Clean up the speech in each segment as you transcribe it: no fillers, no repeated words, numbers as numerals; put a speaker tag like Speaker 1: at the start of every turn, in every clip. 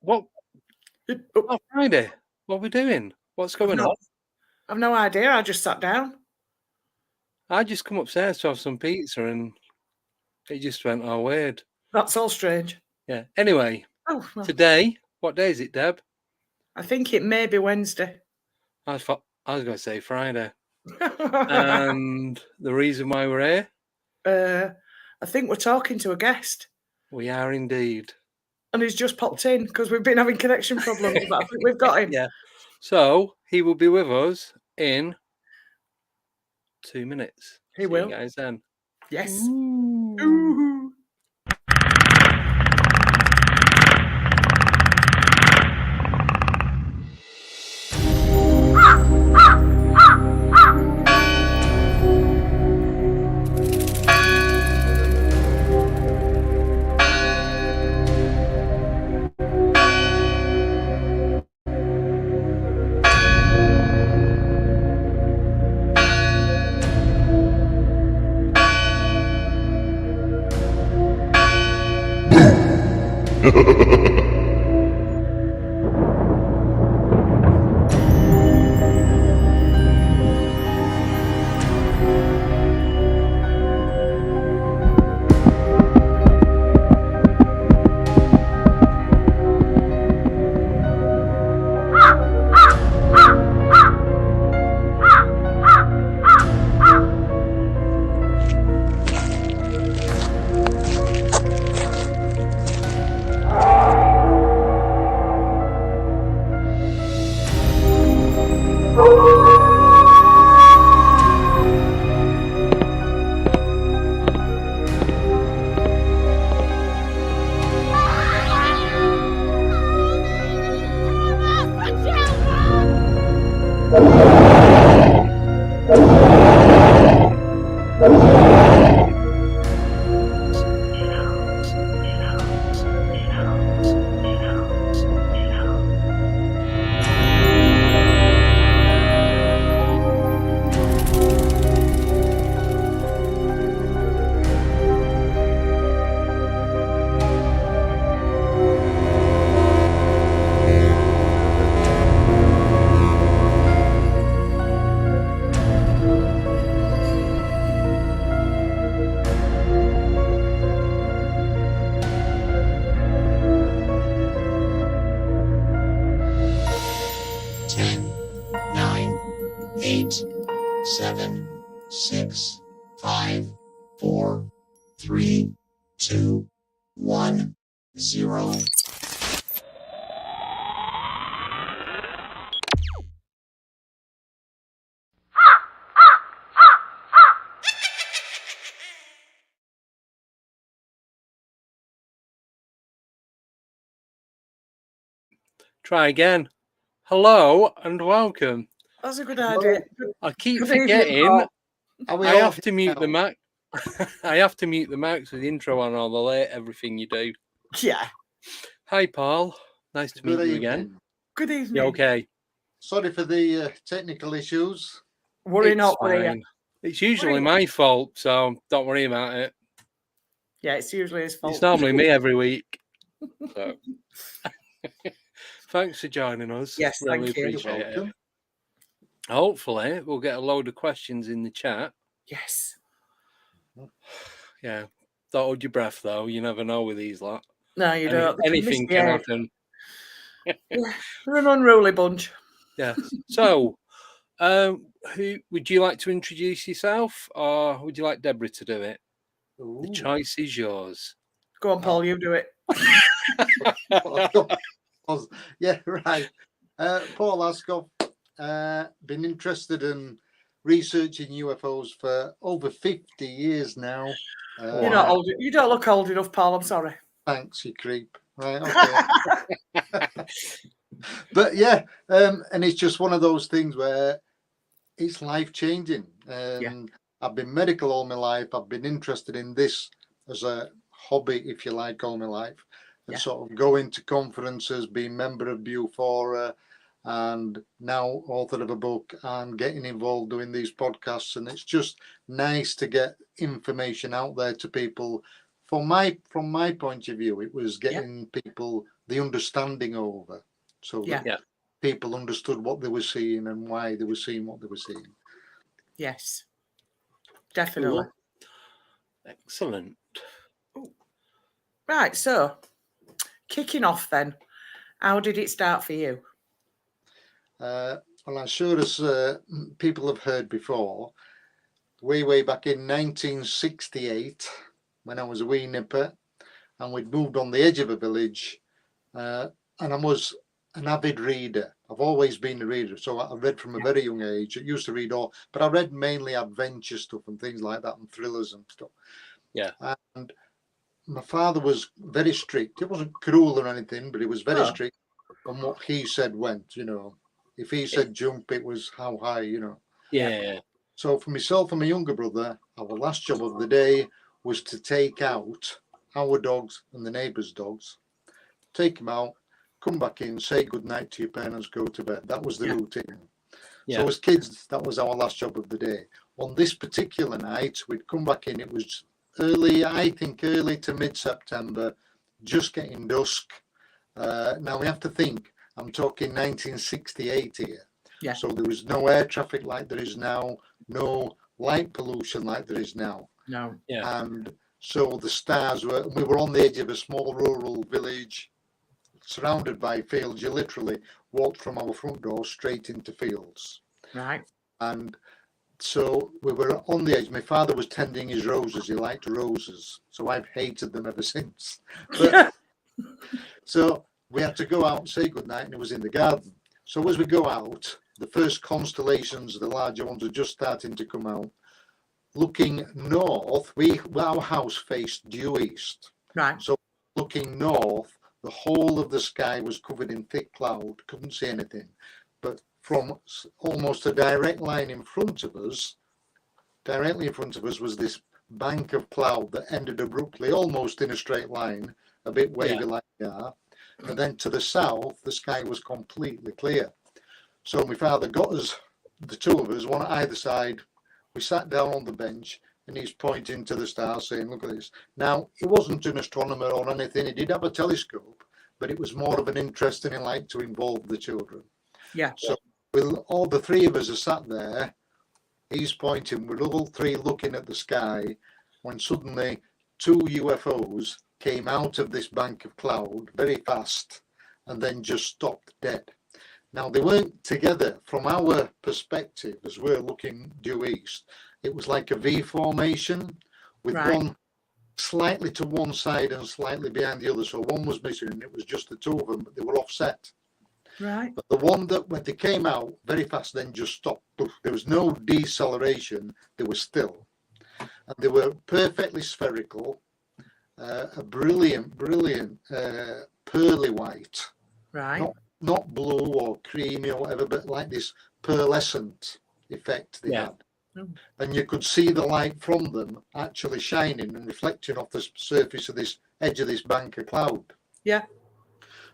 Speaker 1: What?
Speaker 2: Oh,
Speaker 1: Oh, Friday. What are we doing? What's going on?
Speaker 2: I've no idea. I just sat down.
Speaker 1: I just come upstairs to have some pizza and it just went all weird.
Speaker 2: That's all strange.
Speaker 1: Yeah. Anyway,
Speaker 2: Oh, well,
Speaker 1: today, what day is it, Deb?
Speaker 2: I think it may be Wednesday.
Speaker 1: I was going to say Friday. And the reason why we're here?
Speaker 2: I think we're talking to a guest.
Speaker 1: We are indeed.
Speaker 2: And he's just popped in because we've been having connection problems, but I think we've got him.
Speaker 1: Yeah. So he will be with us in 2 minutes.
Speaker 2: He
Speaker 1: See
Speaker 2: will.
Speaker 1: you guys then.
Speaker 2: Yes.
Speaker 1: Ooh.
Speaker 2: Ooh.
Speaker 1: Try again. Hello and welcome.
Speaker 2: That's a good idea.
Speaker 1: I keep
Speaker 2: Good evening,
Speaker 1: forgetting
Speaker 2: Paul.
Speaker 1: I have to mute the mic. I have to mute the mics with the intro on all the late everything you do.
Speaker 2: Yeah.
Speaker 1: Hi, Paul. Nice to meet you again.
Speaker 2: Good evening.
Speaker 1: You okay?
Speaker 3: Sorry for the technical issues.
Speaker 2: Worry
Speaker 1: It's
Speaker 2: not,
Speaker 1: fine. It's usually my fault, so don't worry about it.
Speaker 2: Yeah, it's usually his fault.
Speaker 1: It's normally me every week. So thanks for joining us.
Speaker 2: Yes,
Speaker 1: really
Speaker 2: thank you.
Speaker 1: appreciate it. Hopefully, we'll get a load of questions in the chat.
Speaker 2: Yes.
Speaker 1: Yeah. Don't hold your breath, though. You never know with these lot.
Speaker 2: No, you don't.
Speaker 1: Anything can happen.
Speaker 2: Yeah, they're an unruly bunch.
Speaker 1: Yeah. So, who would you like to introduce yourself, or would you like Deborah to do it? Ooh. The choice is yours.
Speaker 2: Go on, Paul. You do it.
Speaker 3: Yeah, right. Paul Ascough, been interested in researching UFOs for over 50 years now.
Speaker 2: You're not old. You don't look old enough, Paul. I'm sorry.
Speaker 3: Thanks, you creep. Right, okay. But yeah, and it's just one of those things where it's life-changing. I've been medical all my life. I've been interested in this as a hobby, if you like, all my life. And sort of going to conferences, being member of Bufora, and now author of a book and getting involved doing these podcasts. And it's just nice to get information out there to people from my point of view, it was getting people the understanding over, so that people understood what they were seeing and why they were seeing what they were seeing.
Speaker 2: Yes, definitely.
Speaker 1: Cool. Excellent.
Speaker 2: Right, so kicking off then, how did it start for you?
Speaker 3: Well, I'm sure as people have heard before, way back in 1968, when I was a wee nipper, and we'd moved on the edge of a village, and I was an avid reader. I've always been a reader, so I read from a very young age. I used to read all, but I read mainly adventure stuff and things like that, and thrillers and stuff.
Speaker 1: Yeah.
Speaker 3: And my father was very strict. He wasn't cruel or anything, but he was very strict on what he said went, you know. If he said jump, it was how high, you know.
Speaker 1: Yeah.
Speaker 3: So for myself and my younger brother, our last job of the day was to take out our dogs and the neighbours' dogs, take them out, come back in, say good night to your parents, go to bed. That was the routine.
Speaker 1: Yeah.
Speaker 3: So as kids, that was our last job of the day. On this particular night, we'd come back in. It was early to mid-September, just getting dusk. Now we have to think, I'm talking 1968 here.
Speaker 2: Yeah.
Speaker 3: So there was no air traffic like there is now, no light pollution like there is now.
Speaker 2: No.
Speaker 1: Yeah.
Speaker 3: And so the stars we were on the edge of a small rural village, surrounded by fields. You literally walked from our front door straight into fields.
Speaker 2: Right.
Speaker 3: And so we were on the edge. My father was tending his roses. He liked roses. So I've hated them ever since. But, so we had to go out and say goodnight, and it was in the garden. So as we go out, the first constellations, the larger ones, are just starting to come out. Looking north, our house faced due east.
Speaker 2: Right.
Speaker 3: So looking north, the whole of the sky was covered in thick cloud. Couldn't see anything. But from almost a direct line in front of us, directly in front of us was this bank of cloud that ended abruptly, almost in a straight line, a bit wavy like that. And then to the south, the sky was completely clear. So my father got us, the two of us, one at either side. We sat down on the bench, and he's pointing to the stars, saying, look at this. Now, he wasn't an astronomer or anything. He did have a telescope, but it was more of an interest, and he liked to involve the children.
Speaker 2: Yeah.
Speaker 3: So all the three of us are sat there. He's pointing. We're all three looking at the sky, when suddenly two UFOs came out of this bank of cloud very fast and then just stopped dead. Now, they weren't together from our perspective as we're looking due east. It was like a V formation with one slightly to one side and slightly behind the other. So one was missing, and it was just the two of them, but they were offset.
Speaker 2: Right.
Speaker 3: But the one that when they came out very fast then just stopped. There was no deceleration. They were still. And they were perfectly spherical. A brilliant, pearly white.
Speaker 2: Right.
Speaker 3: Not blue or creamy or whatever, but like this pearlescent effect they had. And you could see the light from them actually shining and reflecting off the surface of this edge of this bank of cloud.
Speaker 2: Yeah.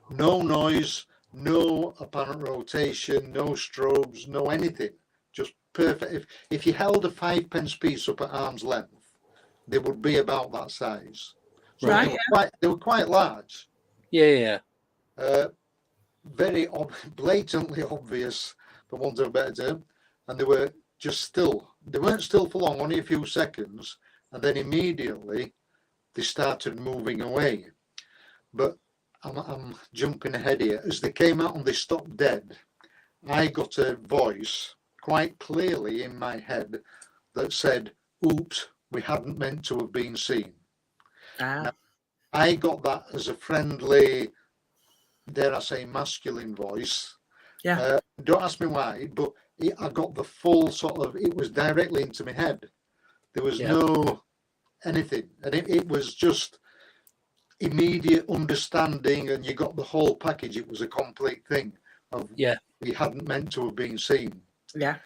Speaker 3: No noise, no apparent rotation, no strobes, no anything. Just perfect. If you held a 5p piece up at arm's length, they would be about that size. So they were quite large.
Speaker 1: Yeah.
Speaker 3: Very blatantly obvious, for want of a better term, and they were just still. They weren't still for long, only a few seconds, and then immediately they started moving away. But I'm jumping ahead here. As they came out and they stopped dead, I got a voice quite clearly in my head that said, oops, we hadn't meant to have been seen. Now, I got that as a friendly, dare I say, masculine voice.
Speaker 2: Yeah.
Speaker 3: Don't ask me why, but I got the full sort of, it was directly into my head. There was no anything. And it was just immediate understanding, and you got the whole package. It was a complete thing of we hadn't meant to have been seen.
Speaker 2: Yeah.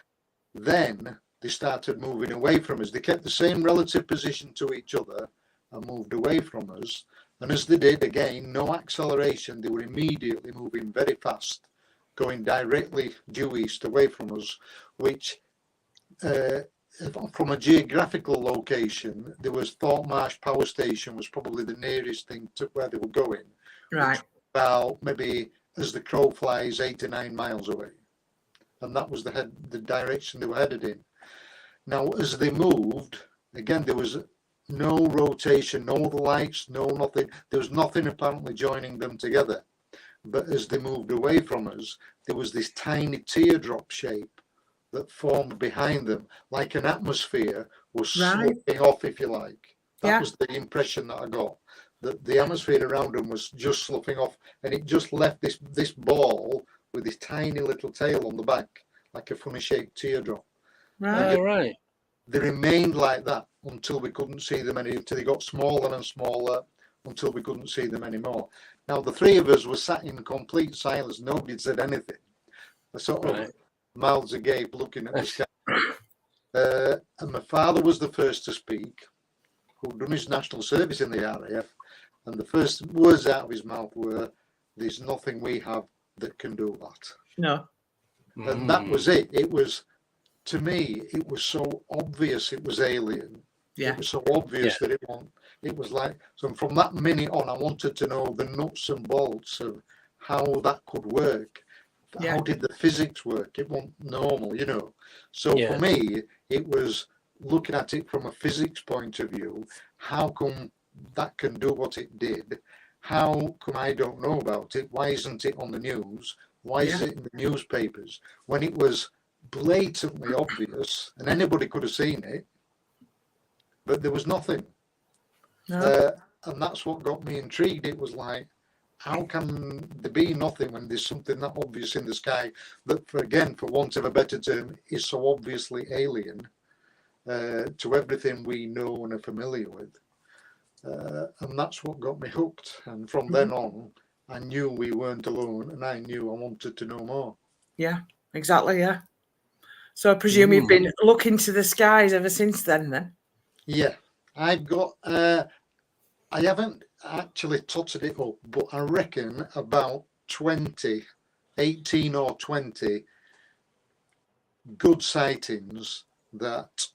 Speaker 3: Then they started moving away from us. They kept the same relative position to each other and moved away from us. And as they did, again, no acceleration. They were immediately moving very fast, going directly due east away from us, which from a geographical location, there was Thorpe Marsh Power Station was probably the nearest thing to where they were going.
Speaker 2: Right.
Speaker 3: About maybe as the crow flies 8 to 9 miles away, and that was the direction they were headed in. Now, as they moved, again, there was no rotation, no other lights, no nothing. There was nothing apparently joining them together. But as they moved away from us, there was this tiny teardrop shape that formed behind them, like an atmosphere was sloughing off, if you like. That was the impression that I got. That the atmosphere around them was just sloughing off, and it just left this ball with this tiny little tail on the back, like a funny shaped teardrop.
Speaker 2: Right.
Speaker 3: They remained like that until we couldn't see them until they got smaller and smaller, until we couldn't see them anymore. Now, the three of us were sat in complete silence. Nobody said anything. I sort of mouths agape looking at the sky. And my father was the first to speak, who'd done his national service in the RAF. And the first words out of his mouth were, "There's nothing we have that can do that."
Speaker 2: No.
Speaker 3: And that was it. It was, to me, it was so obvious it was alien.
Speaker 2: Yeah.
Speaker 3: It was so obvious that it was like, so from that minute on, I wanted to know the nuts and bolts of how that could work. How did the physics work? It wasn't normal, you know. So for me, it was looking at it from a physics point of view. How come that can do what it did? How come I don't know about it? Why isn't it on the news? Why is it in the newspapers? When it was blatantly obvious and anybody could have seen it, but there was nothing.
Speaker 2: No.
Speaker 3: And that's what got me intrigued. It was like, how can there be nothing when there's something that obvious in the sky that, for want of a better term, is so obviously alien to everything we know and are familiar with. And that's what got me hooked. And from then on, I knew we weren't alone, and I knew I wanted to know more.
Speaker 2: Yeah, exactly, yeah. So I presume you've been looking to the skies ever since then? Yeah.
Speaker 3: I've got, I haven't actually totted it up, but I reckon about 18 or 20 good sightings that,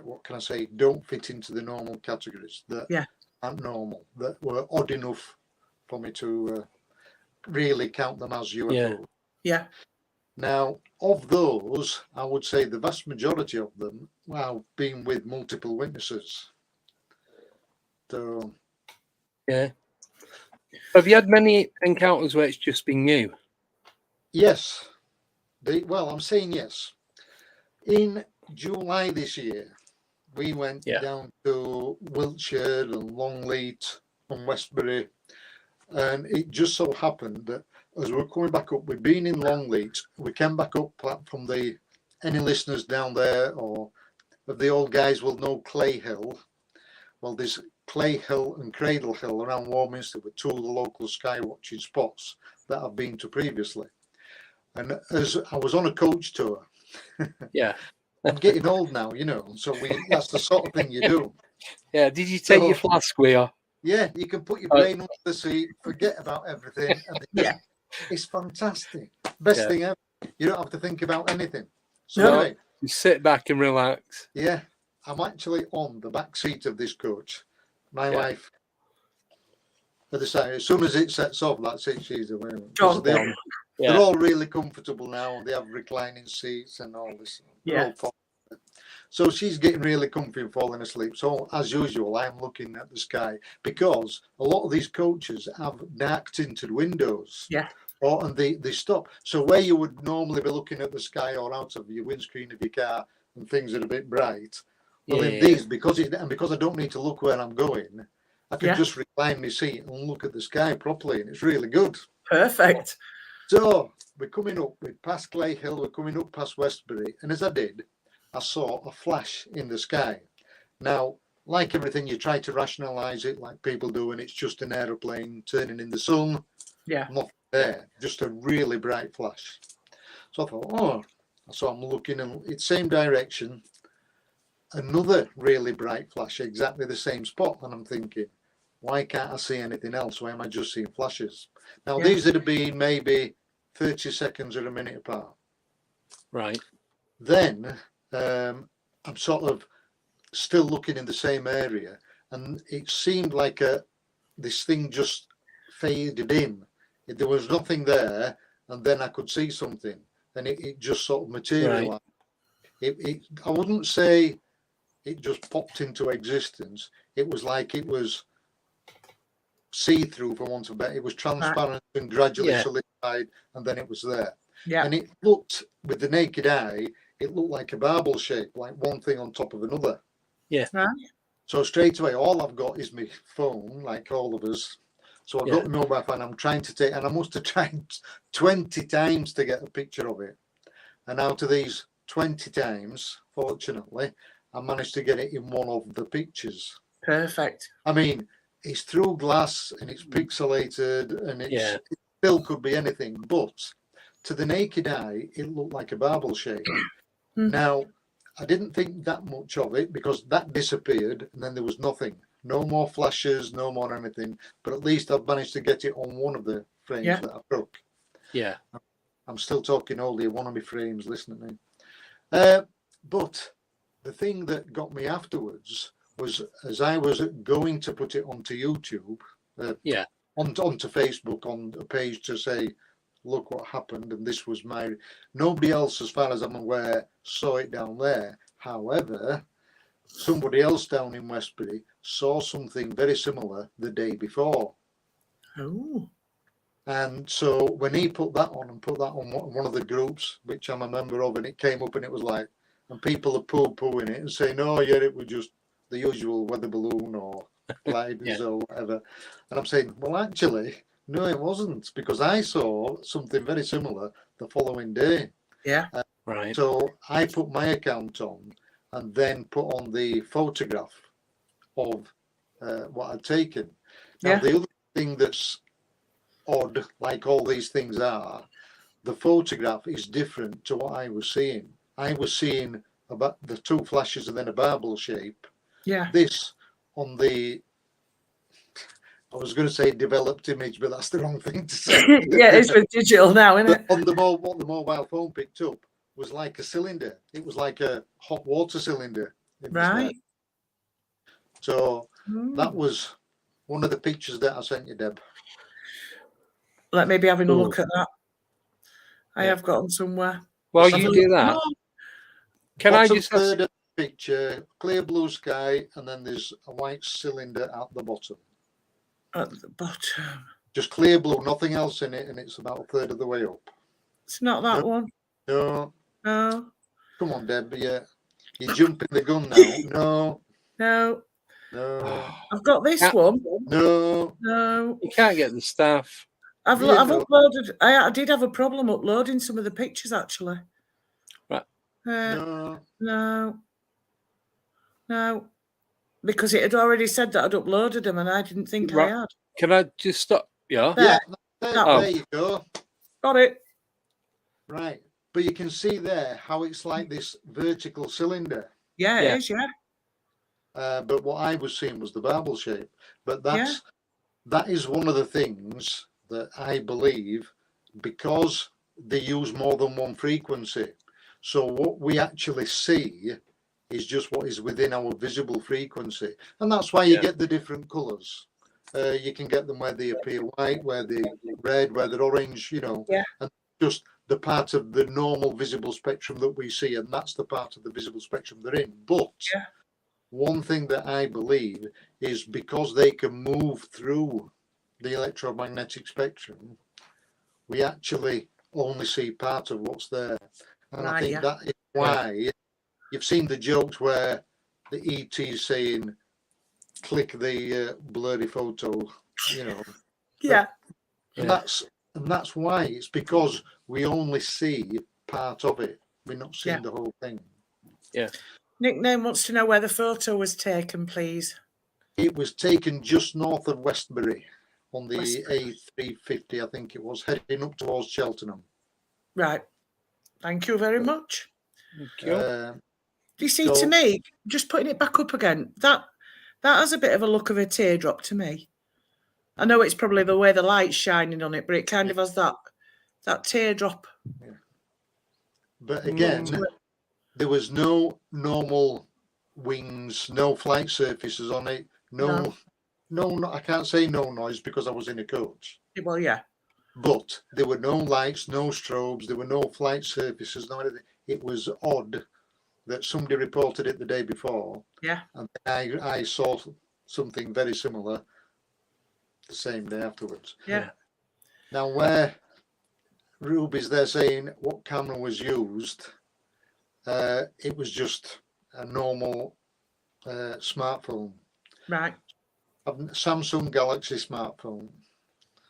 Speaker 3: what can I say, don't fit into the normal categories, that aren't normal, that were odd enough for me to really count them as UFOs.
Speaker 2: Yeah.
Speaker 3: Now, of those, I would say the vast majority of them have been with multiple witnesses. So,
Speaker 1: yeah. Have you had many encounters where it's just been you?
Speaker 3: Yes. Well, I'm saying yes. In July this year, we went down to Wiltshire and Longleat and Westbury, and it just so happened that as we were coming back up, we'd been in Longleat, we came back up from any listeners down there or of the old guys will know Clay Hill. Well, there's Clay Hill and Cradle Hill around Warminster were two of the local sky watching spots that I've been to previously. And as I was on a coach tour, I'm getting old now, you know, so that's the sort of thing you do.
Speaker 1: Yeah, did you take your flask with you?
Speaker 3: Yeah, you can put your brain under the seat, forget about everything. And it's fantastic. Best thing ever. You don't have to think about anything. So anyway,
Speaker 1: you sit back and relax.
Speaker 3: Yeah, I'm actually on the back seat of this coach. My wife, as soon as it sets off, that's it, she's away. They're all really comfortable now. They have reclining seats and all this. So she's getting really comfy and falling asleep. So as usual, I'm looking at the sky because a lot of these coaches have dark tinted windows.
Speaker 2: Yeah.
Speaker 3: And they stop. So where you would normally be looking at the sky or out of your windscreen of your car and things are a bit bright. Well, in these, because I don't need to look where I'm going, I can just recline my seat and look at the sky properly, and it's really good.
Speaker 2: Perfect.
Speaker 3: So we're coming up, we're past Clay Hill, we're coming up past Westbury, and as I did, I saw a flash in the sky. Now, like everything, you try to rationalise it like people do, and it's just an aeroplane turning in the sun.
Speaker 2: Yeah.
Speaker 3: Nothing there, just a really bright flash. So I thought, so I'm looking in the same direction, another really bright flash, exactly the same spot, and I'm thinking, why can't I see anything else? Why am I just seeing flashes? Now, these would have been maybe 30 seconds or a minute apart.
Speaker 1: Right.
Speaker 3: Then, I'm sort of still looking in the same area, and it seemed like this thing just faded in. There was nothing there, and then I could see something, and it just sort of materialized. Right. I wouldn't say it just popped into existence. It was like it was see-through, for want of a better. It was transparent and gradually solidified, and then it was there. Yeah. And it looked, with the naked eye, it looked like a barbell shape, like one thing on top of another.
Speaker 1: Yeah.
Speaker 2: Right.
Speaker 3: So straight away, all I've got is my phone, like all of us. So I've got the mobile phone. I'm trying to take, and I must have tried 20 times to get a picture of it. And out of these 20 times, fortunately, I managed to get it in one of the pictures.
Speaker 2: Perfect.
Speaker 3: I mean, it's through glass and it's pixelated, and it still could be anything, but to the naked eye, it looked like a barbell shape. Now, I didn't think that much of it because that disappeared and then there was nothing. No more flashes, no more anything. But at least I've managed to get it on one of the frames that I broke.
Speaker 1: Yeah.
Speaker 3: I'm still talking oldie, one of my frames, listen to me. But the thing that got me afterwards was, as I was going to put it onto YouTube, onto Facebook, on a page to say, look what happened, and this was nobody else, as far as I'm aware, saw it down there. However, somebody else down in Westbury saw something very similar the day before.
Speaker 2: Oh.
Speaker 3: And so when he put that on one of the groups, which I'm a member of, and it came up and it was like, and people are poo-pooing it and saying, oh yeah, it was just the usual weather balloon or gliders or whatever. And I'm saying, well, actually, no, it wasn't, because I saw something very similar the following day.
Speaker 2: Yeah.
Speaker 1: Right.
Speaker 3: So I put my account on and then put on the photograph of what I'd taken. Now, the other thing that's odd, like all these things are, the photograph is different to what I was seeing. I was seeing about the two flashes and then a barbell shape.
Speaker 2: Yeah.
Speaker 3: This on the, I was going to say developed image, but that's the wrong thing to say.
Speaker 2: Yeah, it's with digital now, isn't it?
Speaker 3: On what the mobile phone picked up was like a cylinder. It was like a hot water cylinder.
Speaker 2: Right.
Speaker 3: So that was one of the pictures that I sent you, Deb.
Speaker 2: Let me be having a look at that. I have got them somewhere.
Speaker 1: Well, you do that. Can I just
Speaker 3: third picture, clear blue sky, and then there's a white cylinder at the bottom.
Speaker 2: At the bottom.
Speaker 3: Just clear blue, nothing else in it, and it's about a third of the way up.
Speaker 2: It's not that one.
Speaker 3: No.
Speaker 2: No.
Speaker 3: Come on, Deb. You're jumping the gun now. No.
Speaker 2: No.
Speaker 3: No.
Speaker 2: I've got this one.
Speaker 3: No.
Speaker 2: No.
Speaker 1: You can't get the stuff.
Speaker 2: I've uploaded. I did have a problem uploading some of the pictures, actually.
Speaker 1: Right.
Speaker 2: No. Because it had already said that I'd uploaded them, and I didn't think I had.
Speaker 1: Can I just stop? Yeah.
Speaker 3: There you go.
Speaker 2: Got it.
Speaker 3: Right. But you can see there how it's like this vertical cylinder.
Speaker 2: Yeah, it is, yeah.
Speaker 3: But what I was seeing was the barbell shape. But that is one of the things that I believe, because they use more than one frequency. So what we actually see is just what is within our visible frequency. And that's why you get the different colours. You can get them where they appear white, where they're red, where they're orange, and just the part of the normal visible spectrum that we see, and that's the part of the visible spectrum they're in. But one thing that I believe is, because they can move through the electromagnetic spectrum, we actually only see part of what's there. And I think that is why you've seen the jokes where the ET is saying, click the blurry photo,
Speaker 2: Yeah.
Speaker 3: And that's why. It's because we only see part of it. We're not seeing the whole thing.
Speaker 1: Yeah.
Speaker 2: Nickname wants to know where the photo was taken, please.
Speaker 3: It was taken just north of Westbury on the A350, I think it was, heading up towards Cheltenham.
Speaker 2: Right. Thank you very much.
Speaker 1: Thank you.
Speaker 2: Do you see, to me, just putting it back up again, that has a bit of a look of a teardrop to me. I know it's probably the way the light's shining on it, but it kind of has that teardrop.
Speaker 3: Yeah. But again, There was no normal wings, no flight surfaces on it, no, I can't say no noise because I was in a coach.
Speaker 2: Well, yeah.
Speaker 3: But there were no lights, no strobes, there were no flight surfaces, no anything. It was odd that somebody reported it the day before.
Speaker 2: Yeah.
Speaker 3: And I saw something very similar the same day afterwards.
Speaker 2: Yeah.
Speaker 3: Now, where Ruby's there saying what camera was used, it was just a normal smartphone.
Speaker 2: Right.
Speaker 3: A Samsung Galaxy smartphone.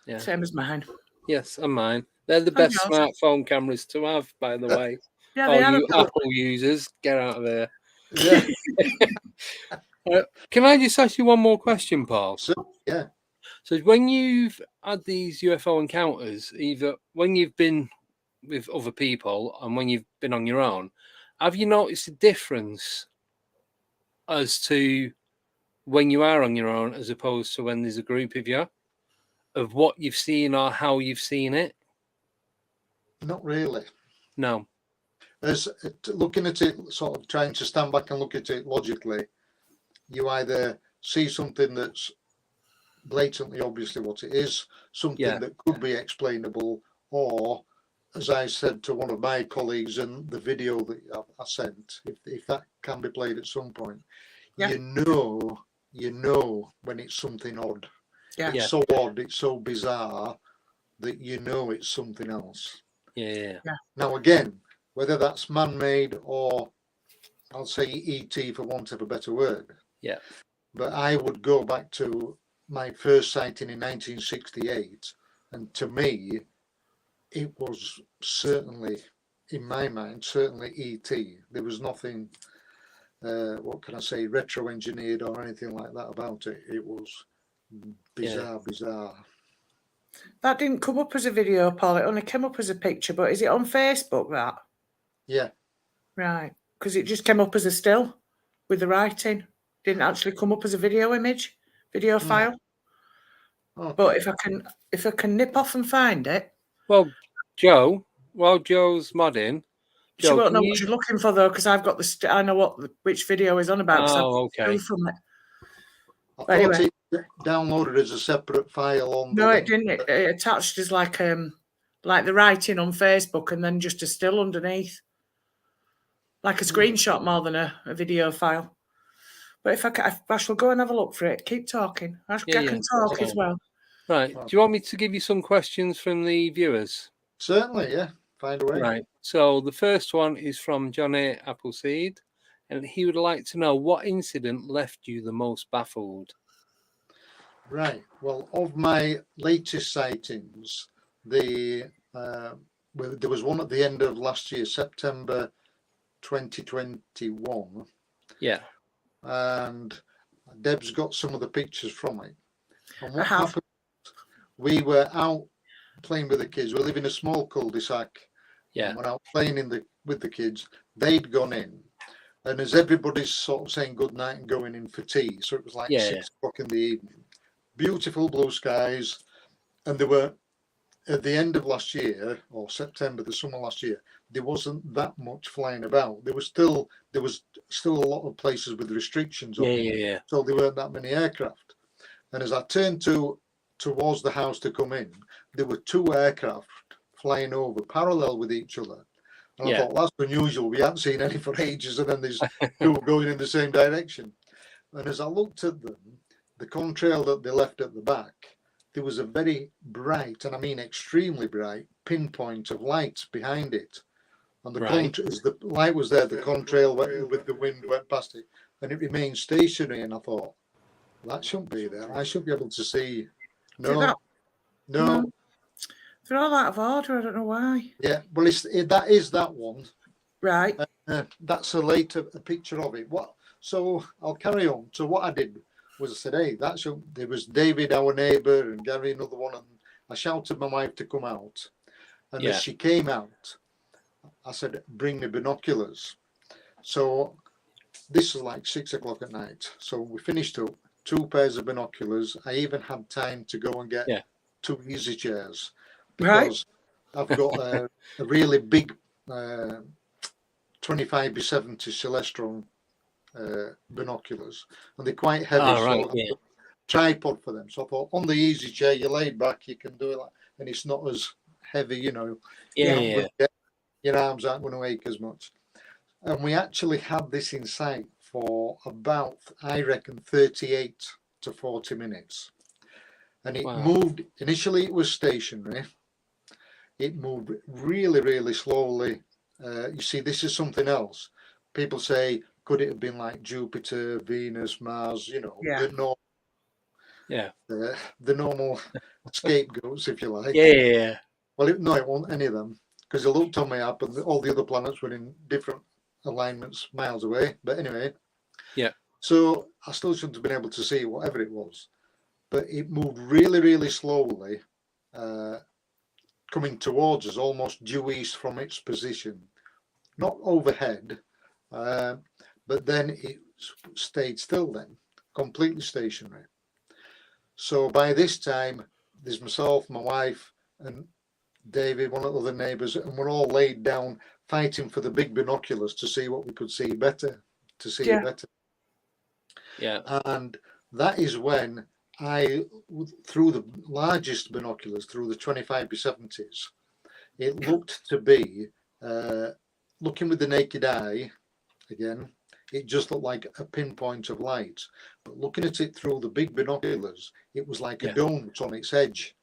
Speaker 1: Yeah.
Speaker 2: Same as mine.
Speaker 1: Yes, and mine. They're the best smartphone cameras to have, by the way.
Speaker 2: Yeah, they are.
Speaker 1: You Apple users, get out of there.
Speaker 3: Yeah.
Speaker 1: Can I just ask you one more question, Paul?
Speaker 3: Yeah.
Speaker 1: So when you've had these UFO encounters, either when you've been with other people and when you've been on your own, have you noticed a difference as to when you are on your own as opposed to when there's a group of you, of what you've seen or how you've seen it?
Speaker 3: Not really.
Speaker 1: No.
Speaker 3: As looking at it, sort of trying to stand back and look at it logically, you either see something that's blatantly obviously what it is, something that could be explainable, or, as I said to one of my colleagues in the video that I sent, if that can be played at some point, you know when it's something odd. It's so odd, it's so bizarre that you know it's something else. Now again, whether that's man-made or I'll say ET for want of a better word. But I would go back to my first sighting in 1968, and to me, it was certainly, in my mind, certainly ET. There was nothing, what can I say, retro-engineered or anything like that about it. It was bizarre.
Speaker 2: That didn't come up as a video, Paul. It only came up as a picture. But is it on Facebook, that?
Speaker 3: Yeah.
Speaker 2: Right. Because it just came up as a still with the writing. Didn't actually come up as a video image, video file. Okay. But if I can nip off and find it.
Speaker 1: Well, Joe, while Joe's modding,
Speaker 2: she won't know what she's looking for though, because I've got I know which video is on about.
Speaker 1: Oh, okay.
Speaker 2: From it.
Speaker 3: I thought anyway, it downloaded as a separate file on.
Speaker 2: No, it didn't. It attached as like the writing on Facebook, and then just a still underneath, like a screenshot more than a video file. But if I shall go and have a look for it. Keep talking. I can talk as well.
Speaker 1: Right. Do you want me to give you some questions from the viewers?
Speaker 3: Certainly, yeah. Find a way.
Speaker 1: Right. So the first one is from Johnny Appleseed, and he would like to know what incident left you the most baffled.
Speaker 3: Right. Well, of my latest sightings, there was one at the end of last year, September 2021.
Speaker 1: Yeah.
Speaker 3: And Deb's got some of the pictures from it. And what happened? We were out playing with the kids. We live in a small cul-de-sac.
Speaker 1: Yeah.
Speaker 3: We're out playing with the kids. They'd gone in, and as everybody's sort of saying good night and going in for tea, so it was like 6 o'clock in the evening. Beautiful blue skies, and there were at the end of last year or September, the summer last year, there wasn't that much flying about. There was still a lot of places with restrictions on them. So there weren't that many aircraft. And as I turned towards the house to come in, there were 2 aircraft flying over parallel with each other. And I thought, that's unusual. We haven't seen any for ages, and then there's 2 going in the same direction. And as I looked at them, the contrail that they left at the back, there was a very bright, and I mean extremely bright, pinpoint of light behind it. And as the light was there, the contrail with the wind went past it, and it remained stationary. And I thought, that shouldn't be there. I should be able to see. No.
Speaker 2: They're all out of order. I don't know why.
Speaker 3: Yeah, well, that is that one.
Speaker 2: Right.
Speaker 3: That's a picture of it. So I'll carry on. So what I did was I said, hey, there was David, our neighbour, and Gary, another one. And I shouted my wife to come out. And as she came out, I said, bring me binoculars. So this was like 6 o'clock at night. So we finished up, 2 pairs of binoculars. I even had time to go and get 2 easy chairs. Because I've got a really big 25x70 Celestron binoculars, and they're quite heavy.
Speaker 1: Oh, right,
Speaker 3: so
Speaker 1: yeah.
Speaker 3: tripod for them. So I thought on the easy chair, you lay back, you can do it, and it's not as heavy, you know.
Speaker 1: Yeah.
Speaker 3: Your arms aren't going to ache as much. And we actually had this in sight for about, I reckon, 38 to 40 minutes. And it moved, initially it was stationary. It moved really, really slowly. You see, this is something else. People say, could it have been like Jupiter, Venus, Mars, you know, the normal scapegoats, if you like.
Speaker 1: Yeah.
Speaker 3: Well, it wasn't any of them, because I looked on my app and all the other planets were in different alignments miles away. But anyway, so I still shouldn't have been able to see whatever it was. But it moved really, really slowly, coming towards us, almost due east from its position. Not overhead, but then it stayed still then, completely stationary. So by this time, there's myself, my wife, and David, one of the other neighbours, and we're all laid down fighting for the big binoculars to see what we could see better, better.
Speaker 1: Yeah.
Speaker 3: And that is when I, through the largest binoculars, through the 25x70s, it looked to be, looking with the naked eye, again, it just looked like a pinpoint of light. But looking at it through the big binoculars, it was like a donut on its edge.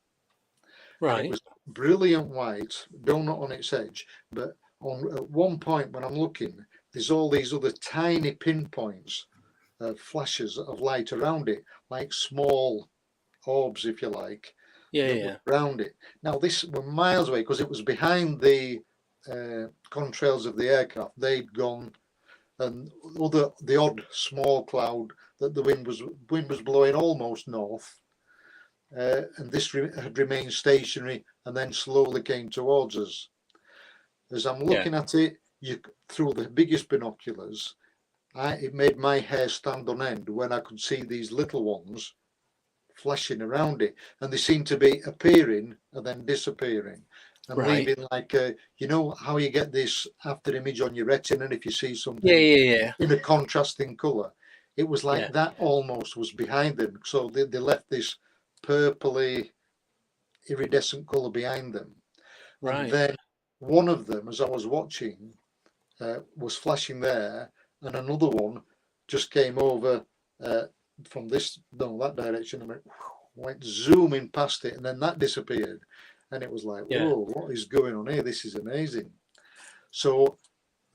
Speaker 1: Right.
Speaker 3: And it was brilliant white, donut on its edge. But at one point when I'm looking, there's all these other tiny pinpoints, flashes of light around it, like small orbs, if you like, around it. Now, this were miles away because it was behind the contrails of the aircraft. They'd gone, and the odd small cloud that the wind was blowing almost north, and this had remained stationary and then slowly came towards us. As I'm looking at it, through the biggest binoculars, it made my hair stand on end when I could see these little ones flashing around it, and they seemed to be appearing and then disappearing and leaving like you know how you get this after image on your retina, and if you see something in a contrasting color, it was like that almost was behind them. So they left this purpley iridescent color behind them. And then one of them, as I was watching, was flashing there, and another one just came over from that direction and went zooming past it, and then that disappeared. And it was like, whoa, what is going on here? This is amazing. So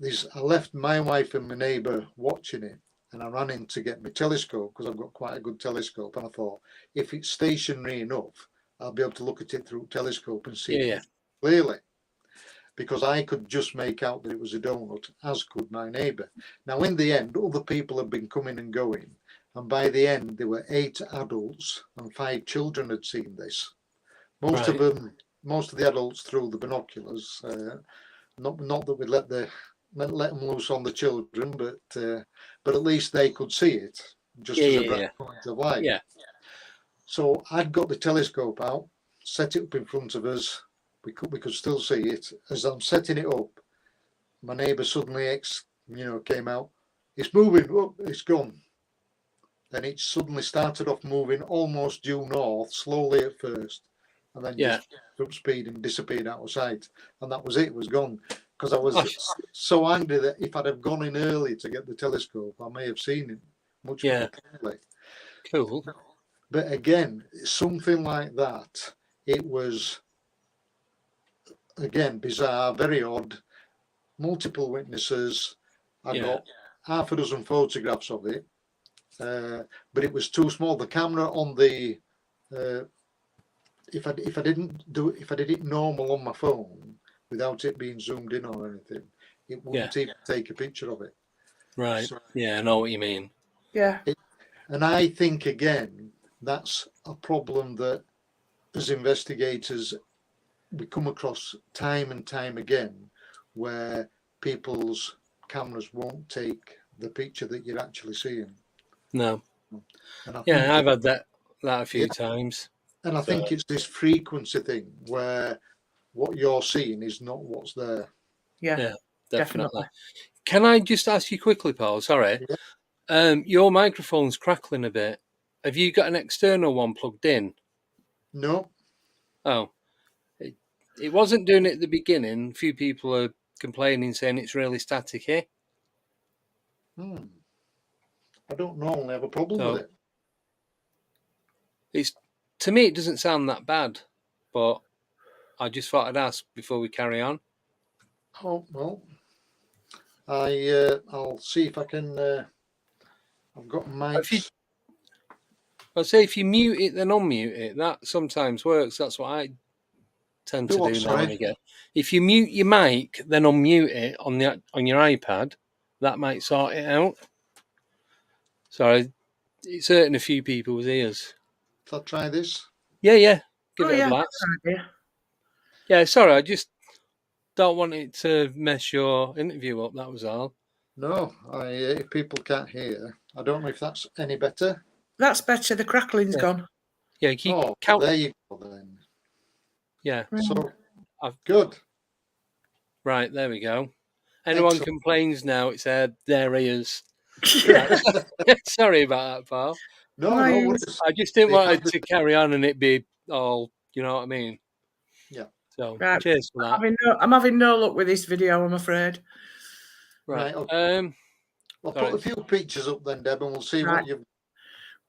Speaker 3: I left my wife and my neighbour watching it, and I ran in to get my telescope because I've got quite a good telescope. And I thought, if it's stationary enough, I'll be able to look at it through telescope and see it clearly. Because I could just make out that it was a donut, as could my neighbour. Now, in the end, other people had been coming and going. And by the end, there were 8 adults and 5 children had seen this. Most of the adults through the binoculars. Not that we'd let them loose on the children, but at least they could see it just as a bright point of light. So I'd got the telescope out, set it up in front of us. We could still see it. As I'm setting it up, my neighbour suddenly came out. It's moving. Oh, it's gone. Then it suddenly started off moving almost due north, slowly at first, and then just up speed and disappeared out of sight. And that was it. It was gone. Because I was so angry that if I'd have gone in early to get the telescope, I may have seen it much more clearly.
Speaker 1: Cool.
Speaker 3: But again, something like that, it was, again, bizarre, very odd, multiple witnesses. I got half a dozen photographs of it, but it was too small. The camera on the, if I did it normal on my phone without it being zoomed in or anything, it wouldn't even take a picture of it.
Speaker 1: Right. So, I know what you mean.
Speaker 2: Yeah.
Speaker 3: And I think, again, that's a problem that as investigators we come across time and time again, where people's cameras won't take the picture that you're actually seeing.
Speaker 1: No. I've had that a few times.
Speaker 3: And I think it's this frequency thing where what you're seeing is not what's there.
Speaker 2: Yeah, definitely.
Speaker 1: Can I just ask you quickly, Paul? Sorry.
Speaker 3: Yeah.
Speaker 1: Your microphone's crackling a bit. Have you got an external one plugged in?
Speaker 3: No.
Speaker 1: Oh, it wasn't doing it at the beginning. A few people are complaining, saying it's really staticky.
Speaker 3: I don't normally have a problem with it.
Speaker 1: It's, to me, it doesn't sound that bad, but I just thought I'd ask before we carry on.
Speaker 3: Oh, well, I'll see if I can. I've got mics.
Speaker 1: I'll say if you mute it, then unmute it. That sometimes works. That's what I tend to do now and again. If you mute your mic, then unmute it on your iPad. That might sort it out. Sorry, it's hurting a few people's ears.
Speaker 3: Shall I try this?
Speaker 1: Yeah. Give it a blast. Yeah, sorry, I just don't want it to mess your interview up. That was all.
Speaker 3: No, if people can't hear, I don't know if that's any better.
Speaker 2: That's better. The crackling's gone.
Speaker 1: Yeah,
Speaker 3: there you go then.
Speaker 1: Yeah.
Speaker 3: So good.
Speaker 1: Right, there we go. Anyone complains now, it's their ears. Sorry about that, pal.
Speaker 3: No worries.
Speaker 1: I just didn't want it to carry on and it be all, you know what I mean?
Speaker 3: Yeah.
Speaker 1: So cheers for that.
Speaker 2: I'm having no luck with this video, I'm afraid.
Speaker 3: Right. Okay. I'll put a few pictures up then, Deb, and we'll see what you've.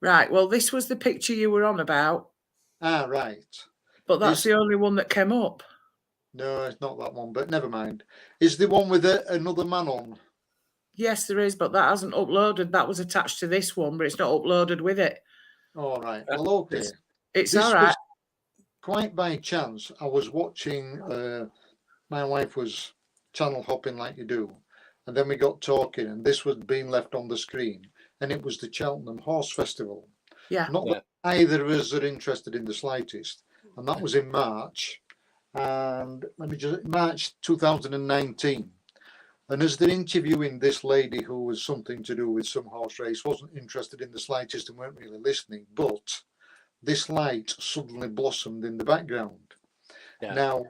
Speaker 2: Right. Well, this was the picture you were on about.
Speaker 3: Ah, right.
Speaker 2: But that's the only one that came up.
Speaker 3: No, it's not that one, but never mind. Is the one with another man on?
Speaker 2: Yes, there is, but that hasn't uploaded. That was attached to this one, but it's not uploaded with it.
Speaker 3: All right. Well, okay.
Speaker 2: It's all right.
Speaker 3: Quite by chance, I was watching. My wife was channel hopping like you do, and then we got talking, and this was being left on the screen, and it was the Cheltenham Horse Festival.
Speaker 2: Yeah.
Speaker 3: Not that either of us are interested in the slightest, and that was in March. And March 2019. And as they're interviewing this lady who was something to do with some horse race, wasn't interested in the slightest and weren't really listening, but this light suddenly blossomed in the background. Yeah. Now,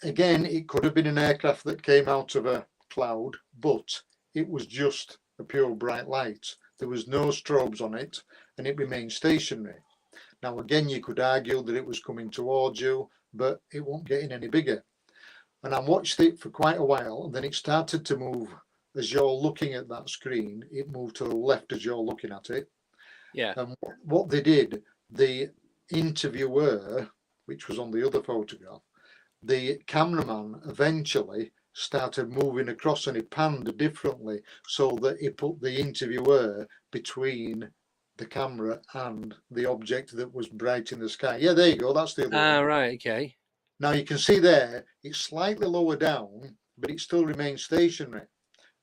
Speaker 3: again, it could have been an aircraft that came out of a cloud, but it was just a pure bright light. There was no strobes on it, and it remained stationary. Now, again, you could argue that it was coming towards you, but it won't get any bigger. And I watched it for quite a while, and then it started to move as you're looking at that screen. It moved to the left as you're looking at it.
Speaker 1: Yeah.
Speaker 3: And what they did, the interviewer, which was on the other photograph, the cameraman eventually started moving across, and he panned differently so that he put the interviewer between the camera and the object that was bright in the sky. Yeah, there you go. That's the other one.
Speaker 1: Right, okay.
Speaker 3: Now you can see there, it's slightly lower down, but it still remains stationary.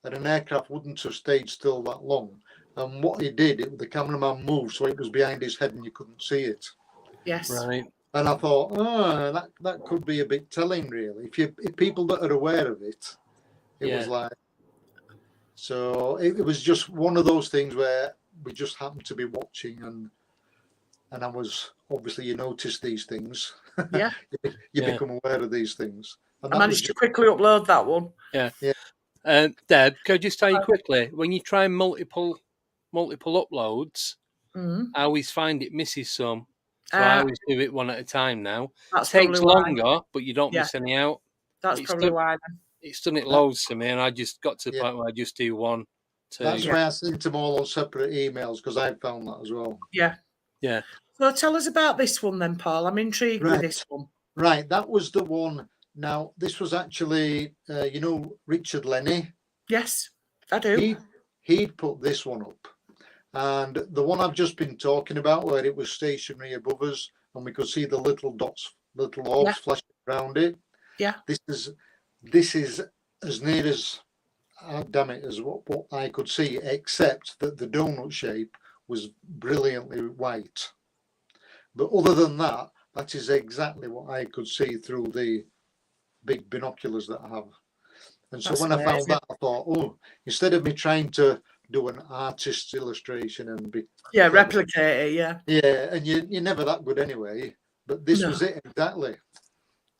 Speaker 3: And an aircraft wouldn't have stayed still that long. And what he did, the cameraman moved so it was behind his head and you couldn't see it.
Speaker 2: Yes.
Speaker 1: Right.
Speaker 3: And I thought, that could be a bit telling, really. If people that are aware of it, it was like. So it was just one of those things where we just happened to be watching, and I was obviously, you notice these things.
Speaker 2: Yeah.
Speaker 3: you become aware of these things. And
Speaker 2: I managed to quickly upload that one.
Speaker 1: Yeah. Deb, can I just tell you quickly, when you try multiple uploads, I always find it misses some. So I always do it one at a time now. It takes longer, but you don't miss any out.
Speaker 2: That's probably why then.
Speaker 1: It's done it loads to me, and I just got to the point where I just do 1, 2.
Speaker 3: That's why I sent them all on separate emails, because I found that as well.
Speaker 2: Yeah.
Speaker 1: Yeah.
Speaker 2: So tell us about this one then, Paul. I'm intrigued with this one.
Speaker 3: Right. That was the one. Now, this was actually, Richard Lenny.
Speaker 2: Yes, I do.
Speaker 3: He'd put this one up. And the one I've just been talking about, where it was stationary above us, and we could see the little dots, little orbs flashing around it.
Speaker 2: Yeah.
Speaker 3: This is as near as, damn it, as what I could see, except that the donut shape was brilliantly white. But other than that, that is exactly what I could see through the big binoculars that I have. And so when I found that, I thought, instead of me trying to do an artist's illustration and
Speaker 2: replicate it,
Speaker 3: and you're never that good anyway, but this was it exactly.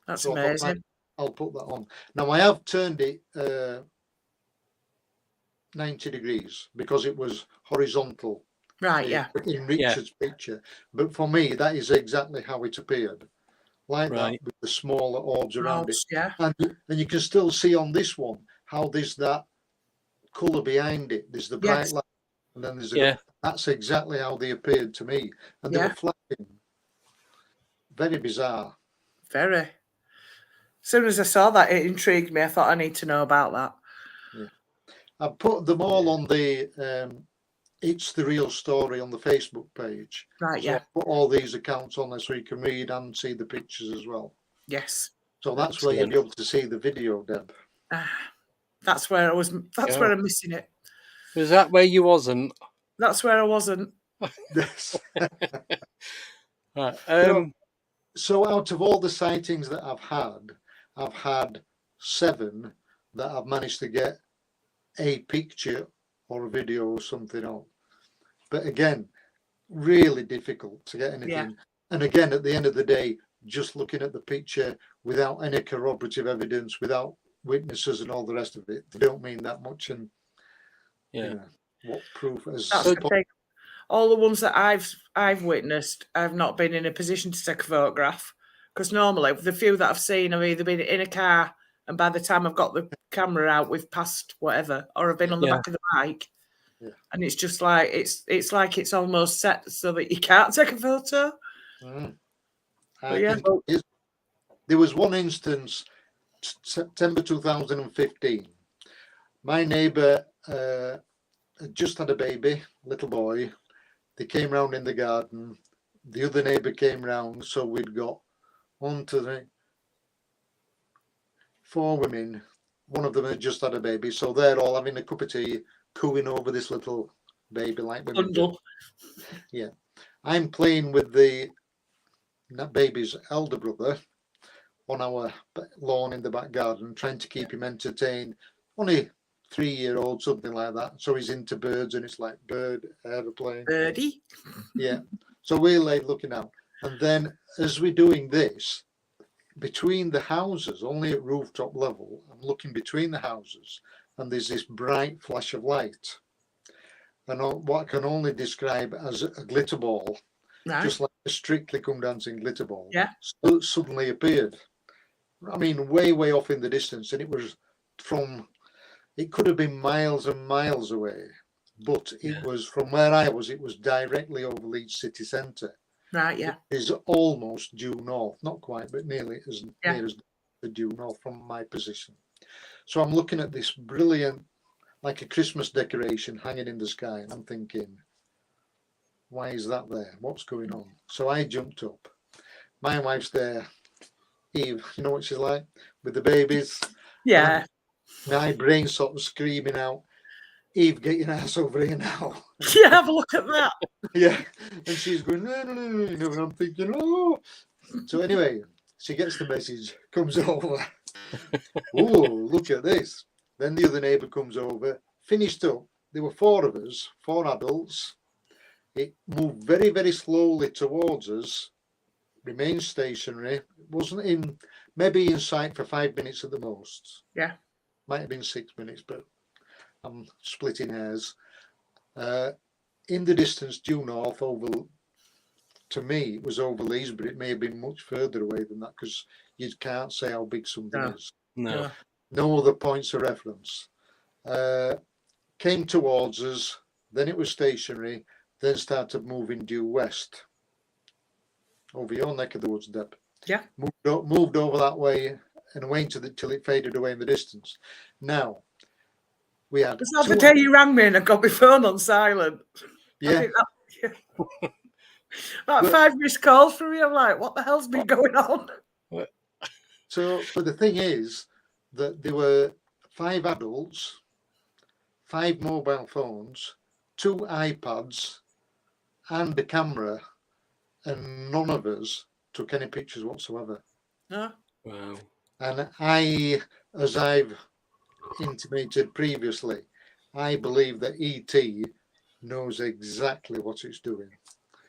Speaker 2: That's amazing.
Speaker 3: I'll put that on. Now I have turned it 90 degrees because it was horizontal.
Speaker 2: Right, yeah.
Speaker 3: In Richard's picture. But for me, that is exactly how it appeared. Like that, with the smaller orbs around it.
Speaker 2: Yeah.
Speaker 3: And you can still see on this one how there's that colour behind it. There's the bright light, and then there's that's exactly how they appeared to me. And they were flashing. Very bizarre.
Speaker 2: Very. As soon as I saw that, it intrigued me. I thought I need to know about that.
Speaker 3: Yeah. I put them all on the It's the Real Story on the Facebook page.
Speaker 2: Right,
Speaker 3: so I put all these accounts on there so you can read and see the pictures as well.
Speaker 2: Yes.
Speaker 3: So that's where you'll be able to see the video, Deb.
Speaker 2: That's where I was. That's where I'm missing it.
Speaker 1: Was that where you wasn't?
Speaker 2: That's where I wasn't.
Speaker 3: Yes.
Speaker 1: Right.
Speaker 3: So out of all the sightings that I've had 7 that I've managed to get a picture or a video or something on. But again, really difficult to get anything. Yeah. And again, at the end of the day, just looking at the picture without any corroborative evidence, without witnesses and all the rest of it, they don't mean that much. And what proof has
Speaker 2: all the ones that I've witnessed, I've not been in a position to take a photograph, because normally the few that I've seen have either been in a car, and by the time I've got the camera out, we've passed whatever, or I've been on the back of the bike, and it's just like it's like it's almost set so that you can't take a photo.
Speaker 3: There was one instance, September 2015. My neighbour had just had a baby, little boy. They came round in the garden. The other neighbour came round, so we'd got 1, 2, 3, 4 women. One of them had just had a baby, so they're all having a cup of tea, cooing over this little baby like women do. Yeah, I'm playing with that baby's elder brother on our lawn in the back garden, trying to keep him entertained. Only 3-year-old, something like that. So he's into birds, and it's like bird, aeroplane.
Speaker 2: Birdie.
Speaker 3: Yeah. So we're like looking out. And then as we're doing this, between the houses, only at rooftop level, I'm looking between the houses, and there's this bright flash of light. And what I can only describe as a glitter ball, just like a Strictly Come Dancing glitter ball, suddenly appeared. I mean, way, way off in the distance. And it was it could have been miles and miles away, but it was from where I was, it was directly over Leeds city centre.
Speaker 2: Right, yeah.
Speaker 3: It is almost due north, not quite, but nearly as near as the due north from my position. So I'm looking at this brilliant, like a Christmas decoration hanging in the sky, and I'm thinking, why is that there? What's going on? So I jumped up. My wife's there. Eve, you know what she's like with the babies?
Speaker 2: Yeah.
Speaker 3: My brain sort of screaming out, Eve, get your ass over here now.
Speaker 2: Yeah, have a look at that.
Speaker 3: Yeah. And she's going, no, and I'm thinking, oh. So anyway, she gets the message, comes over. Oh, look at this. Then the other neighbour comes over, finished up. There were 4 of us, 4 adults. It moved very, very slowly towards us, remained stationary. It wasn't maybe in sight for 5 minutes at the most.
Speaker 2: Yeah.
Speaker 3: Might have been 6 minutes, but I'm splitting hairs. In the distance, due north, to me, it was over Leeds, but it may have been much further away than that, because you can't say how big something is.
Speaker 1: No.
Speaker 3: No other points of reference. Came towards us, then it was stationary, then started moving due west. Over your neck of the woods, Deb.
Speaker 2: Yeah.
Speaker 3: Moved over that way and away till it faded away in the distance. Now, we had...
Speaker 2: Was that the day you rang me and I got my phone on silent?
Speaker 3: Yeah.
Speaker 2: About 5 missed calls from you. I'm like, what the hell's been going on?
Speaker 3: So, but the thing is that there were 5 adults, 5 mobile phones, 2 iPads, and a camera, and none of us took any pictures whatsoever.
Speaker 2: No.
Speaker 1: Wow.
Speaker 3: And as I've intimated previously, I believe that ET knows exactly what it's doing.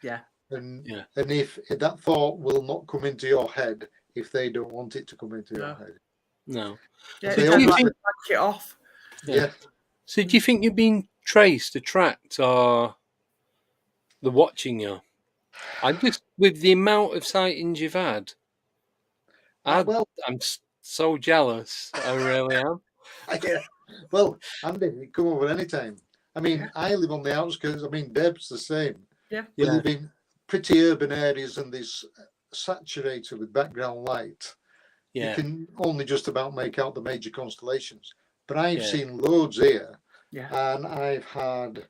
Speaker 2: Yeah.
Speaker 3: And if that thought will not come into your head if they don't want it to come into your head.
Speaker 1: No.
Speaker 2: Yeah, they don't like it off.
Speaker 3: Yeah.
Speaker 1: So do you think you're being traced, tracked, or they're watching you? I just, with the amount of sightings you've had,
Speaker 3: Well,
Speaker 1: I'm so jealous. I really am.
Speaker 3: yeah. Well, Andy, you come over anytime. I mean, I live on the outskirts. I mean, Deb's the same.
Speaker 2: Yeah.
Speaker 3: We
Speaker 1: Yeah.
Speaker 3: live in pretty urban areas and this saturated with background light. You
Speaker 1: Yeah.
Speaker 3: can only just about make out the major constellations. But I've
Speaker 1: Yeah.
Speaker 3: seen loads here,
Speaker 2: Yeah.
Speaker 3: and I've had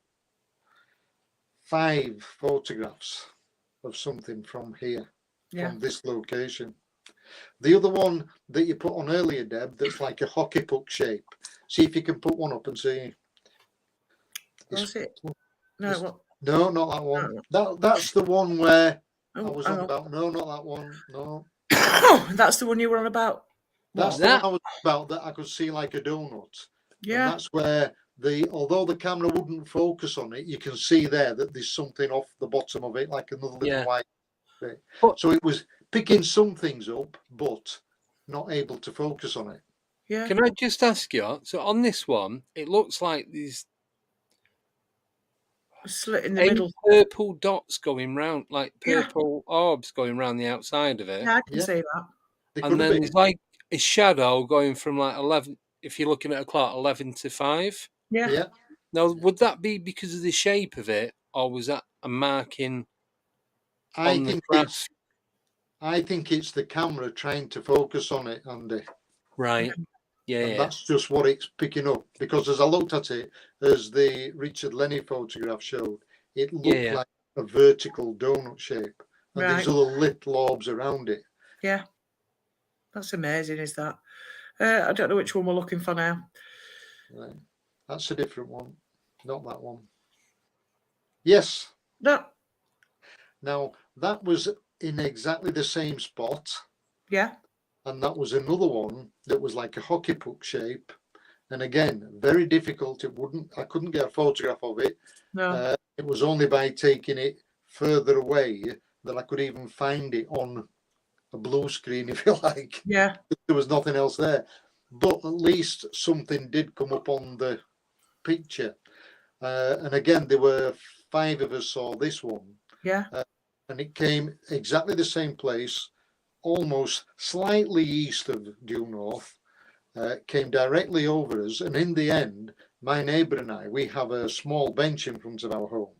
Speaker 3: 5 photographs of something from here,
Speaker 2: Yeah.
Speaker 3: from this location. The other one that you put on earlier, Deb, that's like a hockey puck shape. See if you can put one up and see.
Speaker 2: Was it? No,
Speaker 3: it's-
Speaker 2: what?
Speaker 3: No, not that one.
Speaker 2: No.
Speaker 3: That's the one where I
Speaker 2: Oh,
Speaker 3: was
Speaker 2: hang
Speaker 3: on
Speaker 2: on.
Speaker 3: about. No, not that one. No,
Speaker 2: That's the one you were on about.
Speaker 3: that's
Speaker 2: What?
Speaker 3: the one
Speaker 1: That?
Speaker 3: I was about that I could see like a donut. And
Speaker 2: Yeah.
Speaker 3: that's where although the camera wouldn't focus on it, you can see there that there's something off the bottom of it, like another little
Speaker 1: Yeah.
Speaker 3: white bit.
Speaker 1: But-
Speaker 3: So it was picking some things up, but not able to focus on it.
Speaker 2: Yeah.
Speaker 1: Can I just ask you? So on this one, it looks like there's
Speaker 2: A slit in the
Speaker 1: 8
Speaker 2: middle.
Speaker 1: purple dots going round, like
Speaker 2: Yeah.
Speaker 1: purple orbs going round the outside of it.
Speaker 2: Yeah, I can
Speaker 3: Yeah.
Speaker 2: see that.
Speaker 3: They
Speaker 1: And
Speaker 3: could have
Speaker 1: then
Speaker 3: been.
Speaker 1: there's like a shadow going from like 11, if you're looking at a clock, 11 to 5.
Speaker 2: Yeah.
Speaker 3: Yeah,
Speaker 1: Now, would that be because of the shape of it, or was that a marking
Speaker 3: I
Speaker 1: on the
Speaker 3: think
Speaker 1: graph?
Speaker 3: I think it's the camera trying to focus on it, Andy.
Speaker 1: Right. Yeah,
Speaker 3: And
Speaker 1: yeah.
Speaker 3: that's just what it's picking up. Because as I looked at it, as the Richard Lenny photograph showed, it looked
Speaker 1: Yeah.
Speaker 3: like a vertical donut shape. And
Speaker 2: Right.
Speaker 3: there's other little orbs around it.
Speaker 2: Yeah. That's amazing, is that? I don't know which one we're looking for now.
Speaker 3: Right. That's a different one, not that one. Yes.
Speaker 2: No.
Speaker 3: Now, that was in exactly the same spot.
Speaker 2: Yeah.
Speaker 3: And that was another one that was like a hockey puck shape. And again, very difficult. I couldn't get a photograph of it.
Speaker 2: No.
Speaker 3: It was only by taking it further away that I could even find it on a blue screen, if you like.
Speaker 2: Yeah.
Speaker 3: There was nothing else there. But at least something did come up on the picture. And again, there were 5 of us saw this one.
Speaker 2: Yeah.
Speaker 3: And it came exactly the same place, almost slightly east of due north, came directly over us. And in the end, my neighbour and I, we have a small bench in front of our home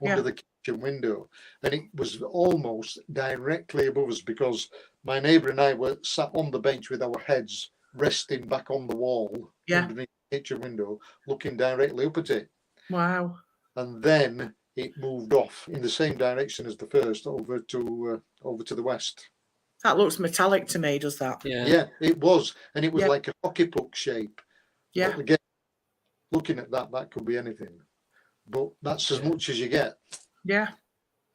Speaker 3: under the kitchen window. And it was almost directly above us because my neighbour and I were sat on the bench with our heads resting back on the wall underneath the kitchen window, looking directly up at it.
Speaker 2: Wow.
Speaker 3: And then it moved off in the same direction as the first, over to the west.
Speaker 2: That looks metallic to me, does that?
Speaker 1: Yeah.
Speaker 3: Yeah, it was. And it was
Speaker 2: Yeah.
Speaker 3: like a hockey puck shape.
Speaker 2: Yeah.
Speaker 3: But again, looking at that could be anything. But that's as much as you get.
Speaker 2: Yeah.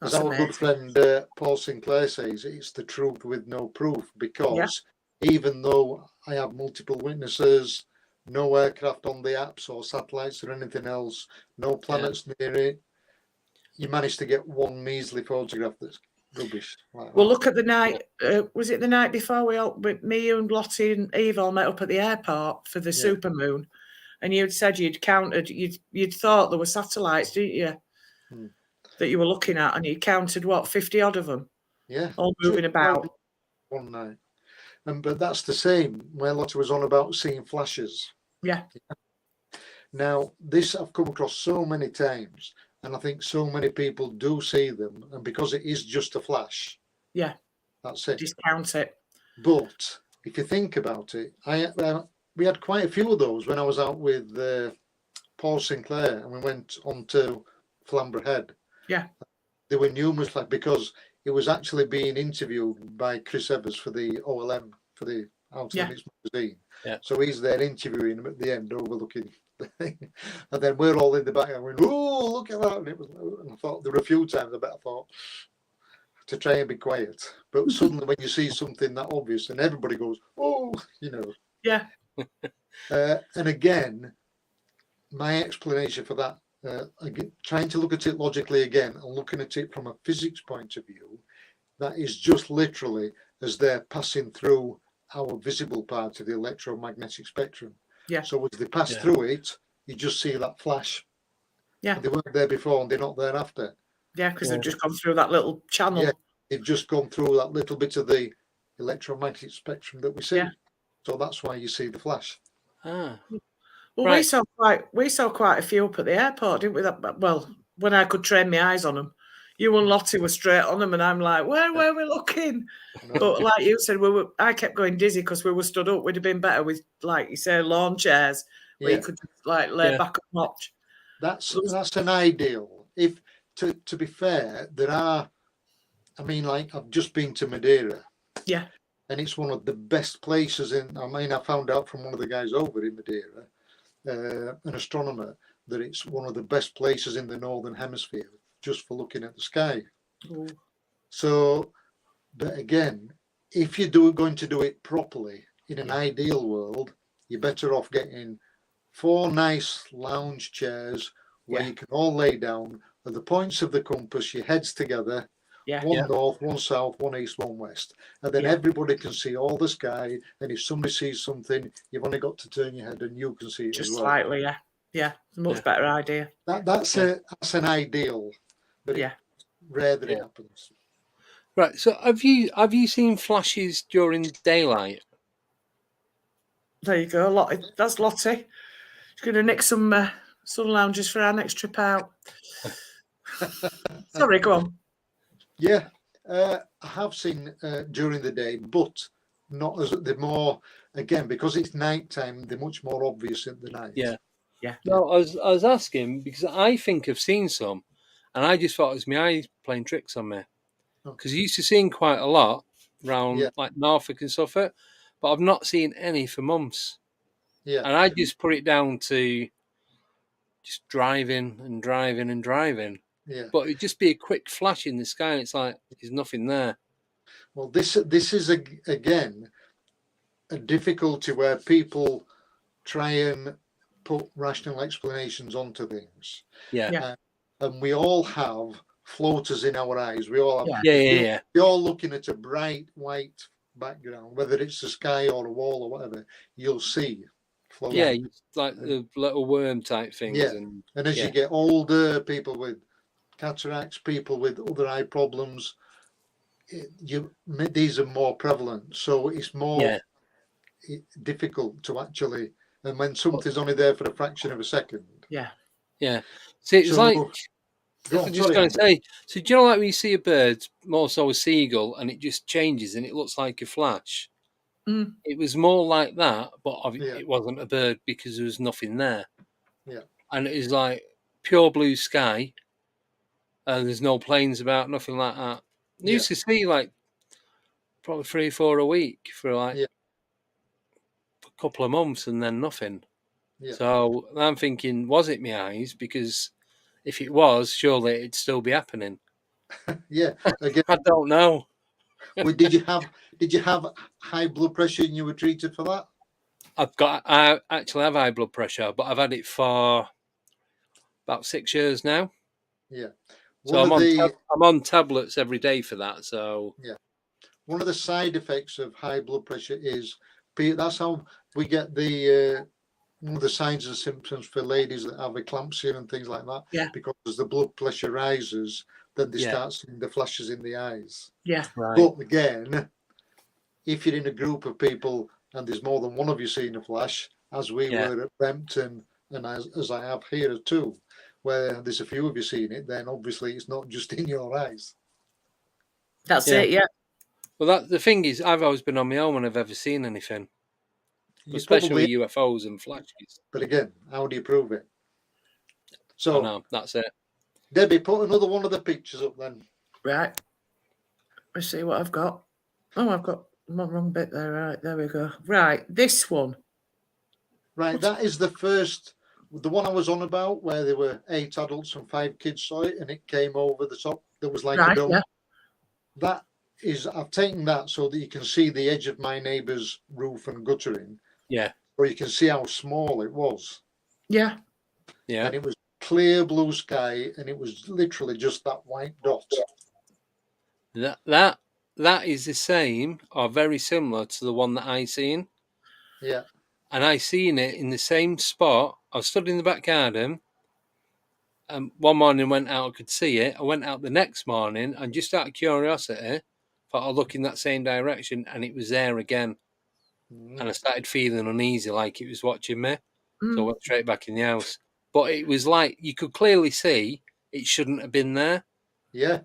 Speaker 3: As
Speaker 2: That's
Speaker 3: our
Speaker 2: amazing.
Speaker 3: good friend Paul Sinclair says, it's the truth with no proof, because even though I have multiple witnesses, no aircraft on the apps or satellites or anything else, no planets near it, you managed to get one measly photograph that's rubbish. Like
Speaker 2: Well,
Speaker 3: that.
Speaker 2: look at the night. Was it the night before me and Lottie and Eve all met up at the airport for the supermoon? And you'd said you'd counted, you'd thought there were satellites, didn't you? That you were looking at, and you counted what, 50 odd of them?
Speaker 3: Yeah.
Speaker 2: All moving about.
Speaker 3: One night. But that's the same where Lottie was on about seeing flashes.
Speaker 2: Yeah.
Speaker 3: Now, this I've come across so many times, and I think so many people do see them, and because it is just a flash.
Speaker 2: Yeah.
Speaker 3: That's it.
Speaker 2: Discount it.
Speaker 3: But if you think about it, we had quite a few of those when I was out with Paul Sinclair, and we went on to Flamborough Head.
Speaker 2: Yeah.
Speaker 3: There were numerous, like, because it was actually being interviewed by Chris Evers for the OLM, for the Outer Limits magazine.
Speaker 1: Yeah.
Speaker 3: So he's there interviewing him at the end, overlooking the thing. And then we're all in the back and went, oh, look at that. And I thought there were a few times I thought to try and be quiet. But suddenly when you see something that obvious and everybody goes, oh,
Speaker 2: Yeah.
Speaker 3: And again, my explanation for that, again, trying to look at it logically again and looking at it from a physics point of view, that is just literally as they're passing through our visible part of the electromagnetic spectrum.
Speaker 2: Yeah.
Speaker 3: So as they pass through it, you just see that flash.
Speaker 2: Yeah.
Speaker 3: They weren't there before and they're not there after.
Speaker 2: Yeah, because
Speaker 1: Yeah.
Speaker 2: they've just gone through that little channel.
Speaker 3: Yeah, they've just gone through that little bit of the electromagnetic spectrum that we see.
Speaker 2: Yeah.
Speaker 3: So that's why you see the flash.
Speaker 1: Ah.
Speaker 2: Well,
Speaker 1: Right.
Speaker 2: we saw quite a few up at the airport, didn't we? Well, when I could train my eyes on them, you and Lottie were straight on them, and I'm like, where were we looking?
Speaker 3: No.
Speaker 2: But like you said, I kept going dizzy because we were stood up. We'd have been better with, like you say, lawn chairs where
Speaker 3: Yeah.
Speaker 2: you could just like lay
Speaker 1: Yeah.
Speaker 2: back and watch.
Speaker 3: That's an ideal. If to be fair, there are. I mean, like I've just been to Madeira.
Speaker 2: Yeah.
Speaker 3: And it's one of the best places in. I mean, I found out from one of the guys over in Madeira, an astronomer, that it's one of the best places in the northern hemisphere just for looking at the sky.
Speaker 2: Ooh.
Speaker 3: So, but again, if you're going to do it properly in an ideal world, you're better off getting 4 nice lounge chairs where you can all lay down at the points of the compass, your heads together.
Speaker 2: Yeah.
Speaker 3: One north, one south, one east, one west. And then everybody can see all the sky. And if somebody sees something, you've only got to turn your head and you can see it
Speaker 2: Just
Speaker 3: as well.
Speaker 2: slightly, yeah. Yeah, it's a much better idea.
Speaker 3: That's an ideal, but it's rare that it happens.
Speaker 1: Right. So have you seen flashes during daylight?
Speaker 2: There you go, Lottie. That's Lottie. She's going to nick some sun lounges for our next trip out. Sorry, go on.
Speaker 3: Yeah, I have seen during the day, but not as they're more, again, because it's nighttime, they're much more obvious at the night.
Speaker 1: Yeah.
Speaker 2: Yeah.
Speaker 1: No, I was asking because I think I've seen some, and I just thought it was my eyes playing tricks on me. Because I used to see quite a lot around like Norfolk and Suffolk, but I've not seen any for months.
Speaker 3: Yeah.
Speaker 1: And I just put it down to just driving and driving and driving.
Speaker 3: Yeah.
Speaker 1: But it'd just be a quick flash in the sky. And it's like there's nothing there.
Speaker 3: Well, this is again a difficulty where people try and put rational explanations onto things.
Speaker 1: Yeah.
Speaker 3: And we all have floaters in our eyes. We all have.
Speaker 1: Yeah.
Speaker 3: We're all looking at a bright white background, whether it's the sky or a wall or whatever. You'll see. Floating.
Speaker 1: Yeah, like the little worm type things.
Speaker 3: Yeah.
Speaker 1: And
Speaker 3: as you get older, people with cataracts, people with other eye problems, these are more prevalent. So it's more difficult to actually. And when something's only there for a fraction of a second.
Speaker 2: Yeah.
Speaker 1: Yeah. See, it's like.
Speaker 3: I'm
Speaker 1: just going to say, so do you know like when you see a bird, more so a seagull, and it just changes and it looks like a flash?
Speaker 2: Mm.
Speaker 1: It was more like that, but it wasn't a bird because there was nothing there.
Speaker 3: Yeah.
Speaker 1: And it was like pure blue sky, and there's no planes about, nothing like that. I used to see like probably 3 or 4 a week for like a couple of months and then nothing. Yeah. So I'm thinking, was it my eyes? Because if it was, surely it'd still be happening.
Speaker 3: Yeah. Again,
Speaker 1: I don't know.
Speaker 3: Well, did you have high blood pressure and you were treated for that?
Speaker 1: I actually have high blood pressure, but I've had it for about 6 years now.
Speaker 3: Yeah.
Speaker 1: So I'm on tablets every day for that. So
Speaker 3: yeah. One of the side effects of high blood pressure is that's how we get one of the signs and symptoms for ladies that have eclampsia and things like that.
Speaker 2: Yeah.
Speaker 3: Because as the blood pressure rises, then they start seeing the flashes in the eyes.
Speaker 2: Yeah.
Speaker 1: Right.
Speaker 3: But again, if you're in a group of people and there's more than one of you seeing a flash, as we were at Brampton and as I have here too, where there's a few of you seeing it, then obviously it's not just in your eyes.
Speaker 2: That's it, yeah.
Speaker 1: Well, the thing is, I've always been on my own when I've ever seen anything. Especially UFOs and flashes.
Speaker 3: But again, how do you prove it? So
Speaker 1: I know, that's it.
Speaker 3: Debbie, put another one of the pictures up then.
Speaker 2: Right. Let's see what I've got. Oh, I've got the wrong bit there. Right, there we go. Right, this one.
Speaker 3: Right, that is the one I was on about, where there were 8 adults and 5 kids saw it, and it came over the top. There was like a dome. Yeah. That is, I've taken that so that you can see the edge of my neighbour's roof and guttering.
Speaker 1: Yeah.
Speaker 3: Or you can see how small it was.
Speaker 2: Yeah.
Speaker 1: Yeah.
Speaker 3: And it was clear blue sky, and it was literally just that white dot.
Speaker 1: That is the same or very similar to the one that I seen.
Speaker 3: Yeah.
Speaker 1: And I seen it in the same spot I was stood in the back garden. One morning went out, I could see it. I went out the next morning and just out of curiosity, thought I'd look in that same direction and it was there again. And I started feeling uneasy, like it was watching me. So I went straight back in the house. But it was like, you could clearly see it shouldn't have been there.
Speaker 3: Yeah.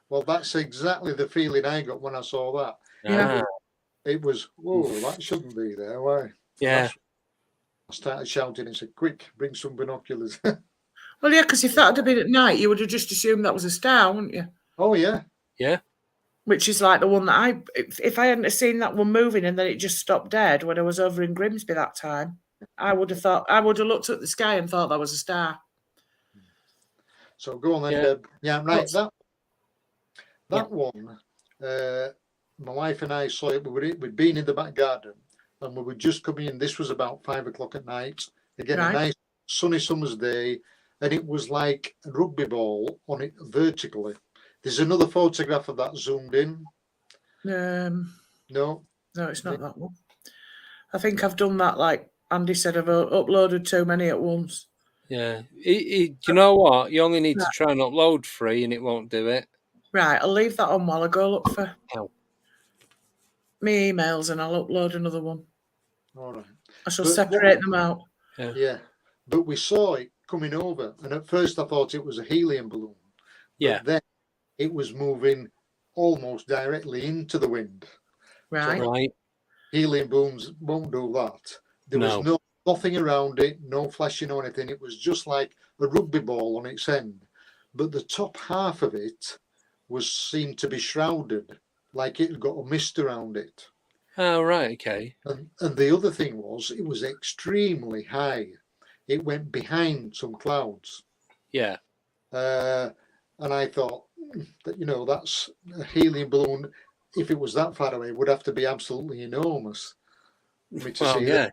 Speaker 3: Well, that's exactly the feeling I got when I saw that.
Speaker 2: Yeah.
Speaker 3: It was, whoa, that shouldn't be there. Why?
Speaker 1: Yeah.
Speaker 3: I started shouting and said, quick, bring some binoculars.
Speaker 2: Well, yeah, because if that had been at night, you would have just assumed that was a star, wouldn't you?
Speaker 3: Oh, yeah.
Speaker 1: Yeah.
Speaker 2: Which is like the one that if I hadn't have seen that one moving and then it just stopped dead when I was over in Grimsby that time, I would have looked at the sky and thought that was a star.
Speaker 3: So go on then,
Speaker 1: Yeah.
Speaker 3: Deb. Yeah, right. That
Speaker 1: Yeah.
Speaker 3: one, my wife and I saw it. We'd been in the back garden and we were just coming in. This was about 5 o'clock at night. Again,
Speaker 2: Right.
Speaker 3: a nice sunny summer's day. And it was like a rugby ball on it vertically. There's another photograph of that zoomed in. No,
Speaker 2: it's not that one. I think I've done that, like Andy said, I've uploaded too many at once.
Speaker 1: Yeah. Do you know what? You only need to try and upload 3 and it won't do it.
Speaker 2: Right, I'll leave that on while I go look for
Speaker 1: Ow.
Speaker 2: my emails and I'll upload another one.
Speaker 3: all right.
Speaker 2: I shall
Speaker 3: But
Speaker 2: separate them out.
Speaker 3: Yeah, but we saw it coming over, and at first I thought it was a helium balloon.
Speaker 1: Yeah.
Speaker 3: But then it was moving almost directly into the wind.
Speaker 2: Right.
Speaker 3: So
Speaker 1: Right.
Speaker 3: helium balloons won't do that. There was nothing around it, no flashing or anything. It was just like a rugby ball on its end. But the top half of it seemed to be shrouded, like it had got a mist around it.
Speaker 1: Oh, right. Okay.
Speaker 3: And the other thing was, it was extremely high. It went behind some clouds.
Speaker 1: Yeah.
Speaker 3: And I thought that, that's a helium balloon. If it was that far away, it would have to be absolutely enormous for me to see
Speaker 1: yeah.
Speaker 3: that.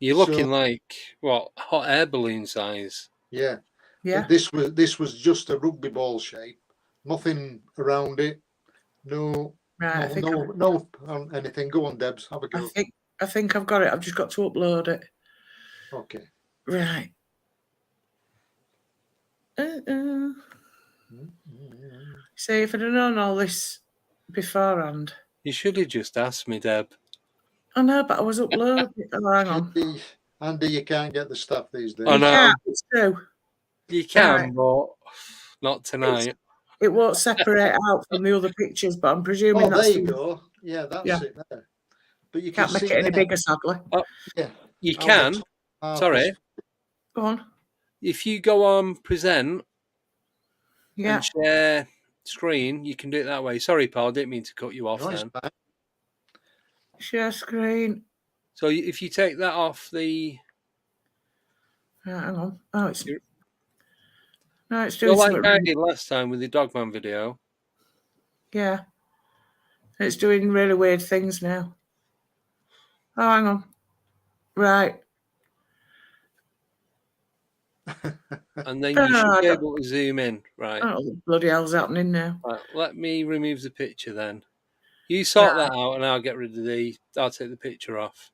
Speaker 1: You're looking like, what, hot air balloon size.
Speaker 3: Yeah.
Speaker 2: Yeah.
Speaker 3: But this was just a rugby ball shape. Nothing around it. No.
Speaker 2: Right.
Speaker 3: No, anything. Go on, Debs. Have a go.
Speaker 2: I think I've got it. I've just got to upload it.
Speaker 3: Okay.
Speaker 2: Right. See, if I'd have known all this beforehand.
Speaker 1: You should have just asked me, Deb.
Speaker 2: I know, but I was uploading. Oh, hang on.
Speaker 3: Andy, you can't get the stuff these days.
Speaker 1: I know.
Speaker 2: Yeah, it's true.
Speaker 1: You can,
Speaker 2: Right.
Speaker 1: but not tonight.
Speaker 2: It won't separate out from the other pictures, but I'm presuming
Speaker 3: Oh,
Speaker 2: that's
Speaker 3: there you go. Yeah, that's it there. But you
Speaker 2: Can't
Speaker 3: can
Speaker 2: make
Speaker 3: see
Speaker 2: it any
Speaker 3: there.
Speaker 2: bigger, sadly.
Speaker 3: Yeah.
Speaker 1: You can. Sorry.
Speaker 2: Go on.
Speaker 1: If you go on present
Speaker 2: Yeah.
Speaker 1: and share screen, you can do it that way. Sorry, Paul, I didn't mean to cut you off
Speaker 3: No, it's
Speaker 1: then.
Speaker 3: fine.
Speaker 2: Share screen.
Speaker 1: So if you take that off the...
Speaker 2: Right, hang on. Oh, it's
Speaker 1: You're-
Speaker 2: no, it's
Speaker 1: You're
Speaker 2: doing
Speaker 1: like
Speaker 2: something.
Speaker 1: I did last time with the Dogman video.
Speaker 2: Yeah. It's doing really weird things now. Oh, hang on. Right.
Speaker 1: And then you should be able to zoom in. Right.
Speaker 2: Oh, what the bloody hell's happening now?
Speaker 1: Right. Let me remove the picture then. You sort that out and I'll get rid of I'll take the picture off.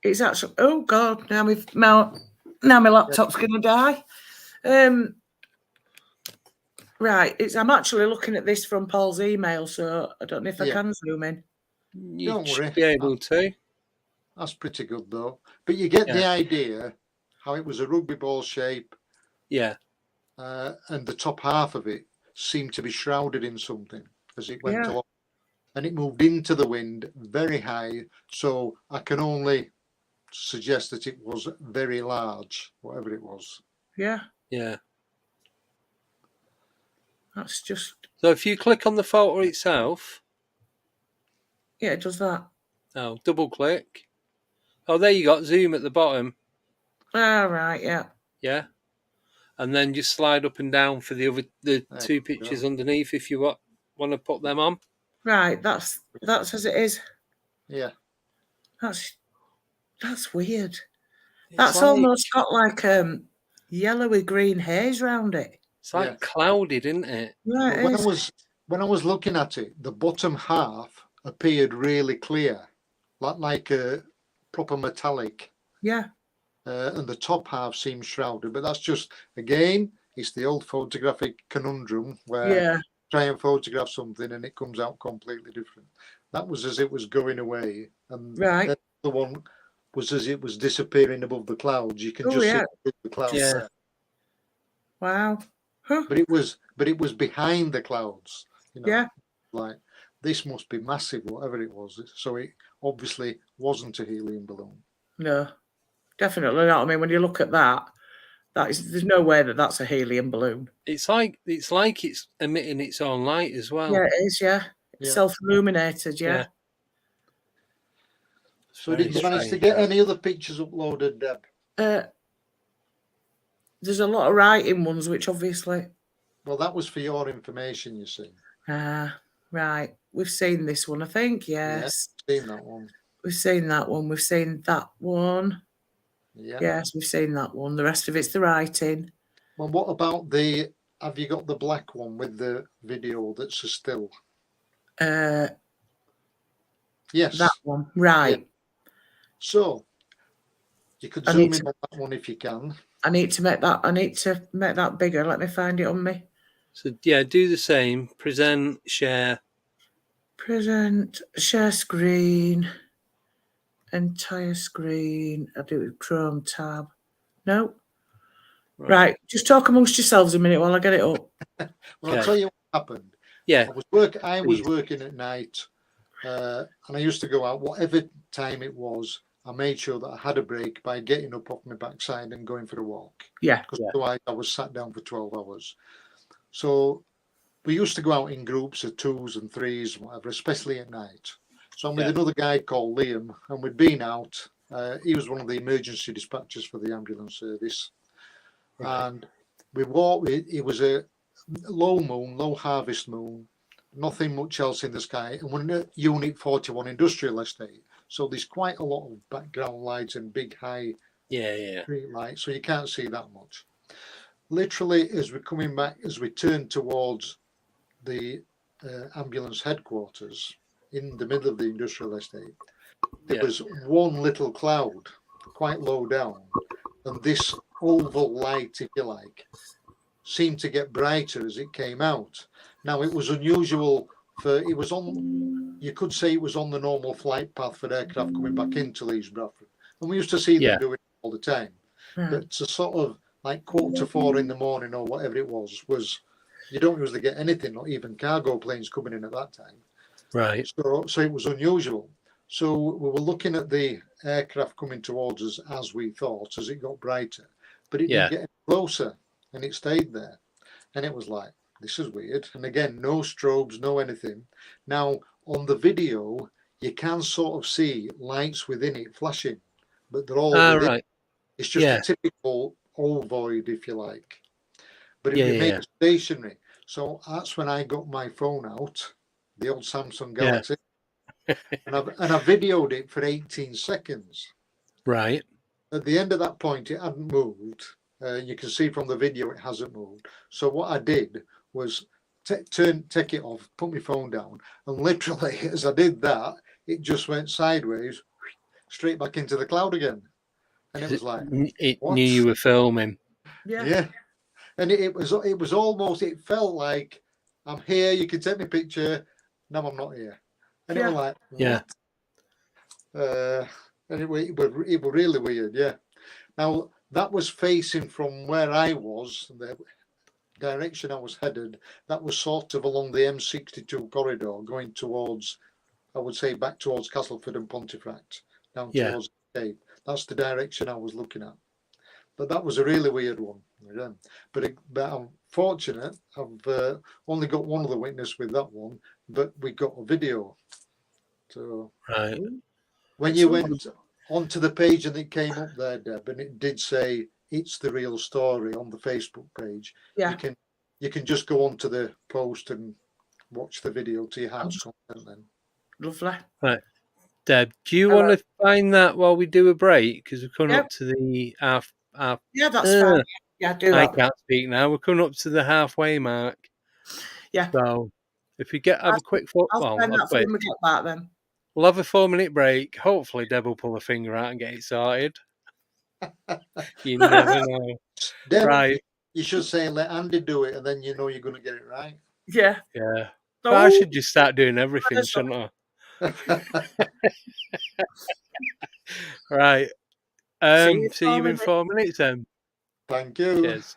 Speaker 2: It's actually, oh God, now my laptop's gonna die. Right, I'm actually looking at this from Paul's email, so I don't know if I can zoom in.
Speaker 1: You
Speaker 3: Don't
Speaker 1: should
Speaker 3: worry.
Speaker 1: be able to.
Speaker 3: That's pretty good though. But you get the
Speaker 1: Yeah.
Speaker 3: idea how it was a rugby ball shape,
Speaker 1: Yeah.
Speaker 3: and the top half of it seemed to be shrouded in something as it went along. And it moved into the wind very high. So I can only suggest that it was very large, whatever it was.
Speaker 2: Yeah,
Speaker 1: Yeah.
Speaker 2: that's just,
Speaker 1: So if you click on the photo itself,
Speaker 2: yeah, it does that.
Speaker 1: oh, double click. Oh, there you got zoom at the bottom.
Speaker 2: All right, yeah.
Speaker 1: Yeah. And then just slide up and down for the two pictures underneath if you want to put them on.
Speaker 2: Right, that's as it is.
Speaker 3: Yeah.
Speaker 2: That's weird.
Speaker 1: It's
Speaker 2: That's
Speaker 1: like,
Speaker 2: almost got like yellowy green haze round it.
Speaker 1: It's like clouded, isn't it?
Speaker 2: Yeah,
Speaker 3: But when I was looking at it, the bottom half appeared really clear, like a proper metallic.
Speaker 2: Yeah.
Speaker 3: and the top half seems shrouded. But that's just, again, it's the old photographic conundrum where
Speaker 2: Yeah.
Speaker 3: try and photograph something and it comes out completely different. That was as it was going away, and
Speaker 2: Right.
Speaker 3: the one was as it was disappearing above the clouds. You can
Speaker 2: Oh,
Speaker 3: just
Speaker 2: yeah.
Speaker 3: see the clouds
Speaker 1: Yeah.
Speaker 3: there.
Speaker 2: Wow. Huh.
Speaker 3: But it was behind the clouds. You know,
Speaker 2: Yeah.
Speaker 3: like this must be massive, whatever it was. So it obviously wasn't a helium balloon.
Speaker 2: No, definitely not. I mean, when you look at that, there's no way that that's a helium balloon.
Speaker 1: It's like it's emitting its own light as well.
Speaker 2: Yeah, it is. Yeah,
Speaker 3: Yeah.
Speaker 2: self-illuminated. Yeah.
Speaker 3: So did you manage to get any other pictures uploaded, Deb?
Speaker 2: There's a lot of writing ones, which obviously.
Speaker 3: Well, that was for your information, you see.
Speaker 2: Right. We've seen this one, I think. Yes.
Speaker 3: Yeah, seen that one.
Speaker 2: We've seen that one. We've seen that one.
Speaker 3: Yeah.
Speaker 2: Yes, we've seen that one. The rest of it's the writing.
Speaker 3: Well, what about have you got the black one with the video that's a still? Yes.
Speaker 2: That one. Right.
Speaker 3: Yeah. So you could zoom in on that one if you can.
Speaker 2: I need to make that bigger. Let me find it on me.
Speaker 1: So yeah, do the same. Present, share.
Speaker 2: Present, share screen, entire screen. I'll do it with Chrome tab. No. Right. Just talk amongst yourselves a minute while I get it up.
Speaker 3: Well, I'll tell you what happened.
Speaker 1: Yeah.
Speaker 3: I was working at night, and I used to go out whatever time it was. I made sure that I had a break by getting up off my backside and going for a walk.
Speaker 2: Yeah.
Speaker 3: Because otherwise I was sat down for 12 hours. So we used to go out in groups of 2s and 3s, whatever, especially at night. So I'm with another guy called Liam, and we'd been out. He was one of the emergency dispatchers for the ambulance service. Right. And we walked, it was a low harvest moon, nothing much else in the sky. And we're at Unit 41 Industrial Estate. So there's quite a lot of background lights and big high street lights, so you can't see that much. Literally, as we're coming back, as we turn towards the ambulance headquarters in the middle of the industrial estate, there was one little cloud, quite low down, and this oval light, if you like, seemed to get brighter as it came out. Now, it was unusual. You could say it was on the normal flight path for aircraft coming back into Leeds Bradford. And we used to see them doing it all the time. But to sort of like 3:45 in the morning or whatever it was you don't usually get anything, not even cargo planes coming in at that time.
Speaker 1: Right.
Speaker 3: So it was unusual. So we were looking at the aircraft coming towards us as we thought, as it got brighter. But it didn't get any closer, and it stayed there. And it was like, this is weird. And again, no strobes, no anything. Now, on the video, you can sort of see lights within it flashing, but they're all within.
Speaker 1: Right.
Speaker 3: It's just a typical ovoid, if you like. But it remained stationary. So that's when I got my phone out, the old Samsung Galaxy, and I videoed it for 18 seconds.
Speaker 1: Right.
Speaker 3: At the end of that point, it hadn't moved. You can see from the video it hasn't moved. So what I did was take it off, put my phone down, and literally as I did that, it just went sideways, straight back into the cloud again. And it was like,
Speaker 1: it knew you were filming.
Speaker 3: Yeah. And it was almost, it felt like I'm here, you can take my picture, now I'm not here. And it was like, what? And it was really weird, Now, that was facing from where I was, the direction I was headed, that was sort of along the M62 corridor, going towards, I would say, back towards Castleford and Pontefract, down towards the Cape. That's the direction I was looking at. But that was a really weird one. But I'm fortunate, I've only got one other witness with that one, but we got a video. So when you went onto the page and it came up there, Deb, and it did say it's the real story on the Facebook page. You can just go onto the post and watch the video to your heart's content then.
Speaker 2: Lovely.
Speaker 1: Right. Deb, do you want to find that while we do a break? Because we're coming up to the half.
Speaker 2: Yeah, that's fine. Yeah, do that.
Speaker 1: I can't speak now. We're coming up to the halfway mark.
Speaker 2: Yeah.
Speaker 1: So if we have a quick thought,
Speaker 2: I'll spend that when we get back then.
Speaker 1: We'll have a 4-minute break. Hopefully Deb will pull her finger out and get it sorted. You never know.
Speaker 3: Then
Speaker 1: Right.
Speaker 3: you should say, let Andy do it, and then you know you're going to get it right.
Speaker 2: Yeah.
Speaker 1: Yeah.
Speaker 2: Oh,
Speaker 1: But I should just start doing everything,
Speaker 2: that's
Speaker 1: shouldn't I? Right.
Speaker 2: See you
Speaker 1: See you in
Speaker 2: 4 minutes.
Speaker 1: 4 minutes then.
Speaker 3: Thank you.
Speaker 1: Cheers.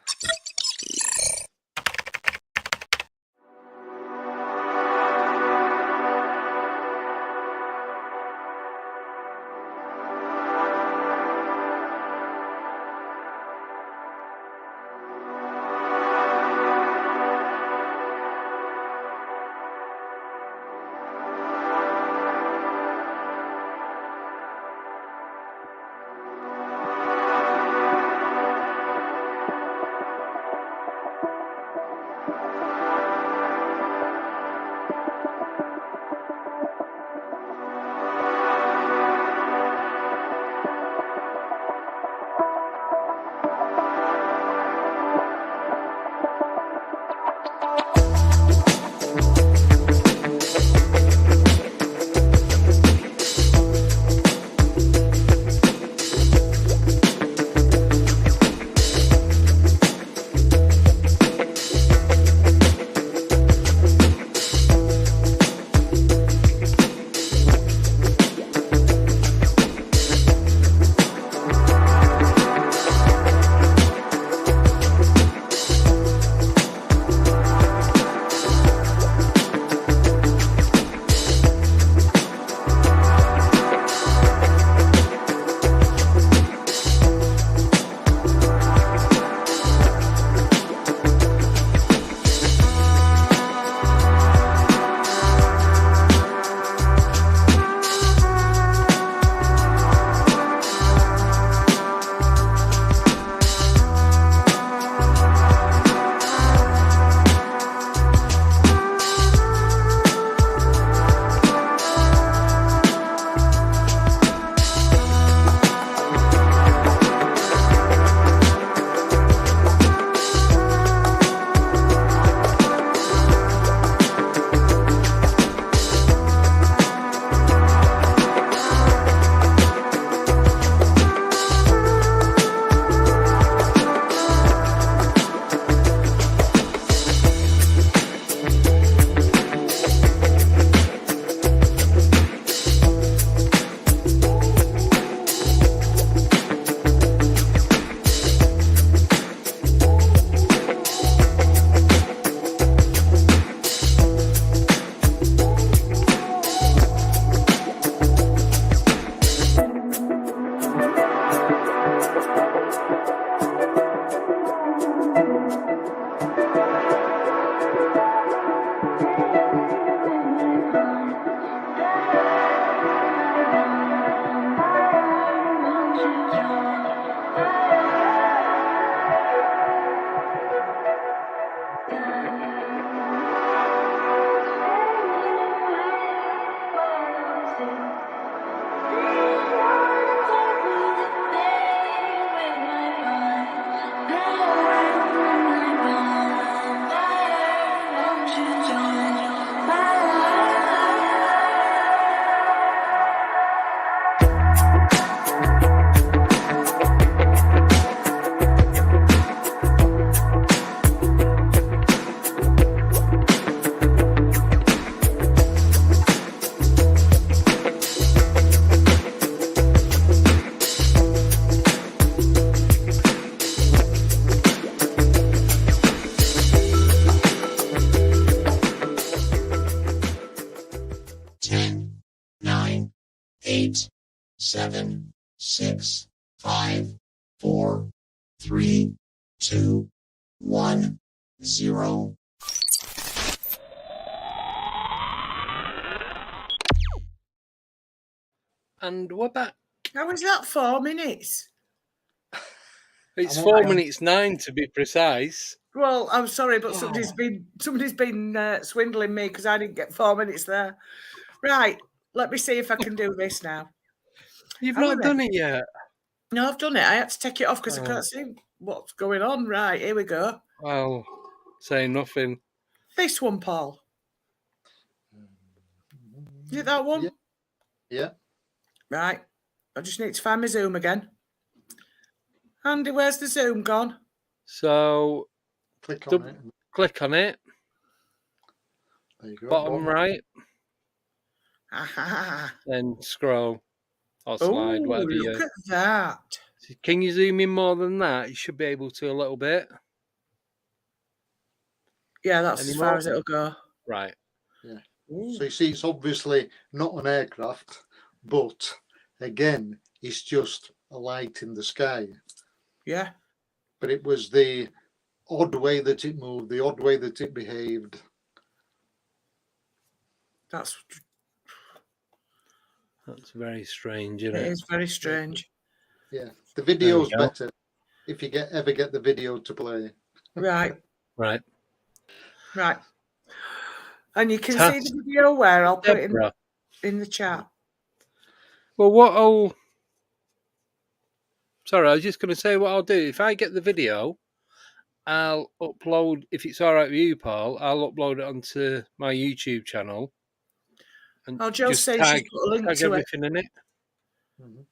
Speaker 4: Eight, 7, 6, 5, 4, 3, 2, 1, 0.
Speaker 1: And we're back.
Speaker 2: How was that 4 minutes?
Speaker 1: It's
Speaker 3: I'm
Speaker 1: 4
Speaker 3: okay.
Speaker 1: minutes 9 to be precise.
Speaker 2: Well, I'm sorry, but
Speaker 1: Oh.
Speaker 2: somebody's been swindling me because I didn't get 4 minutes there. Right, let me see if I can do this now.
Speaker 1: You've
Speaker 2: Are we
Speaker 1: not done it yet.
Speaker 2: No, I've done it. I had to take it off because I
Speaker 1: Oh.
Speaker 2: can't see what's going on. Right, here we go.
Speaker 1: Well, say nothing.
Speaker 2: This one, Paul. Is it that one?
Speaker 3: Yeah.
Speaker 2: Right. I just need to find my Zoom again. Andy, where's the Zoom gone?
Speaker 1: So
Speaker 3: Click on it.
Speaker 1: click on it,
Speaker 3: There you go.
Speaker 1: bottom right,
Speaker 2: Ah,
Speaker 1: then scroll or
Speaker 2: oh,
Speaker 1: slide, whatever you.
Speaker 2: look at that.
Speaker 1: Can you zoom in more than that? You should be able to a little bit.
Speaker 2: Yeah, that's
Speaker 1: Any
Speaker 2: as far
Speaker 1: more?
Speaker 2: as it'll go.
Speaker 1: Right.
Speaker 3: Yeah.
Speaker 2: Ooh.
Speaker 3: So you see, it's obviously not an aircraft, but again, it's just a light in the sky.
Speaker 2: Yeah,
Speaker 3: But it was the odd way that it moved, the odd way that it behaved.
Speaker 2: that's
Speaker 1: very strange, isn't
Speaker 2: it
Speaker 1: it?
Speaker 2: is very strange.
Speaker 3: Yeah, the
Speaker 1: There we
Speaker 3: video's
Speaker 1: go.
Speaker 3: better if you ever get the video to play.
Speaker 2: Right,
Speaker 1: Right.
Speaker 2: right. And you can
Speaker 1: Task
Speaker 2: see the video where I'll put it
Speaker 1: Deborah.
Speaker 2: in the chat.
Speaker 1: Well, what I'll. Sorry, I was just going to say what I'll do. If I get the video, I'll upload, if it's all right with you, Paul, I'll upload it onto my YouTube channel. And
Speaker 2: Oh, Joe's
Speaker 1: just
Speaker 2: saying she's put a link
Speaker 1: tag
Speaker 2: to it.
Speaker 1: everything in it.
Speaker 3: Mhm.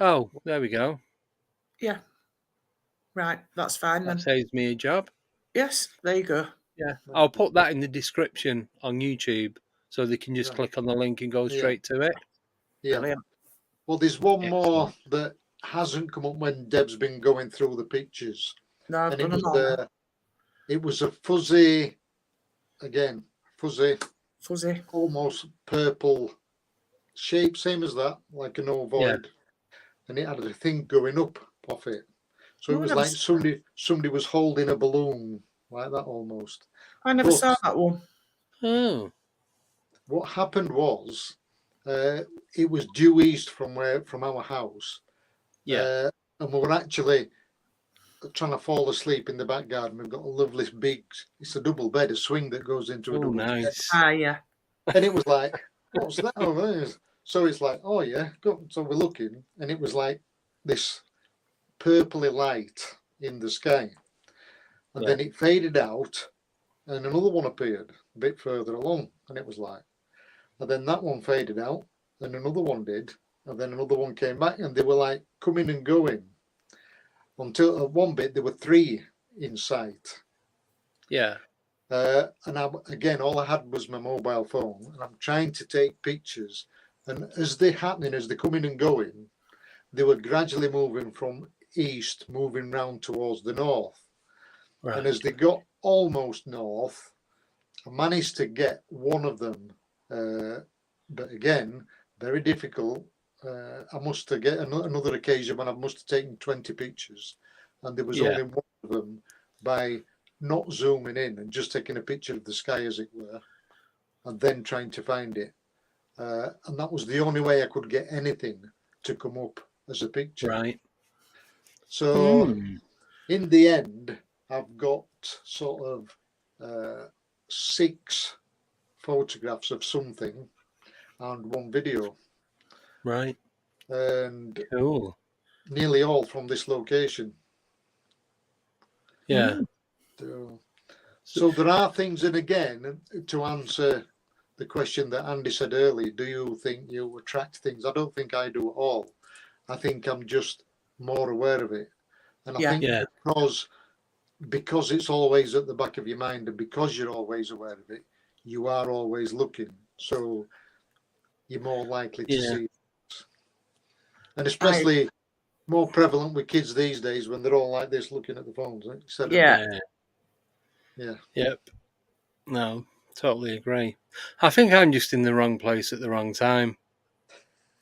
Speaker 1: Oh, there we go.
Speaker 2: Yeah. Right, that's fine
Speaker 1: That
Speaker 2: then.
Speaker 1: saves me a job.
Speaker 2: Yes, there you go.
Speaker 1: Yeah, I'll put that in the description on YouTube so they can just
Speaker 3: Right.
Speaker 1: click on the link and go
Speaker 3: Yeah.
Speaker 1: straight to it.
Speaker 3: Yeah.
Speaker 2: Brilliant.
Speaker 3: Well, there's one more
Speaker 1: Excellent.
Speaker 3: that hasn't come up when Deb's been going through the pictures.
Speaker 2: No, I've
Speaker 3: And
Speaker 2: done them all.
Speaker 3: it was a fuzzy,
Speaker 2: Fuzzy.
Speaker 3: almost purple shape, same as that, like an ovoid. And it had a thing going up off it. So
Speaker 2: Oh,
Speaker 3: it was
Speaker 2: I never
Speaker 3: like
Speaker 2: saw
Speaker 3: somebody was holding a balloon, like that almost.
Speaker 2: I never
Speaker 3: But
Speaker 2: saw that one.
Speaker 1: Oh,
Speaker 3: what happened was, it was due east from our house.
Speaker 1: yeah.
Speaker 3: And we were actually trying to fall asleep in the back garden. We've got a lovely big, it's a double bed, a swing that goes into a
Speaker 1: Oh,
Speaker 3: double bed.
Speaker 1: nice.
Speaker 2: Ah, yeah.
Speaker 3: And it was like, what's that over there? So it's like, oh yeah, go. So we're looking, and it was like this purpley light in the sky. And then it faded out, and another one appeared a bit further along, and it was like, and then that one faded out, and another one did, and then another one came back, and they were like coming and going until at one bit there were three in sight.
Speaker 1: Yeah.
Speaker 3: And again, all I had was my mobile phone, and I'm trying to take pictures. And as they're happening, as they're coming and going, they were gradually moving from east, moving round towards the north.
Speaker 1: Right.
Speaker 3: And as they got almost north, I managed to get one of them. But again, very difficult. I must have get another occasion when I must have taken 20 pictures, and there was only one of them by not zooming in and just taking a picture of the sky, as it were, and then trying to find it. And that was the only way I could get anything to come up as a picture.
Speaker 1: Right.
Speaker 3: So in the end, I've got sort of 6 photographs of something and 1 video.
Speaker 1: Right.
Speaker 3: And
Speaker 1: Cool.
Speaker 3: nearly all from this location.
Speaker 1: Yeah.
Speaker 3: So there are things, and again, to answer the question that Andy said earlier, do you think you attract things? I don't think I do at all. I think I'm just more aware of it. And I think because it's always at the back of your mind, and because you're always aware of it, you are always looking. So you're more likely to see it. And especially more prevalent with kids these days when they're all like this looking at the phones.
Speaker 2: Yeah.
Speaker 1: Yep. No, totally agree. I think I'm just in the wrong place at the wrong time.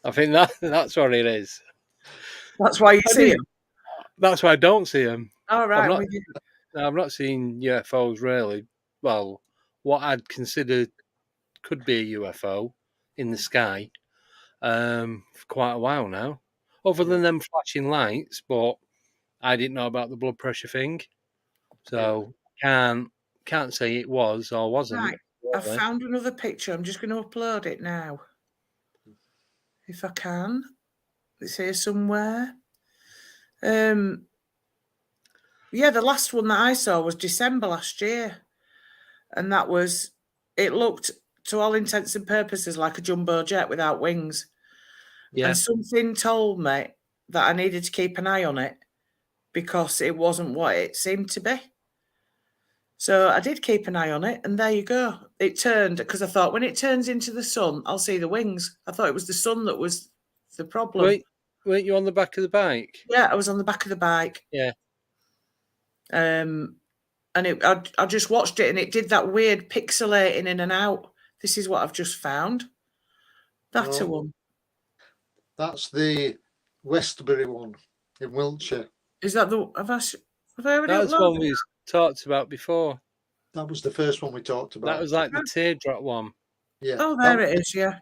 Speaker 1: I think that's what it is.
Speaker 2: That's why you see them.
Speaker 1: That's why I don't see them.
Speaker 2: All right.
Speaker 1: I've not seen UFOs really. Well, what I'd consider could be a UFO in the sky for quite a while now. Other than them flashing lights, but I didn't know about the blood pressure thing, so can't say it was or wasn't.
Speaker 2: Right. I've found another picture. I'm just going to upload it now, if I can. It's here somewhere. Yeah, the last one that I saw was December last year, and it looked to all intents and purposes like a jumbo jet without wings.
Speaker 1: Yeah.
Speaker 2: And something told me that I needed to keep an eye on it because it wasn't what it seemed to be. So I did keep an eye on it, and there you go. It turned, because I thought when it turns into the sun, I'll see the wings. I thought it was the sun that was the problem.
Speaker 1: Weren't you on the back of the bike?
Speaker 2: Yeah, I was on the back of the bike.
Speaker 1: Yeah.
Speaker 2: And I just watched it, and it did that weird pixelating in and out. This is what I've just found. That's a one.
Speaker 3: That's the Westbury one in Wiltshire.
Speaker 2: Is that the? Have I already
Speaker 1: That's
Speaker 2: uploaded
Speaker 1: one we talked about before.
Speaker 3: That was the first one we talked about.
Speaker 1: That was like the teardrop one.
Speaker 3: Yeah.
Speaker 2: Oh, there it is. Yeah.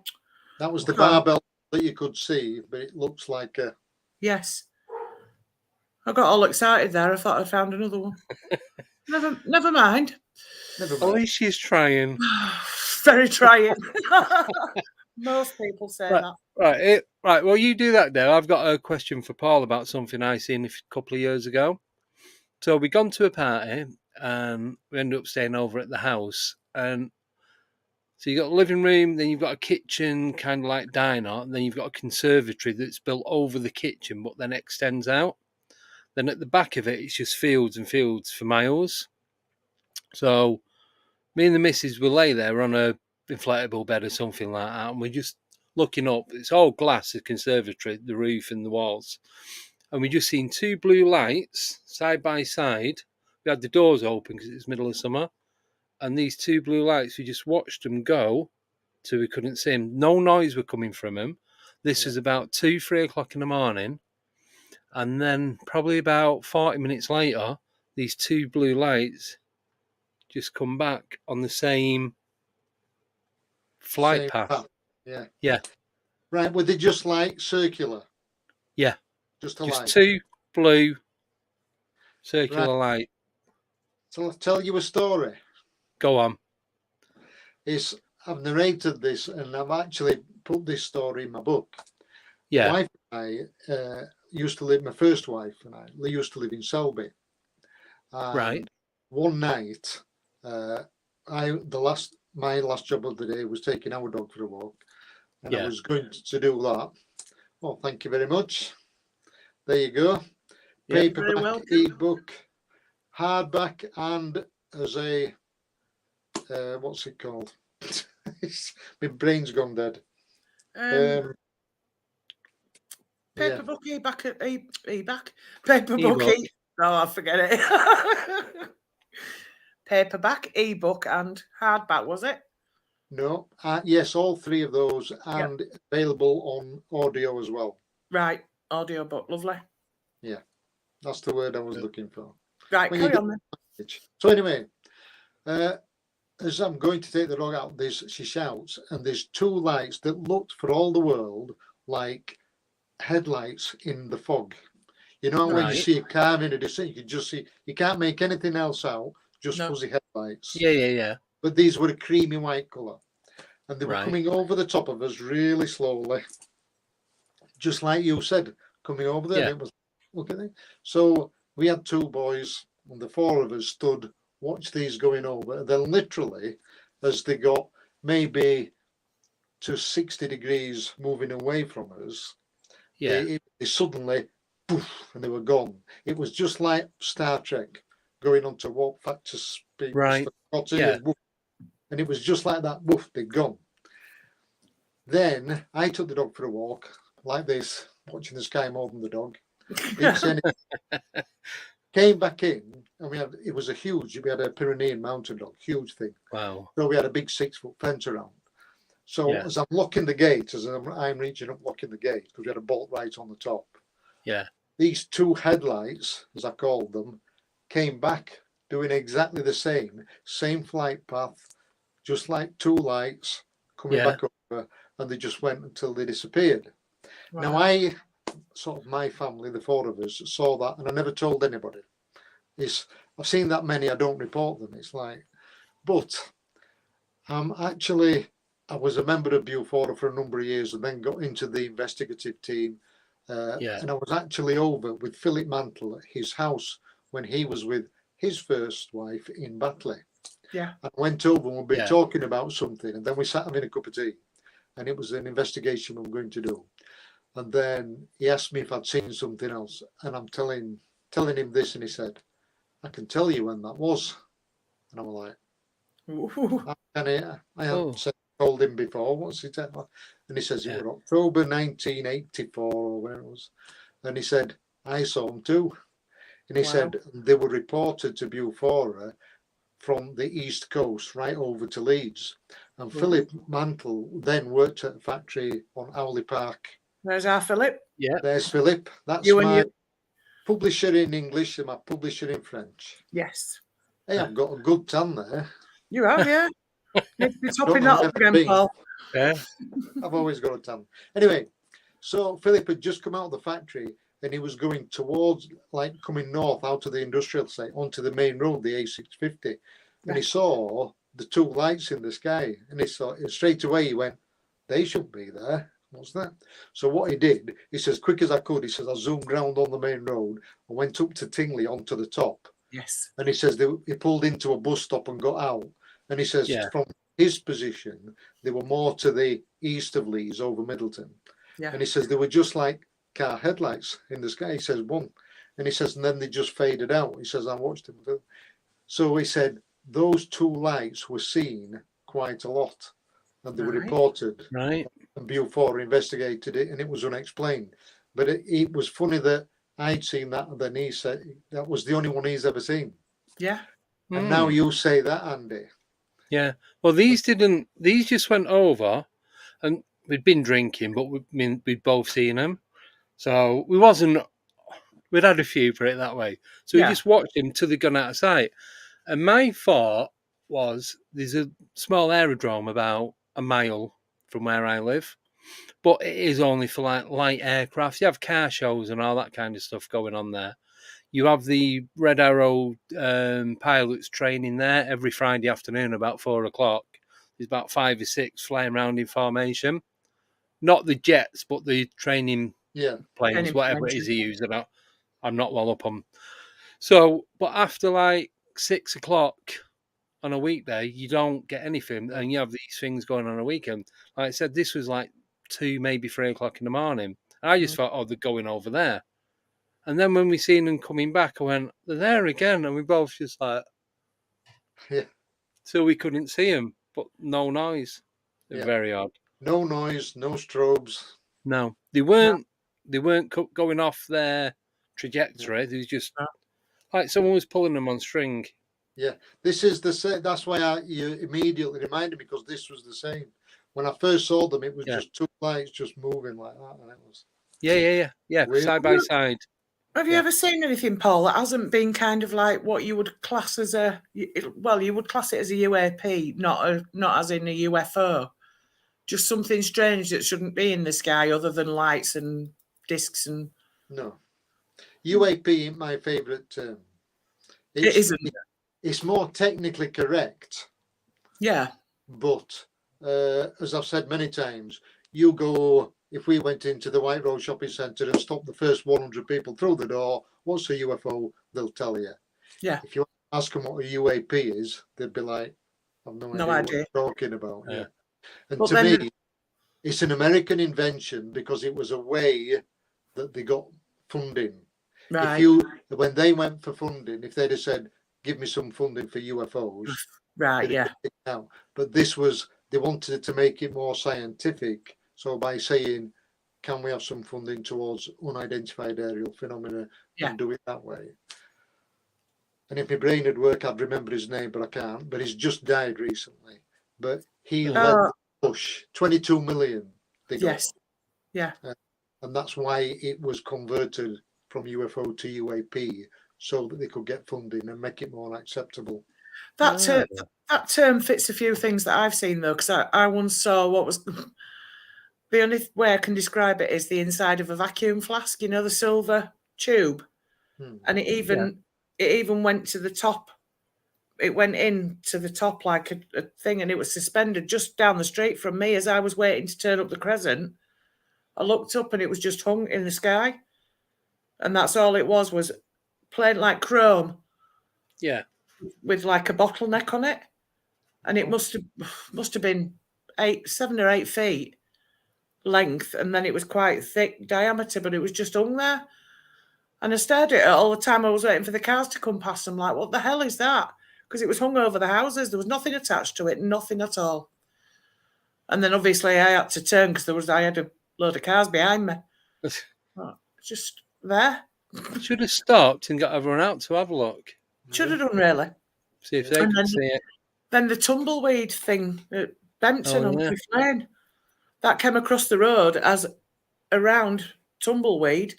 Speaker 3: That was the barbell that you could see, but it looks like a.
Speaker 2: Yes. I got all excited there. I thought I'd found another one. Never mind.
Speaker 3: Never
Speaker 1: At
Speaker 3: mind.
Speaker 1: least she's trying.
Speaker 2: Very trying. Most people say
Speaker 1: Right.
Speaker 2: that.
Speaker 1: Right. Well, you do that, Dale. I've got a question for Paul about something I seen a couple of years ago. So we gone to a party, and we ended up staying over at the house. And so you got a living room, then you've got a kitchen, kind of like diner, and then you've got a conservatory that's built over the kitchen, but then extends out. Then at the back of it, it's just fields and fields for miles. So me and the missus will lay there on a inflatable bed or something like that, and we're just looking up. It's all glass, the conservatory, the roof and the walls. And we just seen two blue lights side by side. We had the doors open because it's middle of summer. And these two blue lights, we just watched them go till we couldn't see them. No noise were coming from them. This was about 2-3 o'clock in the morning. And then probably about 40 minutes later, these two blue lights just come back on the same flight path.
Speaker 3: Yeah.
Speaker 1: Yeah.
Speaker 3: Right. Were they just like circular?
Speaker 1: Yeah.
Speaker 3: Just a
Speaker 1: Just
Speaker 3: light.
Speaker 1: two blue circular light.
Speaker 3: So I'll tell you a story.
Speaker 1: Go on.
Speaker 3: I've narrated this, and I've actually put this story in my book.
Speaker 1: Yeah.
Speaker 3: My wife and I used to live. My first wife and I used to live in Selby.
Speaker 1: Right.
Speaker 3: One night, my last job of the day was taking our dog for a walk, and I was going to do that. Oh, thank you very much. There you go. Paperback, ebook, hardback, and as a what's it called? My brain's gone dead.
Speaker 2: Paperback, e-back, paperback, I forget it. Paperback, ebook, and hardback, was it?
Speaker 3: No, yes, all three of those, and available on audio as well.
Speaker 2: Right, audio book, lovely.
Speaker 3: Yeah, that's the word I was looking for.
Speaker 2: Right, carry on then.
Speaker 3: So anyway, as I'm going to take the dog out, she shouts, and there's two lights that looked for all the world like headlights in the fog. You know, when you see a car in a distance, you can just see, you can't make anything else out, just fuzzy headlights.
Speaker 1: Yeah.
Speaker 3: But these were a creamy white colour, and they were coming over the top of us really slowly, just like you said, coming over there. And it was, look at it. So we had two boys, and the four of us stood, watched these going over. And then literally, as they got maybe to 60 degrees moving away from us, they suddenly, poof, and they were gone. It was just like Star Trek going on to warp factor speed.
Speaker 1: Right.
Speaker 3: And it was just like that, woof, they'd gone. Then I took the dog for a walk, like this, watching the sky more than the dog. Came back in, and it was we had a Pyrenean mountain dog, huge thing.
Speaker 1: Wow.
Speaker 3: So we had a big 6-foot fence around. So as I'm locking the gate, as I'm reaching up, locking the gate, because we had a bolt right on the top.
Speaker 1: Yeah.
Speaker 3: These two headlights, as I called them, came back doing exactly the same flight path, just like two lights coming back over, and they just went until they disappeared. Wow. Now my family, the four of us, saw that, and I never told anybody. I've seen that many, I don't report them. It's like, but I was a member of Bufora for a number of years, and then got into the investigative team. And I was actually over with Philip Mantle at his house when he was with his first wife in Batley. Yeah. I went over and we'd been talking about something, and then we sat having a cup of tea, and it was an investigation we were going to do. And then he asked me if I'd seen something else, and I'm telling telling him this, and he said, I can tell you when that was. And I was like,
Speaker 2: Ooh.
Speaker 3: I haven't told him before. What's it? And he says, it was October 1984 or where it was. And he said, I saw them too. And he said, they were reported to Bufora from the East Coast right over to Leeds. And Philip Mantle then worked at a factory on Owley Park.
Speaker 2: There's our Philip.
Speaker 1: Yeah.
Speaker 3: There's Philip. That's
Speaker 2: You and
Speaker 3: my
Speaker 2: you.
Speaker 3: publisher in English and my publisher in French.
Speaker 2: Yes.
Speaker 3: Hey, I've got a good tan there.
Speaker 2: You have, yeah. Need to be topping
Speaker 3: Don't
Speaker 2: that
Speaker 3: know
Speaker 2: up again, Paul.
Speaker 1: Yeah.
Speaker 3: I've always got a tan. Anyway, so Philip had just come out of the factory and he was going towards, like coming north out of the industrial site onto the main road, the A650. And he saw the two lights in the sky. And he saw it straight away. He went, they shouldn't be there. What's that? So what he did, he says, quick as I could, he says, I zoomed round on the main road and went up to Tingley onto the top.
Speaker 2: Yes.
Speaker 3: And he says he pulled into a bus stop and got out. And he says from his position, they were more to the east of Leeds over Middleton. Yeah. And he says they were just like car headlights in the sky. He says one. And he says, and then they just faded out. He says, I watched them. So he said those two lights were seen quite a lot. And they were reported.
Speaker 1: Right.
Speaker 3: And Bufora investigated it and it was unexplained. But it was funny that I'd seen that and then he said that was the only one he's ever seen.
Speaker 2: Yeah.
Speaker 3: And now you say that, Andy.
Speaker 1: Yeah. Well, these just went over and we'd been drinking, but we'd both seen them. So we'd had a few, put it that way. So we just watched him till they gone out of sight. And my thought was there's a small aerodrome about a mile from where I live, but it is only for like light aircraft. You have car shows and all that kind of stuff going on there. You have the Red Arrow pilots training there every Friday afternoon about 4:00. There's about 5 or 6 flying around in formation. Not the jets, but the training planes, whatever it is he used about. I'm not well up on. So, but after like 6:00 on a weekday, you don't get anything, and you have these things going on a weekend. Like I said, this was like 2, maybe 3:00 in the morning. And I just thought, oh, they're going over there. And then when we seen them coming back, I went, they're there again. And we both just like, so we couldn't see them, but no noise. They're very odd.
Speaker 3: No noise, no strobes.
Speaker 1: No, they weren't going off their trajectory. They was just like someone was pulling them on string.
Speaker 3: Yeah, this is the same. That's why you immediately reminded me because this was the same. When I first saw them, it was just two lights just moving like that, and it was.
Speaker 1: Yeah, side by side.
Speaker 2: Have you ever seen anything, Paul, that hasn't been kind of like what you would class as you would class it as a UAP, not as in a UFO? Just something strange that shouldn't be in the sky other than lights and discs and...
Speaker 3: No. UAP ain't my favourite term.
Speaker 2: It isn't.
Speaker 3: It's more technically correct.
Speaker 2: Yeah.
Speaker 3: But, as I've said many times, if we went into the White Rose Shopping Centre and stopped the first 100 people through the door, what's a UFO? They'll tell you.
Speaker 2: Yeah.
Speaker 3: If you ask them what a UAP is, they'd be like, I've no idea what you're talking about. Yeah. And to me, it's an American invention because it was a way that they got funding.
Speaker 2: Right.
Speaker 3: When they went for funding, if they'd have said, give me some funding for UFOs.
Speaker 2: Right, yeah.
Speaker 3: But they wanted to make it more scientific. So by saying, can we have some funding towards unidentified aerial phenomena and do it that way? And if my brain would work, I'd remember his name, but I can't. But he's just died recently. But he led the push, 22 million.
Speaker 2: Yes. Yeah.
Speaker 3: And that's why it was converted from UFO to UAP, so that they could get funding and make it more acceptable.
Speaker 2: That term fits a few things that I've seen, though, because I once saw what was... The only way I can describe it is the inside of a vacuum flask, the silver tube. And it even went to the top. It went in to the top like a thing, and it was suspended just down the street from me as I was waiting to turn up the crescent. I looked up and it was just hung in the sky. And that's all it was plain like chrome.
Speaker 1: Yeah.
Speaker 2: With like a bottleneck on it. And it must have been 7 or 8 feet length, and then it was quite thick diameter, but it was just hung there. And I stared at it all the time I was waiting for the cars to come past. I'm like, what the hell is that? Because it was hung over the houses. There was nothing attached to it, nothing at all. And then obviously I had to turn because I had a load of cars behind me. Just there.
Speaker 1: Should have stopped and got everyone out to have a look.
Speaker 2: Should have done, really.
Speaker 1: See if they
Speaker 2: And
Speaker 1: could see it.
Speaker 2: Then the tumbleweed thing at Bempton on
Speaker 1: yeah.
Speaker 2: Cliff Lane, that came across the road as a round tumbleweed,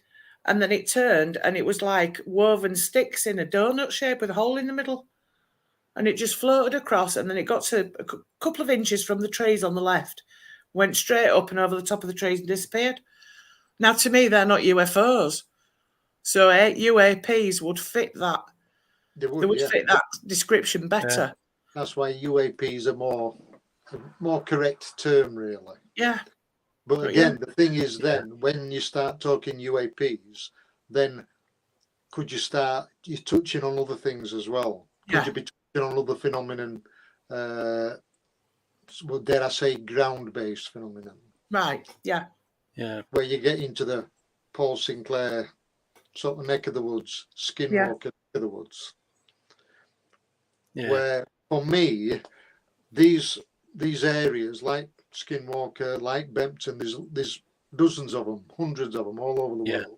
Speaker 2: and then it turned and it was like woven sticks in a donut shape with a hole in the middle. And it just floated across, and then it got to a couple of inches from the trees on the left, went straight up and over the top of the trees and disappeared. Now, to me, they're not UFOs. So UAPs would fit that. They would fit that description better.
Speaker 3: Yeah. That's why UAPs are more correct term, really.
Speaker 2: Yeah.
Speaker 3: But again, the thing is, then when you start talking UAPs, then could you're touching on other things as well? Could you be touching on other phenomenon? Well, dare I say, ground-based phenomenon?
Speaker 2: Right. Yeah.
Speaker 1: Yeah.
Speaker 3: Where you get into the Paul Sinclair sort of neck of the woods, Skinwalker neck of the woods.
Speaker 1: Yeah.
Speaker 3: Where for me, these areas like Skinwalker, like Bempton, there's dozens of them, hundreds of them all over the world,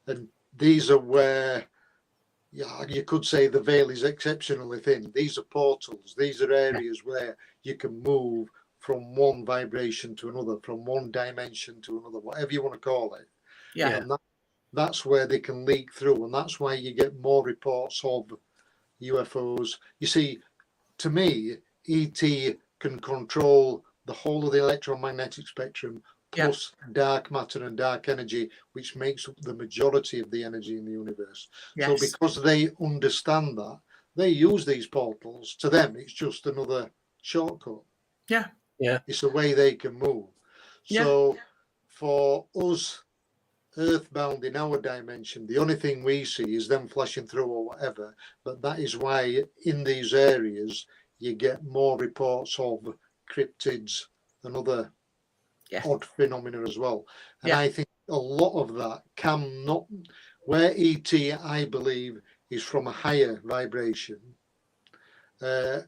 Speaker 3: and these are where you could say the veil is exceptionally thin. These are portals. These are areas where you can move from one vibration to another, from one dimension to another, whatever you want to call it.
Speaker 2: Yeah.
Speaker 3: And that's where they can leak through, and that's why you get more reports of UFOs. You see, to me, ET can control the whole of the electromagnetic spectrum, plus dark matter and dark energy, which makes up the majority of the energy in the universe. So because they understand that, they use these portals. To them, it's just another shortcut.
Speaker 2: Yeah.
Speaker 1: Yeah.
Speaker 3: It's the way they can move. So for us, earthbound in our dimension, the only thing we see is them flashing through or whatever. But that is why in these areas you get more reports of cryptids and other odd phenomena as well. And I think a lot of that cannot, where ET, I believe, is from a higher vibration, and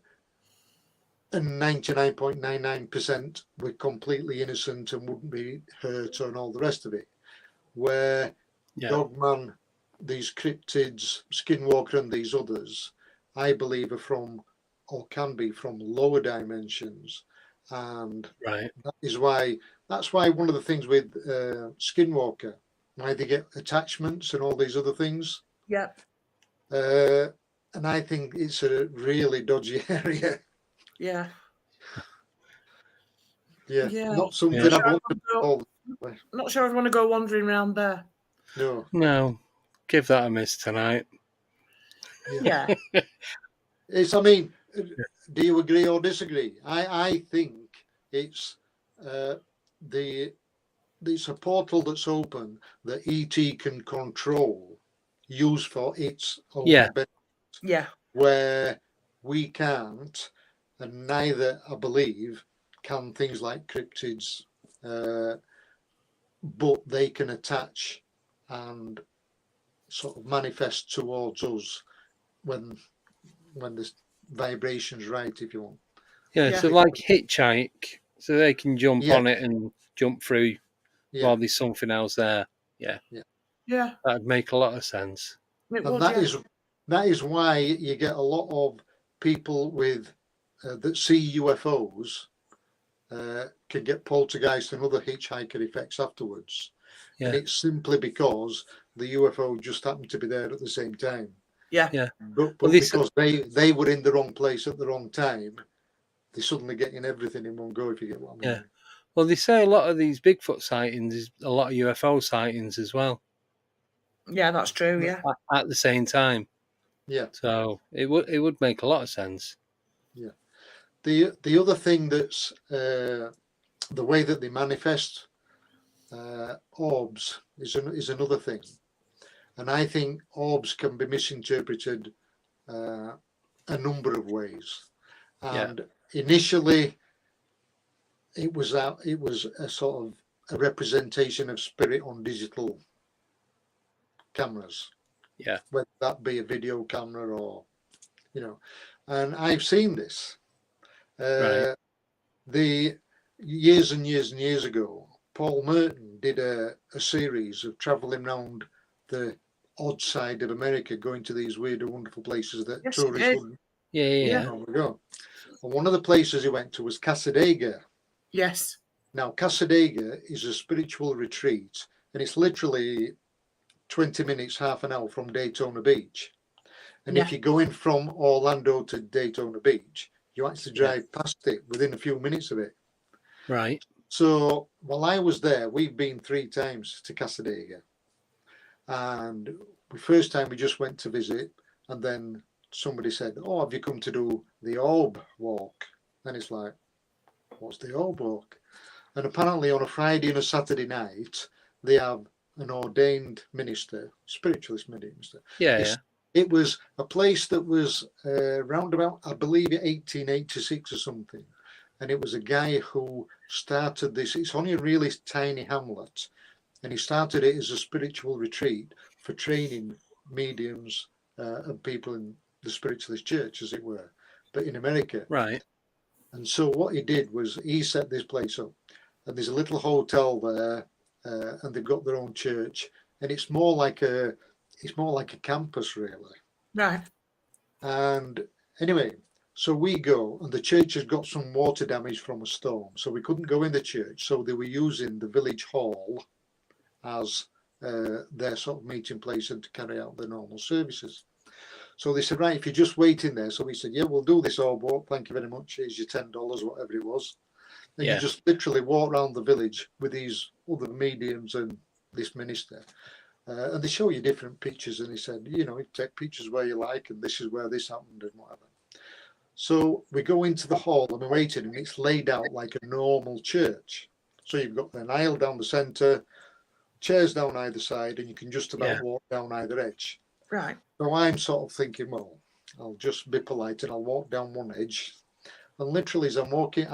Speaker 3: 99.99% were completely innocent and wouldn't be hurt and all the rest of it. Where Dogman, these cryptids, Skinwalker and these others, I believe are from, or can be from, lower dimensions. And that's why one of the things with Skinwalker, why they get attachments and all these other things.
Speaker 2: Yeah.
Speaker 3: And I think it's a really dodgy area.
Speaker 2: Yeah.
Speaker 3: Not something I want to call.
Speaker 2: Not sure I'd want to go wandering around there.
Speaker 1: No. Give that a miss tonight.
Speaker 2: Yeah.
Speaker 3: It's, I mean, do you agree or disagree? I think it's it's a portal that's open that ET can control, use for its own benefit.
Speaker 2: Yeah.
Speaker 3: Where we can't, and neither, I believe, can things like cryptids, but they can attach and sort of manifest towards us when the vibration's right, if you want.
Speaker 1: So like hitchhike, so they can jump on it and jump through while there's something else there. Yeah. That'd make a lot of sense.
Speaker 3: That is why you get a lot of people with that see UFOs can get poltergeist and other hitchhiker effects afterwards. And it's simply because the UFO just happened to be there at the same time. But because they were in the wrong place at the wrong time, they're suddenly getting everything in one go, if you get what I mean.
Speaker 1: Well, they say a lot of these Bigfoot sightings is a lot of UFO sightings as well.
Speaker 2: Yeah, that's true. Yeah.
Speaker 1: At the same time.
Speaker 3: Yeah.
Speaker 1: So it would make a lot of sense.
Speaker 3: Yeah. The other thing that's the way that they manifest orbs is another thing, and I think orbs can be misinterpreted a number of ways. And initially, it was a sort of a representation of spirit on digital cameras.
Speaker 1: Yeah.
Speaker 3: Whether that be a video camera or, and I've seen this.
Speaker 1: Right.
Speaker 3: The years and years and years ago, Paul Merton did a series of traveling around the odd side of America, going to these weird and wonderful places that
Speaker 2: Yes,
Speaker 3: tourists
Speaker 2: he did.
Speaker 3: wouldn't
Speaker 1: Yeah.
Speaker 3: normally go. And one of the places he went to was Casadega.
Speaker 2: Yes.
Speaker 3: Now, Casadega is a spiritual retreat, and it's literally 20 minutes, half an hour from Daytona Beach. And if you're going from Orlando to Daytona Beach, you actually drive past it within a few minutes of it.
Speaker 1: Right.
Speaker 3: So while I was there, we've been 3 times to Casadega. And the first time we just went to visit, and then somebody said, "Oh, have you come to do the orb walk?" And it's like, what's the orb walk? And apparently on a Friday and a Saturday night, they have an ordained minister, spiritualist minister.
Speaker 1: Yeah.
Speaker 3: It was a place that was round about, I believe, 1886 or something. And it was a guy who started this. It's only a really tiny hamlet. And he started it as a spiritual retreat for training mediums and people in the spiritualist church, as it were, but in America.
Speaker 1: Right.
Speaker 3: And so what he did was he set this place up. And there's a little hotel there, and they've got their own church. And it's more like a campus, really.
Speaker 2: Right.
Speaker 3: And anyway, so we go, and the church has got some water damage from a storm, so we couldn't go in the church. So they were using the village hall as their sort of meeting place and to carry out their normal services. So they said, right, if you just wait in there. So we said, yeah, we'll do this orb walk. Thank you very much. Here's your $10, whatever it was. And you just literally walk around the village with these other mediums and this minister. And they show you different pictures. And he said, you take pictures where you like, and this is where this happened and whatever. So we go into the hall and we're waiting, and it's laid out like a normal church. So you've got an aisle down the centre, chairs down either side, and you can just about walk down either edge.
Speaker 2: Right.
Speaker 3: So I'm sort of thinking, well, I'll just be polite and I'll walk down one edge. And literally as I'm walking,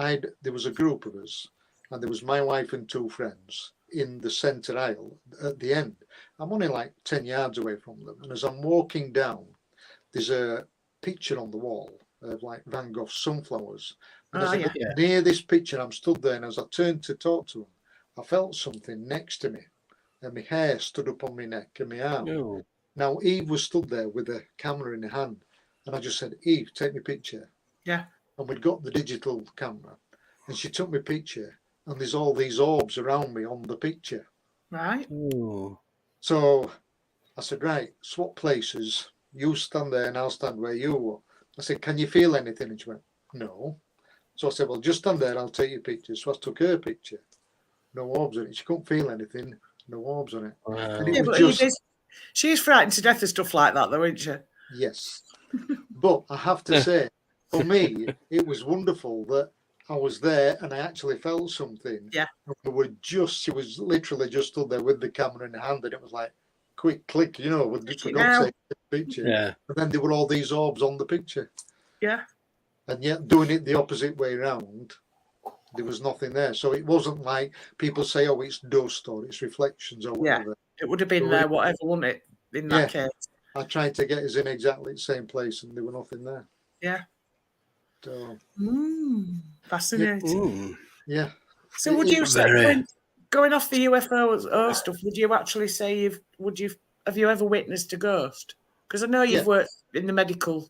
Speaker 3: there was a group of us, and there was my wife and 2 friends in the centre aisle at the end. I'm only like 10 yards away from them. And as I'm walking down, there's a picture on the wall of like Van Gogh's sunflowers. And as I got near this picture, I'm stood there, and as I turned to talk to him, I felt something next to me, and my hair stood up on my neck and my arm.
Speaker 1: Oh.
Speaker 3: Now, Eve was stood there with a camera in her hand, and I just said, "Eve, take me picture."
Speaker 2: Yeah.
Speaker 3: And we'd got the digital camera, and she took me picture, and there's all these orbs around me on the picture.
Speaker 2: Right.
Speaker 1: Ooh.
Speaker 3: So I said, right, swap places. You stand there and I'll stand where you were. I said, can you feel anything? And she went, no. So I said, well, just stand there, I'll take your picture. So I took her picture. No orbs on it. She couldn't feel anything. No orbs on it.
Speaker 1: Wow.
Speaker 3: And it
Speaker 2: Yeah,
Speaker 3: was
Speaker 2: but she's frightened to death of stuff like that, though, isn't she?
Speaker 3: Yes. But I have to say, for me, it was wonderful that I was there and I actually felt something.
Speaker 2: Yeah.
Speaker 3: And she was literally just stood there with the camera in her hand, and it was like, quick click, with the take the picture.
Speaker 1: Yeah.
Speaker 3: And then there were all these orbs on the picture.
Speaker 2: Yeah.
Speaker 3: And yet doing it the opposite way around, there was nothing there. So it wasn't like people say, oh, it's dust or it's reflections or whatever.
Speaker 2: Yeah. It would have been there, whatever, wouldn't it, in that case?
Speaker 3: I tried to get us in exactly the same place, and there was nothing there.
Speaker 2: Yeah.
Speaker 3: So,
Speaker 2: fascinating.
Speaker 3: Yeah.
Speaker 2: So would you say, going off the UFO stuff, would you actually say have you ever witnessed a ghost? Because I know you've worked in the medical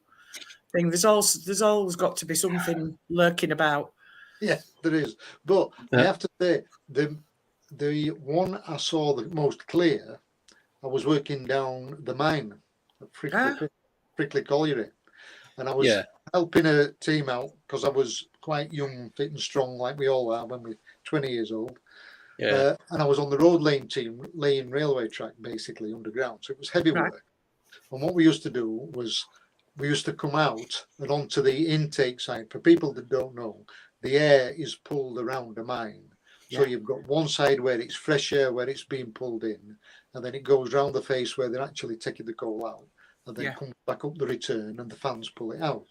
Speaker 2: thing. There's always got to be something lurking about.
Speaker 3: Yeah, there is. But I have to say, the one I saw the most clear, I was working down the mine at Frickley Colliery, and I was helping a team out because I was quite young, fit and strong, like we all are when we're 20 years old. And I was on the road laying team, laying railway track, basically underground. So it was heavy work. And what we used to do was we used to come out and onto the intake side. For people that don't know, the air is pulled around a mine. So you've got one side where it's fresh air, where it's being pulled in, and then it goes round the face where they're actually taking the coal out, and then comes back up the return, and the fans pull it out.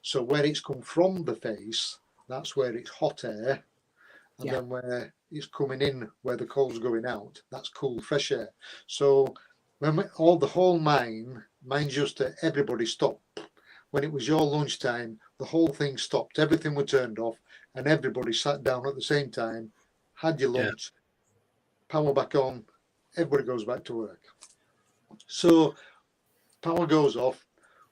Speaker 3: So where it's come from the face, that's where it's hot air, and then where it's coming in, where the coal's going out, that's cool, fresh air. So when all the whole mine's just that everybody stopped. When it was your lunchtime, the whole thing stopped. Everything was turned off, and everybody sat down at the same time, had your lunch, power back on, everybody goes back to work. So power goes off,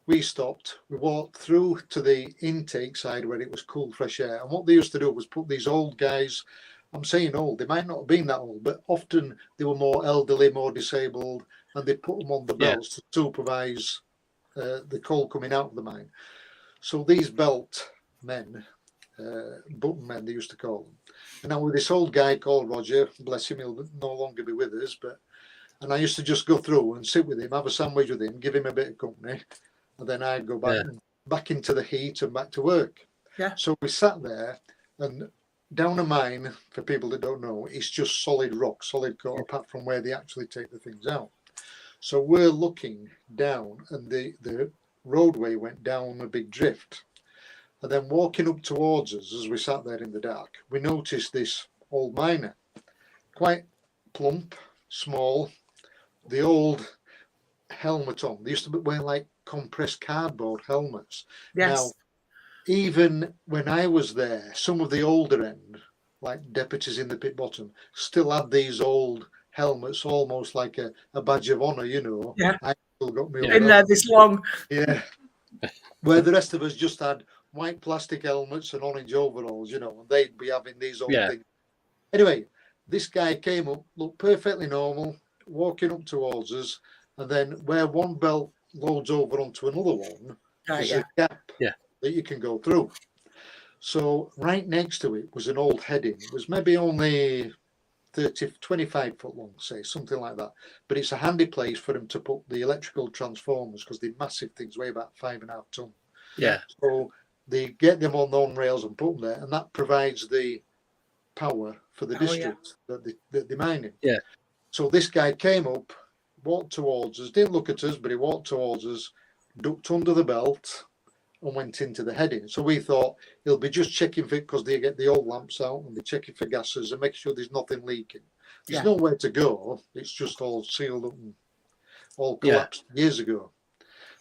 Speaker 3: we stopped, we walked through to the intake side where it was cool, fresh air. And what they used to do was put these old guys, I'm saying old, they might not have been that old, but often they were more elderly, more disabled, and they put them on the belts to supervise the coal coming out of the mine. So these belt men, button men, they used to call them. And now with this old guy called Roger, bless him, he'll no longer be with us, and I used to just go through and sit with him, have a sandwich with him, give him a bit of company, and then I'd go back into the heat and back to work.
Speaker 2: Yeah.
Speaker 3: So we sat there, and down a mine, for people that don't know, it's just solid rock, solid core, apart from where they actually take the things out. So we're looking down, and the roadway went down a big drift. And then walking up towards us, as we sat there in the dark, we noticed this old miner, quite plump, small, the old helmet on. They used to wear like compressed cardboard helmets.
Speaker 2: Yes.
Speaker 3: Now, even when I was there, some of the older end, like deputies in the pit bottom, still had these old helmets, almost like a badge of honour, you know.
Speaker 2: Yeah.
Speaker 3: I still got me
Speaker 2: Been there this long.
Speaker 3: Yeah. Where the rest of us just had white plastic helmets and orange overalls, you know, and they'd be having these old things. Anyway, this guy came up, looked perfectly normal, walking up towards us, and then where one belt loads over onto another one, there's a gap that you can go through. So right next to it was an old heading. It was maybe only 25 foot long, say, something like that. But it's a handy place for them to put the electrical transformers, because they're massive things, weigh about 5.5 tons.
Speaker 1: Yeah.
Speaker 3: So they get them on rails and put them there, and that provides the power for the district that they're mining.
Speaker 1: Yeah.
Speaker 3: So this guy came up, walked towards us, didn't look at us, but he walked towards us, ducked under the belt, and went into the heading. So we thought he'll be just checking for, because they get the old lamps out and they're checking for gases and make sure there's nothing leaking. There's nowhere to go. It's just all sealed up and all collapsed years ago.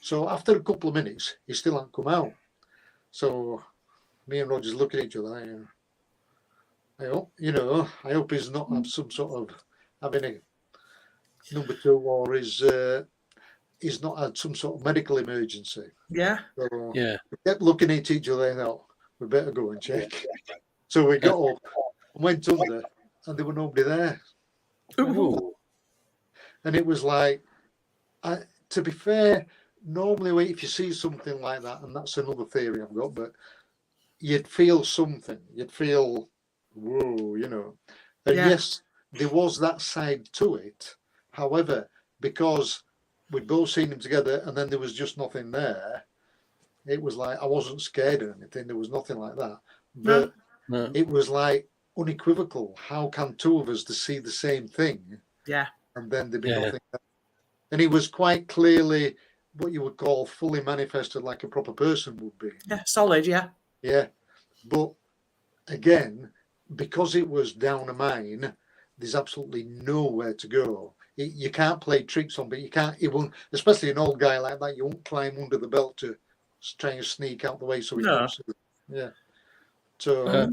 Speaker 3: So after a couple of minutes, he still hadn't come out. So me and Roger's looking at each other. I hope he's not have some sort of having a number two, or he's not had some sort of medical emergency.
Speaker 2: Yeah.
Speaker 3: So we kept looking at each other and thought, we better go and check. So we got up and went under, and there were nobody there.
Speaker 2: Ooh.
Speaker 3: And it was like, to be fair, normally if you see something like that, and that's another theory I've got, but you'd feel something. You'd feel, whoa, you know. And yes, there was that side to it. However, because we'd both seen them together and then there was just nothing there, it was like I wasn't scared or anything. There was nothing like that. But it was like unequivocal. How can two of us to see the same thing?
Speaker 2: Yeah.
Speaker 3: And then there'd be nothing there. And he was quite clearly what you would call fully manifested, like a proper person would be.
Speaker 2: Yeah, solid, yeah.
Speaker 3: Yeah. But again, because it was down a mine, there's absolutely nowhere to go. You can't play tricks on, but it won't, especially an old guy like that, you won't climb under the belt to try and sneak out the way so he can see. Yeah. So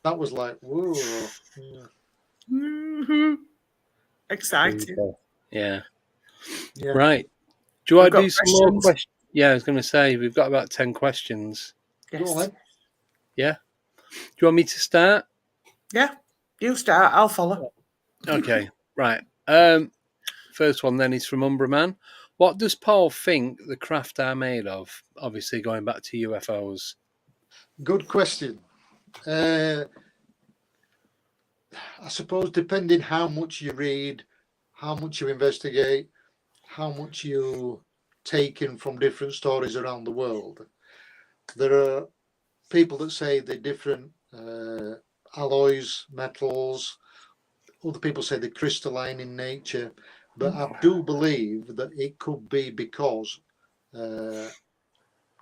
Speaker 3: that was like, whoa. Yeah.
Speaker 2: Mm-hmm. Exciting.
Speaker 1: Yeah. Right. Do I do some more questions? Yeah, I was going to say, we've got about 10 questions.
Speaker 2: Yes.
Speaker 3: Go on.
Speaker 1: Yeah. Do you want me to start?
Speaker 2: Yeah. You start, I'll follow.
Speaker 1: Okay. Right. First one then is from Umbra Man. What does Paul think the craft are made of? Obviously, going back to UFOs.
Speaker 3: Good question. I suppose depending how much you read, how much you investigate, how much you take in from different stories around the world. There are people that say they're different alloys, metals. Other people say they're crystalline in nature. But I do believe that it could be because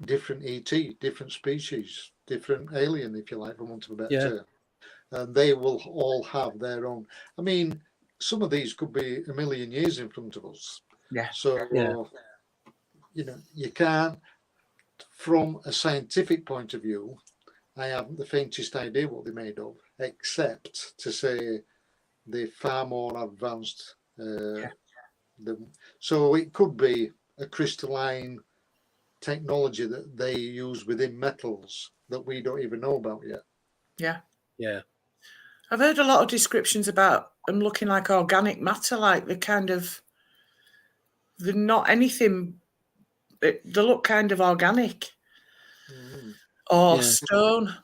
Speaker 3: different ET, different species, different alien, if you like, for want of a better term. And they will all have their own. I mean, some of these could be a million years in front of us.
Speaker 2: Yeah.
Speaker 3: So,
Speaker 1: Yeah.
Speaker 3: you know, you can't, from a scientific point of view, I haven't the faintest idea what they're made of, except to say they're far more advanced. So it could be a crystalline technology that they use within metals that we don't even know about yet.
Speaker 2: Yeah.
Speaker 1: Yeah.
Speaker 2: I've heard a lot of descriptions about them looking like organic matter, like they're not anything, they look kind of organic. Or
Speaker 1: Yeah.
Speaker 2: stone.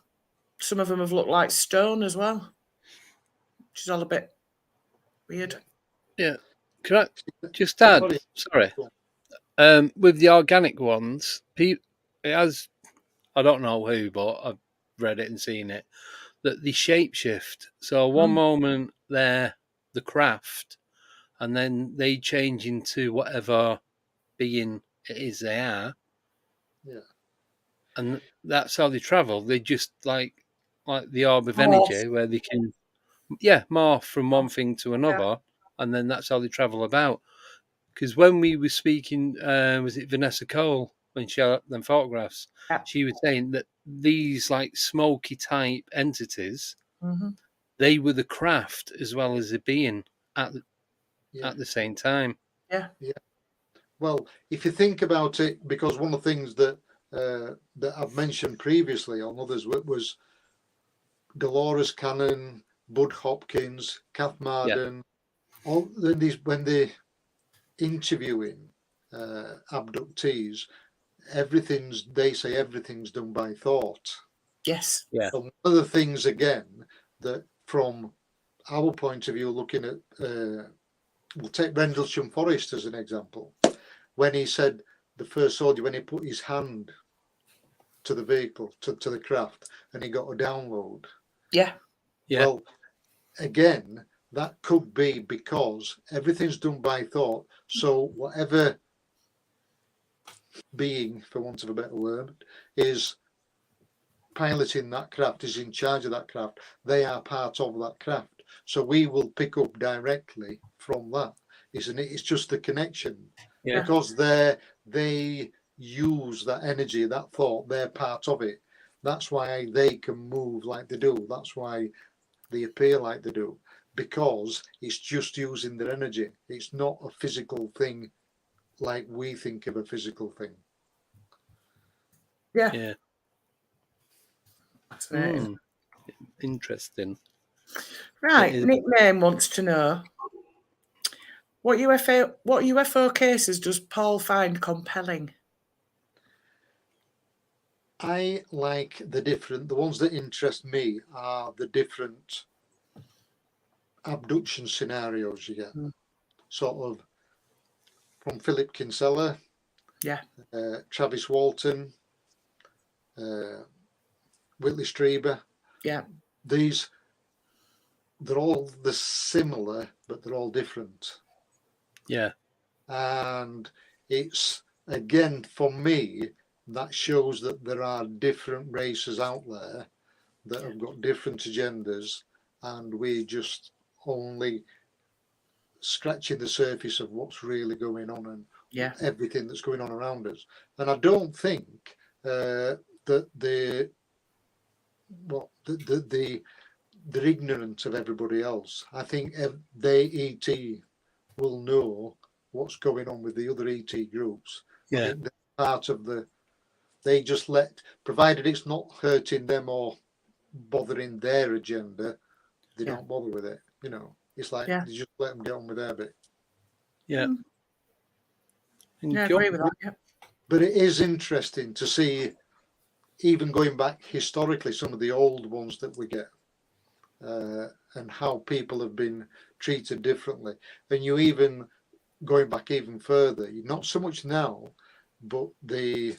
Speaker 2: Some of them have looked like stone as well, which is all a bit weird.
Speaker 1: Yeah. Can I just add? Sorry. With the organic ones, it has, I don't know who, but I've read it and seen it, that they shapeshift. So one moment they're the craft, and then they change into whatever being it is they are.
Speaker 3: Yeah.
Speaker 1: And that's how they travel. They just like the orb of energy, where they can, morph from one thing to another, and then that's how they travel about. Because when we were speaking, was it Vanessa Cole, when she had them photographs, she was saying that these like smoky type entities, they were the craft as well as the being at the same time.
Speaker 2: Yeah.
Speaker 3: Yeah. Well, if you think about it, because one of the things that that I've mentioned previously on others was Dolores Cannon, Bud Hopkins, Kath Marden, all these when they interviewing abductees, they say everything's done by thought.
Speaker 2: Yes.
Speaker 1: Yeah.
Speaker 3: And one of the things again that from our point of view, looking at we'll take Rendlesham Forest as an example. When he said the first soldier, when he put his hand to the vehicle, to the craft, and he got a download.
Speaker 2: Yeah.
Speaker 1: Yeah.
Speaker 3: Well, again, that could be because everything's done by thought. So whatever being, for want of a better word, is piloting that craft, is in charge of that craft, they are part of that craft. So we will pick up directly from that, isn't it? It's just the connection.
Speaker 1: Yeah.
Speaker 3: Because they use that energy, that thought, they're part of it. That's why they can move like they do. That's why they appear like they do. Because it's just using their energy. It's not a physical thing like we think of a physical thing.
Speaker 2: Yeah.
Speaker 1: Yeah.
Speaker 2: Fascinating.
Speaker 1: Interesting.
Speaker 2: Right. Nickname wants to know what UFO cases does Paul find compelling?
Speaker 3: I like the ones that interest me are the different abduction scenarios you get. Sort of from Philip Kinsella, Travis Walton, Whitley Strieber.
Speaker 2: Yeah.
Speaker 3: They're all similar, but they're all different.
Speaker 1: Yeah.
Speaker 3: And it's, again, for me, that shows that there are different races out there that have got different agendas, and we just only scratching the surface of what's really going on and everything that's going on around us. And I don't think that they're ignorant of everybody else. I think ET will know what's going on with the other ET groups.
Speaker 1: Yeah.
Speaker 3: I think they're part of they just provided it's not hurting them or bothering their agenda, they don't bother with it. You know, it's like they just let them get on with their bit.
Speaker 1: Yeah.
Speaker 2: Yeah, I agree with that. Yeah.
Speaker 3: But it is interesting to see, even going back historically, some of the old ones that we get, and how people have been treated differently. And you even going back even further, not so much now, but the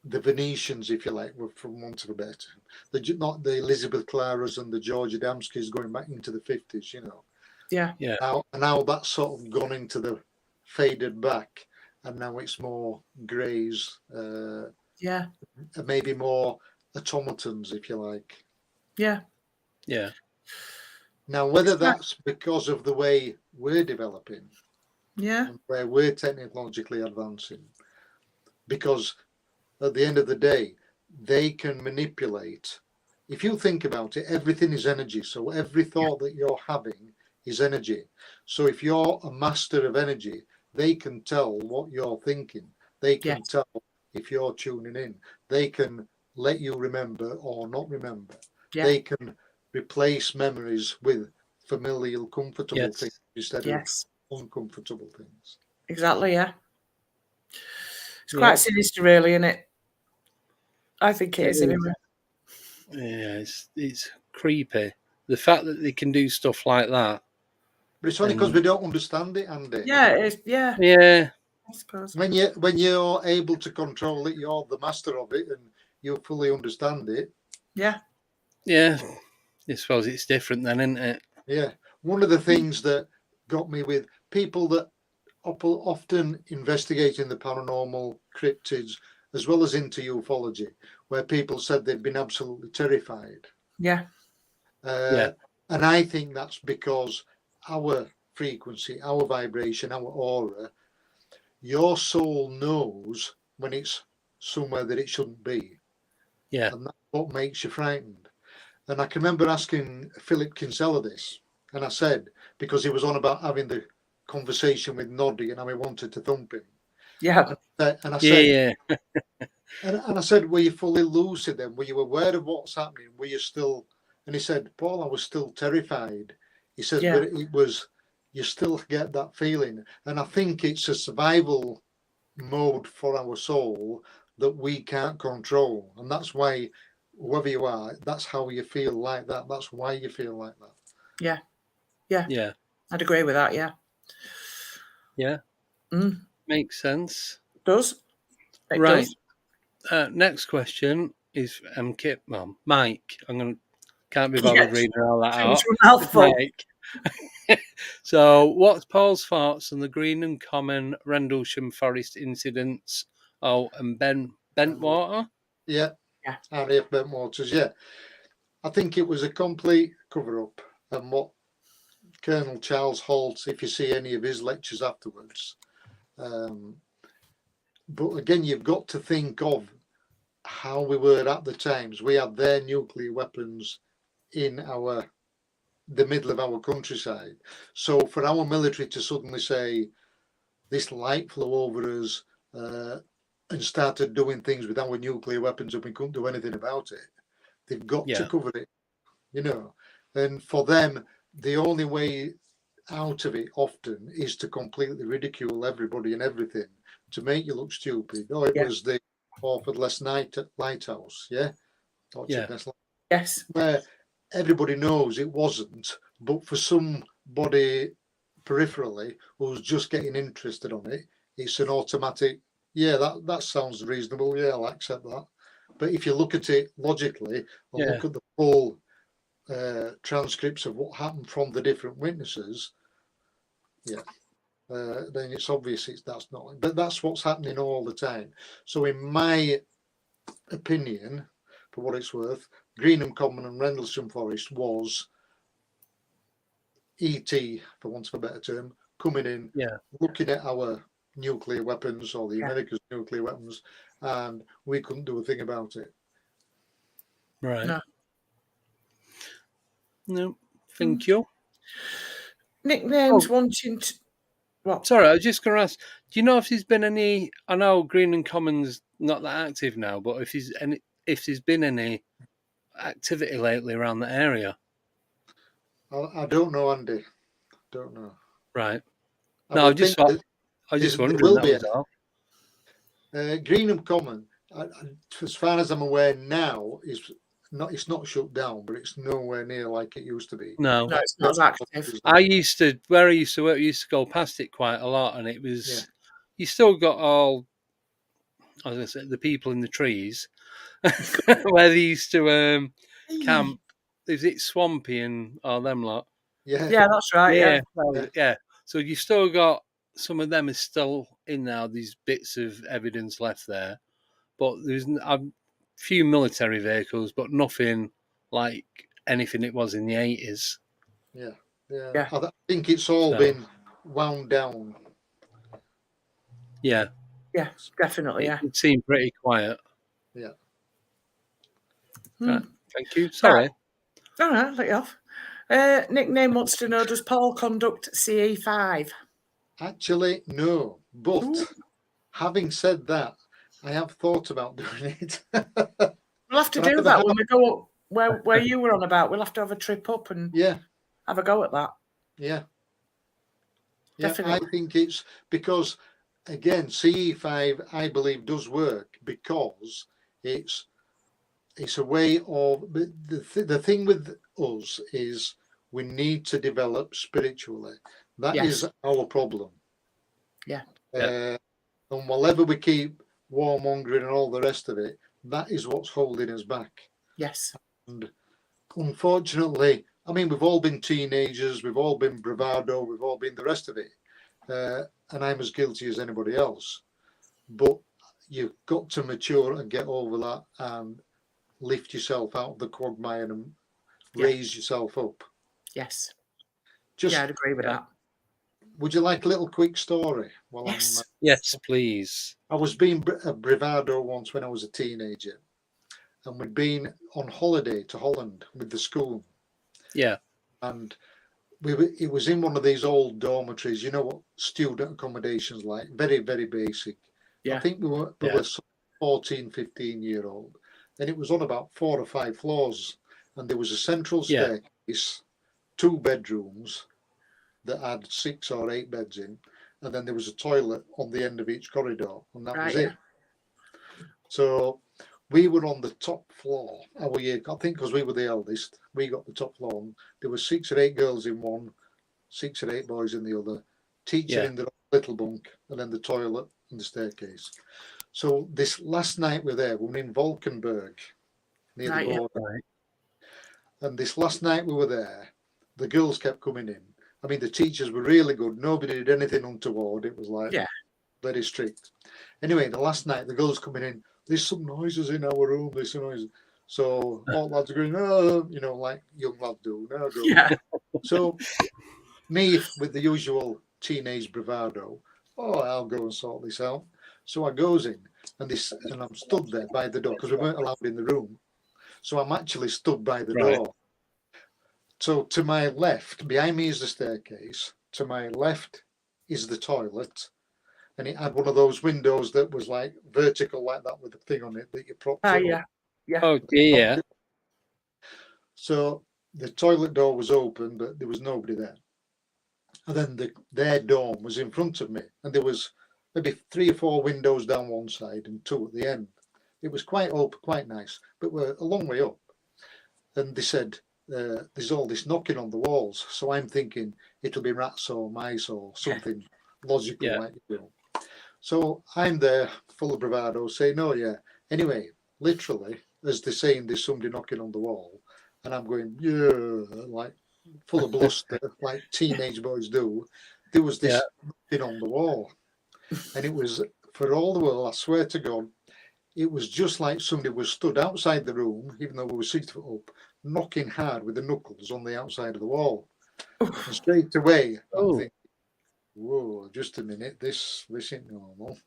Speaker 3: Venetians, if you like, were, from want of a better, not the Elizabeth Claras and the George Adamskis going back into the 50s, you know.
Speaker 2: Yeah.
Speaker 1: Yeah.
Speaker 3: Now that's sort of gone into the faded back, and now it's more greys, maybe more automatons, if you like.
Speaker 2: Yeah.
Speaker 1: Yeah.
Speaker 3: Now, whether that's because of the way we're developing,
Speaker 2: Yeah.
Speaker 3: and where we're technologically advancing. Because at the end of the day, they can manipulate. If you think about it, everything is energy. So every thought that you're having is energy. So if you're a master of energy, they can tell what you're thinking. They can tell if you're tuning in. They can let you remember or not remember.
Speaker 2: Yeah.
Speaker 3: They can replace memories with familiar, comfortable things instead of uncomfortable things.
Speaker 2: Exactly, yeah. It's quite sinister, really, isn't it? I think it is, anyway.
Speaker 1: Yeah, it's creepy. The fact that they can do stuff like that.
Speaker 3: But it's only because we don't understand it, Andy.
Speaker 2: Yeah, it is. Yeah.
Speaker 1: Yeah.
Speaker 2: I suppose.
Speaker 3: When you're able to control it, you're the master of it, and you fully understand it.
Speaker 2: Yeah.
Speaker 1: Yeah. I suppose it's different then, isn't it?
Speaker 3: Yeah. One of the things that got me with people that often investigate in the paranormal, cryptids, as well as into ufology, where people said they've been absolutely terrified.
Speaker 2: Yeah.
Speaker 3: And I think that's because our frequency, our vibration, our aura, your soul knows when it's somewhere that it shouldn't be.
Speaker 1: Yeah.
Speaker 3: And that's what makes you frightened. And I can remember asking Philip Kinsella this, and I said, because he was on about having the conversation with Noddy and how he wanted to thump him.
Speaker 2: Yeah.
Speaker 3: And I said,
Speaker 1: yeah.
Speaker 3: and I said, were you fully lucid then? Were you aware of what's happening? Were you still? And he said, Paul, I was still terrified. He says, but it was, you still get that feeling. And I think it's a survival mode for our soul that we can't control. And that's why, whoever you are, that's how you feel like that. That's why you feel like that.
Speaker 2: Yeah. Yeah.
Speaker 1: Yeah.
Speaker 2: I'd agree with that, yeah.
Speaker 1: Yeah.
Speaker 2: Mm.
Speaker 1: Makes sense.
Speaker 2: It does. It
Speaker 1: right.
Speaker 2: does.
Speaker 1: Next question is Mike. Can't be bothered reading all that out. Mike. So, what's Paul's thoughts on the Green and Common Rendlesham Forest incidents? Oh, and Bentwater?
Speaker 3: Yeah. RAF Bentwaters, yeah. I think it was a complete cover-up. And what Colonel Charles Holt, if you see any of his lectures afterwards, but again, you've got to think of how we were at the times. We had their nuclear weapons in the middle of our countryside. So for our military to suddenly say this light flew over us and started doing things with our nuclear weapons and we couldn't do anything about it, they've got to cover it, you know. And for them, the only way out of it often is to completely ridicule everybody and everything to make you look stupid. Oh, it was the Orfordless Lighthouse,
Speaker 2: Yes.
Speaker 3: Where everybody knows it wasn't, but for somebody peripherally who's just getting interested on it, it's an automatic, that sounds reasonable, I'll accept that. But if you look at it logically and look at the full transcripts of what happened from the different witnesses, then it's obvious that's not. But that's what's happening all the time. So in my opinion, for what it's worth, Greenham Common and Rendlesham Forest was ET, for want of a better term, coming in, looking at our nuclear weapons or the America's nuclear weapons, and we couldn't do a thing about it.
Speaker 1: Right. No, thank you.
Speaker 2: Nicknames wanting to... What?
Speaker 1: Sorry, I was just going to ask, do you know if there's been any... I know Green and Common's not that active now, but if there's been any activity lately around the area?
Speaker 3: I don't know, Andy. Don't know.
Speaker 1: Right. No, I just wondering.
Speaker 3: There will be Greenham Common, as far as I'm aware now, it's not shut down, but it's nowhere near like it used to be.
Speaker 1: No,
Speaker 2: it's not as active.
Speaker 1: where I used to work, you used to go past it quite a lot, and it was you still got all, I was going to say, the people in the trees where they used to camp. Is it Swampy and all them lot?
Speaker 2: Yeah, that's right.
Speaker 1: Yeah. So you still got some of them is still in now. These bits of evidence left there, but there's a few military vehicles, but nothing like anything it was in the 80s.
Speaker 3: I think it's all been wound down.
Speaker 1: Yeah.
Speaker 2: Yeah, definitely. Yeah.
Speaker 1: It seemed pretty quiet.
Speaker 3: Yeah.
Speaker 1: Right, thank you. Sorry.
Speaker 2: All right, let you off. Nickname wants to know, does Paul conduct CE5?
Speaker 3: Actually, no. But
Speaker 2: Ooh.
Speaker 3: having said that, I have thought about doing it.
Speaker 2: We'll have to
Speaker 3: But I
Speaker 2: do
Speaker 3: never
Speaker 2: that
Speaker 3: have.
Speaker 2: when we go up where you were on about. We'll have to have a trip up and
Speaker 3: Yeah,
Speaker 2: have a go at that.
Speaker 3: yeah. I
Speaker 2: Definitely.
Speaker 3: think it's because, again, CE5, I believe, does work because it's a way of the thing with us is we need to develop spiritually. That is
Speaker 2: Yes.
Speaker 3: our problem.
Speaker 2: Yeah.
Speaker 3: And whatever we keep warmongering and all the rest of it, that is what's holding us back.
Speaker 2: Yes.
Speaker 3: And unfortunately, I mean, we've all been teenagers, we've all been bravado, we've all been the rest of it. And I'm as guilty as anybody else. But you've got to mature and get over that and lift yourself out of the quagmire and raise yourself up.
Speaker 2: Yes.
Speaker 3: Just,
Speaker 2: I'd agree with that.
Speaker 3: Would you like a little quick story? Well,
Speaker 2: Yes.
Speaker 1: Yes, please.
Speaker 3: I was being a bravado once when I was a teenager, and we'd been on holiday to Holland with the school.
Speaker 1: Yeah.
Speaker 3: And it was in one of these old dormitories, you know what student accommodations like, very, very basic.
Speaker 2: Yeah.
Speaker 3: I think we were 14, 15-year-old, and it was on about 4 or 5 floors, and there was a central staircase, 2 bedrooms that had 6 or 8 beds in, and then there was a toilet on the end of each corridor, and that was it. So we were on the top floor. I think because we were the eldest, we got the top floor. And there were 6 or 8 girls in one, 6 or 8 boys in the other, teacher in the little bunk, and then the toilet and the staircase. So this last night we were in Valkenburg, near the border.
Speaker 1: Right.
Speaker 3: And this last night we were there, the girls kept coming in. I mean, the teachers were really good. Nobody did anything untoward. It was like very strict. Anyway, the last night, the girls coming in, there's some noises in our room, there's some noises. So all lads are going, oh, you know, like young lads do. No, go.
Speaker 2: Yeah.
Speaker 3: So me, with the usual teenage bravado, I'll go and sort this out. So I goes in, and I'm stood there by the door, because we weren't allowed in the room. So I'm actually stood by the door. So to my left, behind me is the staircase. To my left is the toilet. And it had one of those windows that was like vertical like that with a thing on it that you propped it up.
Speaker 1: Oh, dear.
Speaker 3: So the toilet door was open, but there was nobody there. And then their dorm was in front of me. And there was maybe 3 or 4 windows down one side and 2 at the end. It was quite open, quite nice, but we're a long way up. And they said, there's all this knocking on the walls. So I'm thinking it'll be rats or mice or something logical like you do. So I'm there full of bravado saying, anyway, literally, as they're saying there's somebody knocking on the wall, and I'm going, like full of bluster, like teenage boys do. There was this knocking on the wall. And it was, for all the world, I swear to God, it was just like somebody was stood outside the room, even though we were 6 foot up, knocking hard with the knuckles on the outside of the wall. And straight away, I'm thinking, whoa, just a minute, this ain't normal.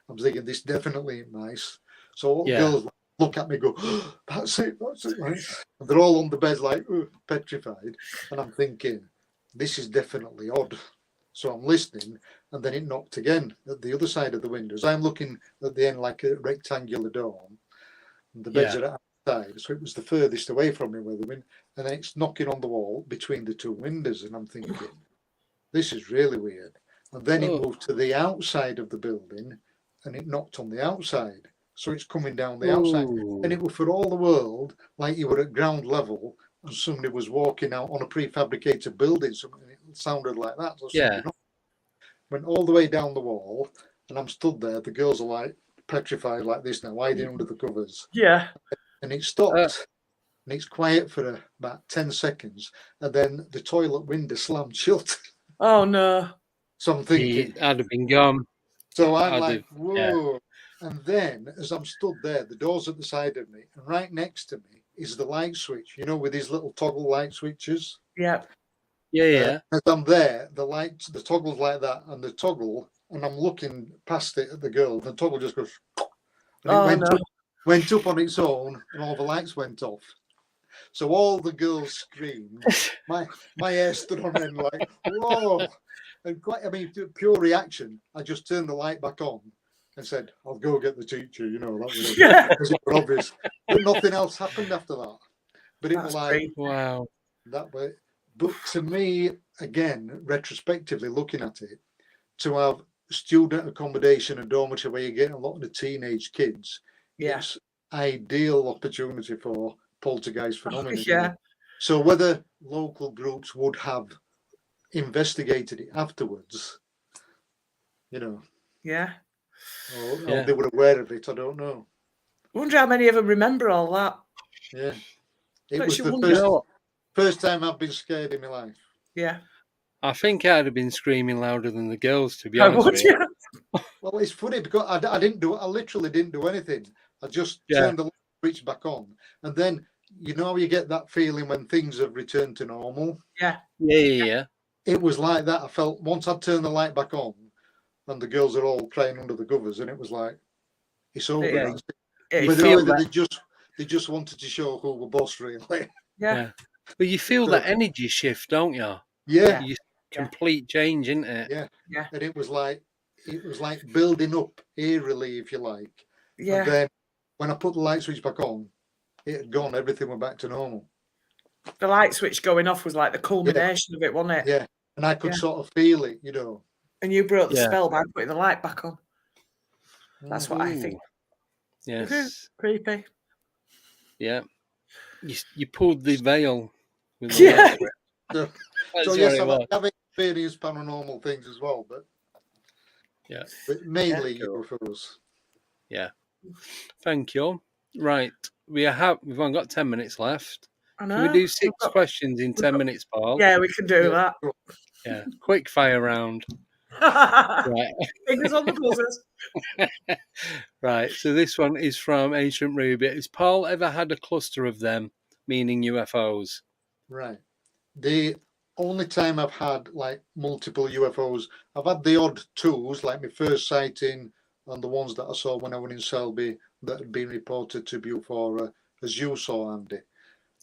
Speaker 3: I'm thinking this definitely ain't nice. So all girls look at me and go, that's it. Right? And they're all on the bed like petrified. And I'm thinking, this is definitely odd. So I'm listening, and then it knocked again at the other side of the windows. I'm looking at the end like a rectangular dorm, and the beds are outside. So it was the furthest away from me where the wind, and then it's knocking on the wall between the 2 windows. And I'm thinking, this is really weird. And then it moved to the outside of the building, and it knocked on the outside. So it's coming down the outside. And it was for all the world like you were at ground level and somebody was walking out on a prefabricated building. Something it sounded like that. So went all the way down the wall, and I'm stood there. The girls are like petrified like this now, hiding under the covers.
Speaker 2: Yeah.
Speaker 3: And it stopped. And it's quiet for about 10 seconds. And then the toilet window slammed shut.
Speaker 2: Oh, no.
Speaker 3: So I'm thinking,
Speaker 1: I'd have been gone.
Speaker 3: So I'm like, whoa. And then as I'm stood there, the door's at the side of me, and right next to me is the light switch, you know, with these little toggle light switches.
Speaker 2: Yeah.
Speaker 1: Yeah.
Speaker 3: As I'm there, the toggle's like that, and the toggle and I'm looking past it at the girl, and the toggle just goes, and
Speaker 2: Oh,
Speaker 3: it
Speaker 2: no.
Speaker 3: went up on its own, and all the lights went off. So all the girls screamed. My hair stood on end like, whoa. And pure reaction. I just turned the light back on and said, I'll go get the teacher, you know, that was it. Because it was obvious. But nothing else happened after that. But it was like,
Speaker 2: great.
Speaker 1: Wow.
Speaker 3: that way. But to me, again, retrospectively looking at it, to have student accommodation and dormitory where you get a lot of the teenage kids, it's ideal opportunity for poltergeist phenomenon.
Speaker 2: Yeah.
Speaker 3: So whether local groups would have investigated it afterwards, you know, or they were aware of it, I don't know.
Speaker 2: I wonder how many of them remember all that.
Speaker 3: Yeah. It
Speaker 2: Makes
Speaker 3: was
Speaker 2: you
Speaker 3: the
Speaker 2: wonder.
Speaker 3: first time I've been scared in my life.
Speaker 2: Yeah.
Speaker 1: I think I'd have been screaming louder than the girls, to be
Speaker 2: I
Speaker 1: honest
Speaker 2: would,
Speaker 1: with you.
Speaker 2: yeah.
Speaker 3: Well, it's funny because I didn't do it. I literally didn't do anything. I just turned the switch back on. And then, you know, you get that feeling when things have returned to normal.
Speaker 2: Yeah.
Speaker 1: Yeah.
Speaker 3: It was like that. I felt once I'd turned the light back on and the girls are all crying under the covers, and it was like, it's over.
Speaker 2: Yeah.
Speaker 3: But they just wanted to show who were boss, really.
Speaker 2: Yeah.
Speaker 1: But you feel that energy shift, don't you?
Speaker 3: Yeah.
Speaker 1: You complete change, isn't it?
Speaker 3: Yeah.
Speaker 2: Yeah.
Speaker 3: And it was like building up eerily, if you like.
Speaker 2: Yeah.
Speaker 3: And then when I put the light switch back on, it had gone. Everything went back to normal.
Speaker 2: The light switch going off was like the culmination of it, wasn't it?
Speaker 3: Yeah. And I could sort of feel it, you know.
Speaker 2: And you broke the spell by putting the light back on. That's what I think.
Speaker 1: Yes.
Speaker 2: Creepy.
Speaker 1: Yeah. You pulled the veil. With the light switch.
Speaker 3: So yes, I've experienced paranormal things as well, but mainly UFOs.
Speaker 1: Yeah. Thank you. Right. We've only got 10 minutes left. Can we do 6 questions in 10 minutes, Paul?
Speaker 2: Yeah, we can do that.
Speaker 1: Yeah. Quick fire round. Right.
Speaker 2: Fingers on the buzzers.
Speaker 1: Right. So this one is from Ancient Ruby. Has Paul ever had a cluster of them, meaning UFOs?
Speaker 3: Right. The only time I've had like multiple UFOs, I've had the odd twos, like my first sighting and the ones that I saw when I went in Selby that had been reported to Bufora, as you saw, Andy.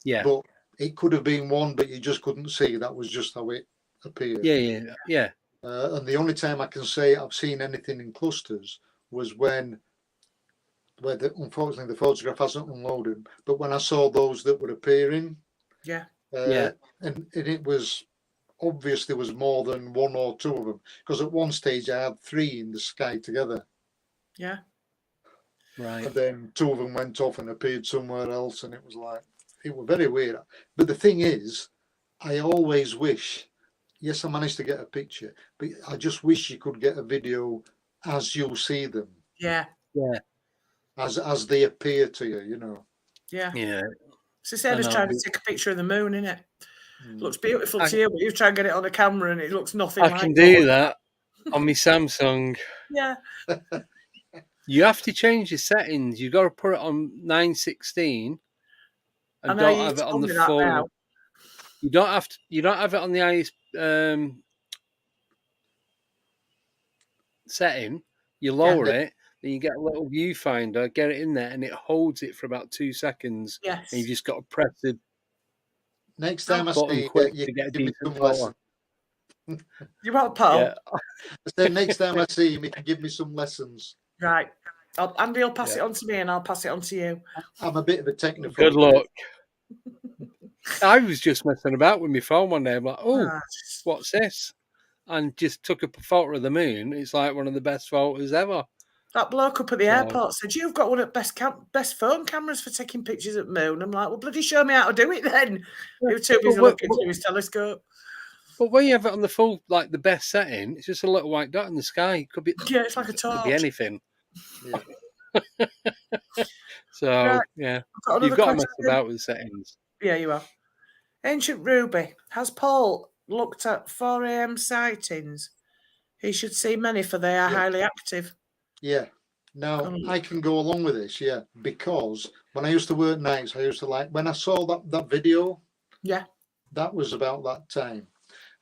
Speaker 1: Yeah.
Speaker 3: But it could have been one, but you just couldn't see. That was just how it appeared.
Speaker 1: Yeah.
Speaker 3: And the only time I can say I've seen anything in clusters was unfortunately the photograph hasn't unloaded, but when I saw those that were appearing.
Speaker 2: Yeah.
Speaker 3: And it was obvious there was more than one or two of them, because at one stage I had 3 in the sky together.
Speaker 2: Yeah.
Speaker 1: Right.
Speaker 3: And then 2 of them went off and appeared somewhere else, and it was very weird. But the thing is, I always wish, yes, I managed to get a picture, but I just wish you could get a video as you see them.
Speaker 2: Yeah.
Speaker 1: Yeah.
Speaker 3: As they appear to you, you know.
Speaker 2: Yeah.
Speaker 1: Yeah.
Speaker 2: It's the same as trying to take a picture of the moon, isn't it? Looks beautiful to you, but you try and get it on a camera and it looks nothing like
Speaker 1: I can do that on my Samsung.
Speaker 2: Yeah.
Speaker 1: You have to change your settings. You've got to put it on 916 and
Speaker 2: don't
Speaker 1: have it on the full. You don't have it on the highest setting. You lower it, then you get a little viewfinder, get it in there, and it holds it for about 2 seconds.
Speaker 2: Yes.
Speaker 1: And you just got to press the
Speaker 3: next time I see
Speaker 1: quick
Speaker 3: you
Speaker 1: to get a
Speaker 3: give me
Speaker 1: decent
Speaker 3: some lessons.
Speaker 2: You want Paul?
Speaker 1: Yeah.
Speaker 3: I said next time I see him, he can give me some lessons.
Speaker 2: Right. Andy will pass it on to me and I'll pass it on to you.
Speaker 3: I'm a bit of a technophobe.
Speaker 1: Good luck. I was just messing about with my phone one day. I'm like, what's this? And just took a photo of the moon. It's like one of the best photos ever.
Speaker 2: That bloke up at the airport said, "You've got one of the best phone cameras for taking pictures at the moon." I'm like, "Well, bloody show me how to do it then." He was too busy looking through his telescope.
Speaker 1: But when you have it on the full, like the best setting, it's just a little white dot in the sky. It could be,
Speaker 2: it's like a torch.
Speaker 1: Could be anything.
Speaker 3: Yeah.
Speaker 1: So, yeah. You've got to mess about with the settings.
Speaker 2: Yeah, you are. Ancient Ruby, has Paul looked at 4 a.m. sightings? He should see many, for they are highly active.
Speaker 3: Yeah. Now, I can go along with this, because when I used to work nights, I used to when I saw that video, that was about that time.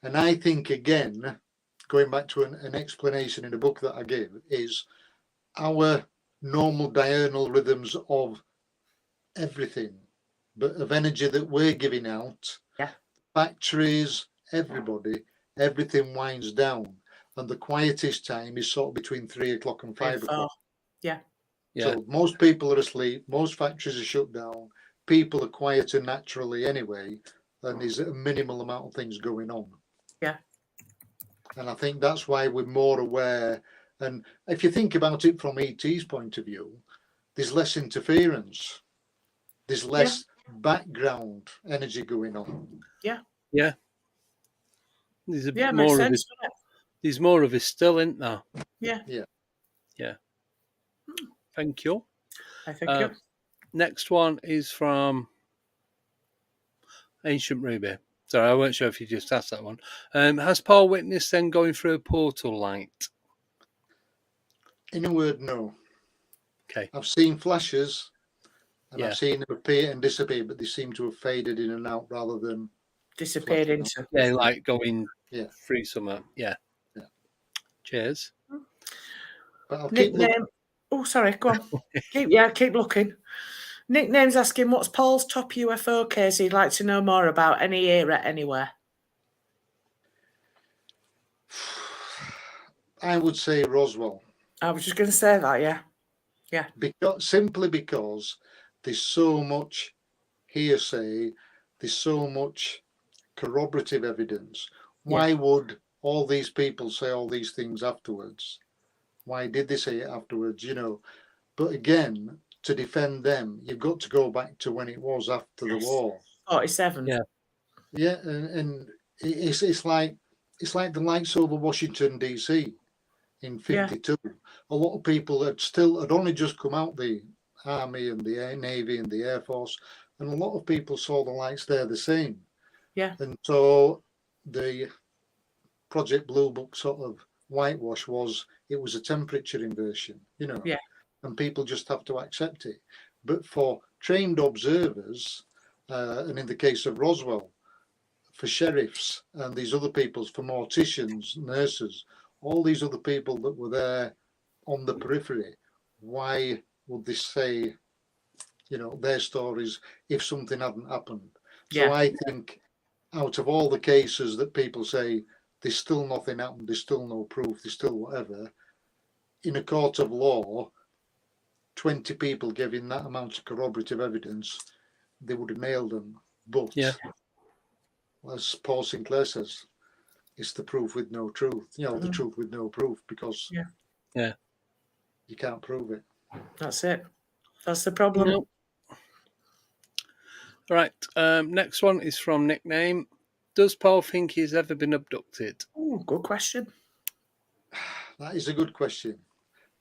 Speaker 3: And I think, again, going back to an explanation in a book that I gave, is our normal diurnal rhythms of everything, but of energy that we're giving out.
Speaker 2: Yeah.
Speaker 3: Factories, everybody, everything winds down. And the quietest time is sort of between 3 o'clock and 5 o'clock.
Speaker 2: Yeah.
Speaker 3: So most people are asleep, most factories are shut down, people are quieter naturally anyway, and there's a minimal amount of things going on.
Speaker 2: Yeah.
Speaker 3: And I think that's why we're more aware. And if you think about it from ET's point of view, there's less interference. There's less background energy going on.
Speaker 1: Yeah. There's a
Speaker 2: Yeah,
Speaker 1: bit
Speaker 2: makes
Speaker 1: more of
Speaker 2: sense,
Speaker 1: it.
Speaker 2: doesn't it?
Speaker 1: There's more of it still, isn't there?
Speaker 2: Yeah.
Speaker 1: Thank you.
Speaker 2: I think you.
Speaker 1: Next one is from Ancient Ruby. Sorry, I weren't sure if you just asked that one. Has Paul witnessed them going through a portal light?
Speaker 3: In a word, no.
Speaker 1: Okay.
Speaker 3: I've seen flashes and
Speaker 1: Yeah.
Speaker 3: I've seen them appear and disappear, but they seem to have faded in and out rather than
Speaker 2: Disappeared
Speaker 3: flashing
Speaker 2: into.
Speaker 1: Yeah, like going
Speaker 3: Yeah.
Speaker 1: through summer. Yeah.
Speaker 3: Yeah.
Speaker 1: Cheers.
Speaker 3: But I'll keep looking.
Speaker 2: Nickname. Oh, sorry. Go on. Keep looking. Nickname's asking, what's Paul's top UFO case he'd like to know more about? Any era, anywhere?
Speaker 3: I would say Roswell.
Speaker 2: I was just going to say that, yeah.
Speaker 3: Simply because there's so much hearsay, there's so much corroborative evidence. Why would all these people say all these things afterwards? Why did they say it afterwards? You know, but again, to defend them, you've got to go back to when it was after the war.
Speaker 2: 47.
Speaker 1: Yeah.
Speaker 3: Yeah, and it's like the lights over Washington DC in 52. A lot of people had only just come out, the Army and the Air Navy and the Air Force, and a lot of people saw the lights there the same.
Speaker 2: Yeah.
Speaker 3: And so the Project Blue Book sort of whitewash was a temperature inversion, you know.
Speaker 2: Yeah.
Speaker 3: And people just have to accept it. But for trained observers, and in the case of Roswell, for sheriffs and these other people, for morticians, nurses, all these other people that were there on the periphery, why would they say, you know, their stories if something hadn't happened? So I think out of all the cases that people say there's still nothing happened, there's still no proof, there's still whatever, in a court of law, 20 people giving that amount of corroborative evidence, they would have nailed them. But as Paul Sinclair says, it's the proof with no truth. You know, the truth with no proof, because you can't prove it.
Speaker 2: That's it. That's the problem.
Speaker 1: Nope. Right. Next one is from Nickname. Does Paul think he's ever been abducted?
Speaker 2: Oh, good question.
Speaker 3: That is a good question.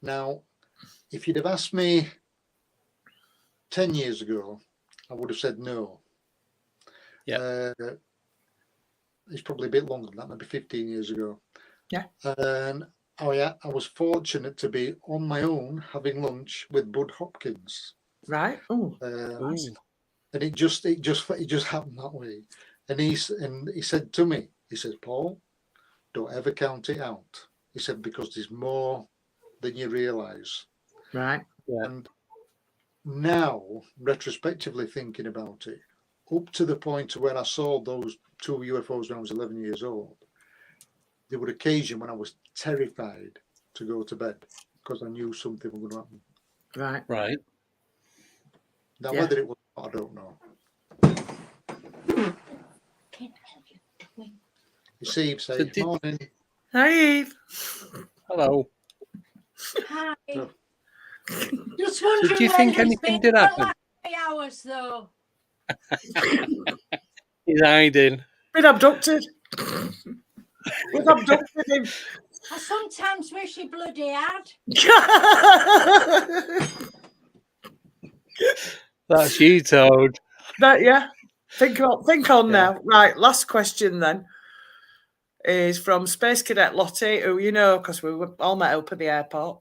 Speaker 3: Now, if you'd have asked me 10 years ago, I would have said no.
Speaker 1: Yeah.
Speaker 3: It's probably a bit longer than that, maybe 15 years ago.
Speaker 2: Yeah.
Speaker 3: And I was fortunate to be on my own having lunch with Bud Hopkins.
Speaker 2: Right. Oh.
Speaker 3: Nice. And it just happened that way. And he said to me, he said, Paul, don't ever count it out. He said, because there's more than you realise.
Speaker 2: Right.
Speaker 1: Yeah.
Speaker 3: And now, retrospectively thinking about it, up to the point where I saw those 2 UFOs when I was 11 years old, there were occasions when I was terrified to go to bed because I knew something was going to happen.
Speaker 2: Right.
Speaker 1: Right.
Speaker 3: Now, whether it was, I don't know. It's Eve saying, morning.
Speaker 2: Hi, Eve.
Speaker 1: Hello.
Speaker 5: Hi.
Speaker 3: So-
Speaker 5: Just wondering
Speaker 1: So do you
Speaker 5: where
Speaker 1: think
Speaker 5: he's
Speaker 1: anything
Speaker 5: been
Speaker 1: did
Speaker 5: for the
Speaker 1: happen?
Speaker 5: last 3 hours, though.
Speaker 1: He's hiding.
Speaker 2: Been abducted. We've abducted him.
Speaker 5: I sometimes wish he bloody had.
Speaker 1: That's you, Toad.
Speaker 2: Think on now. Right, last question then is from Space Cadet Lottie, who you know because we were all met up at the airport.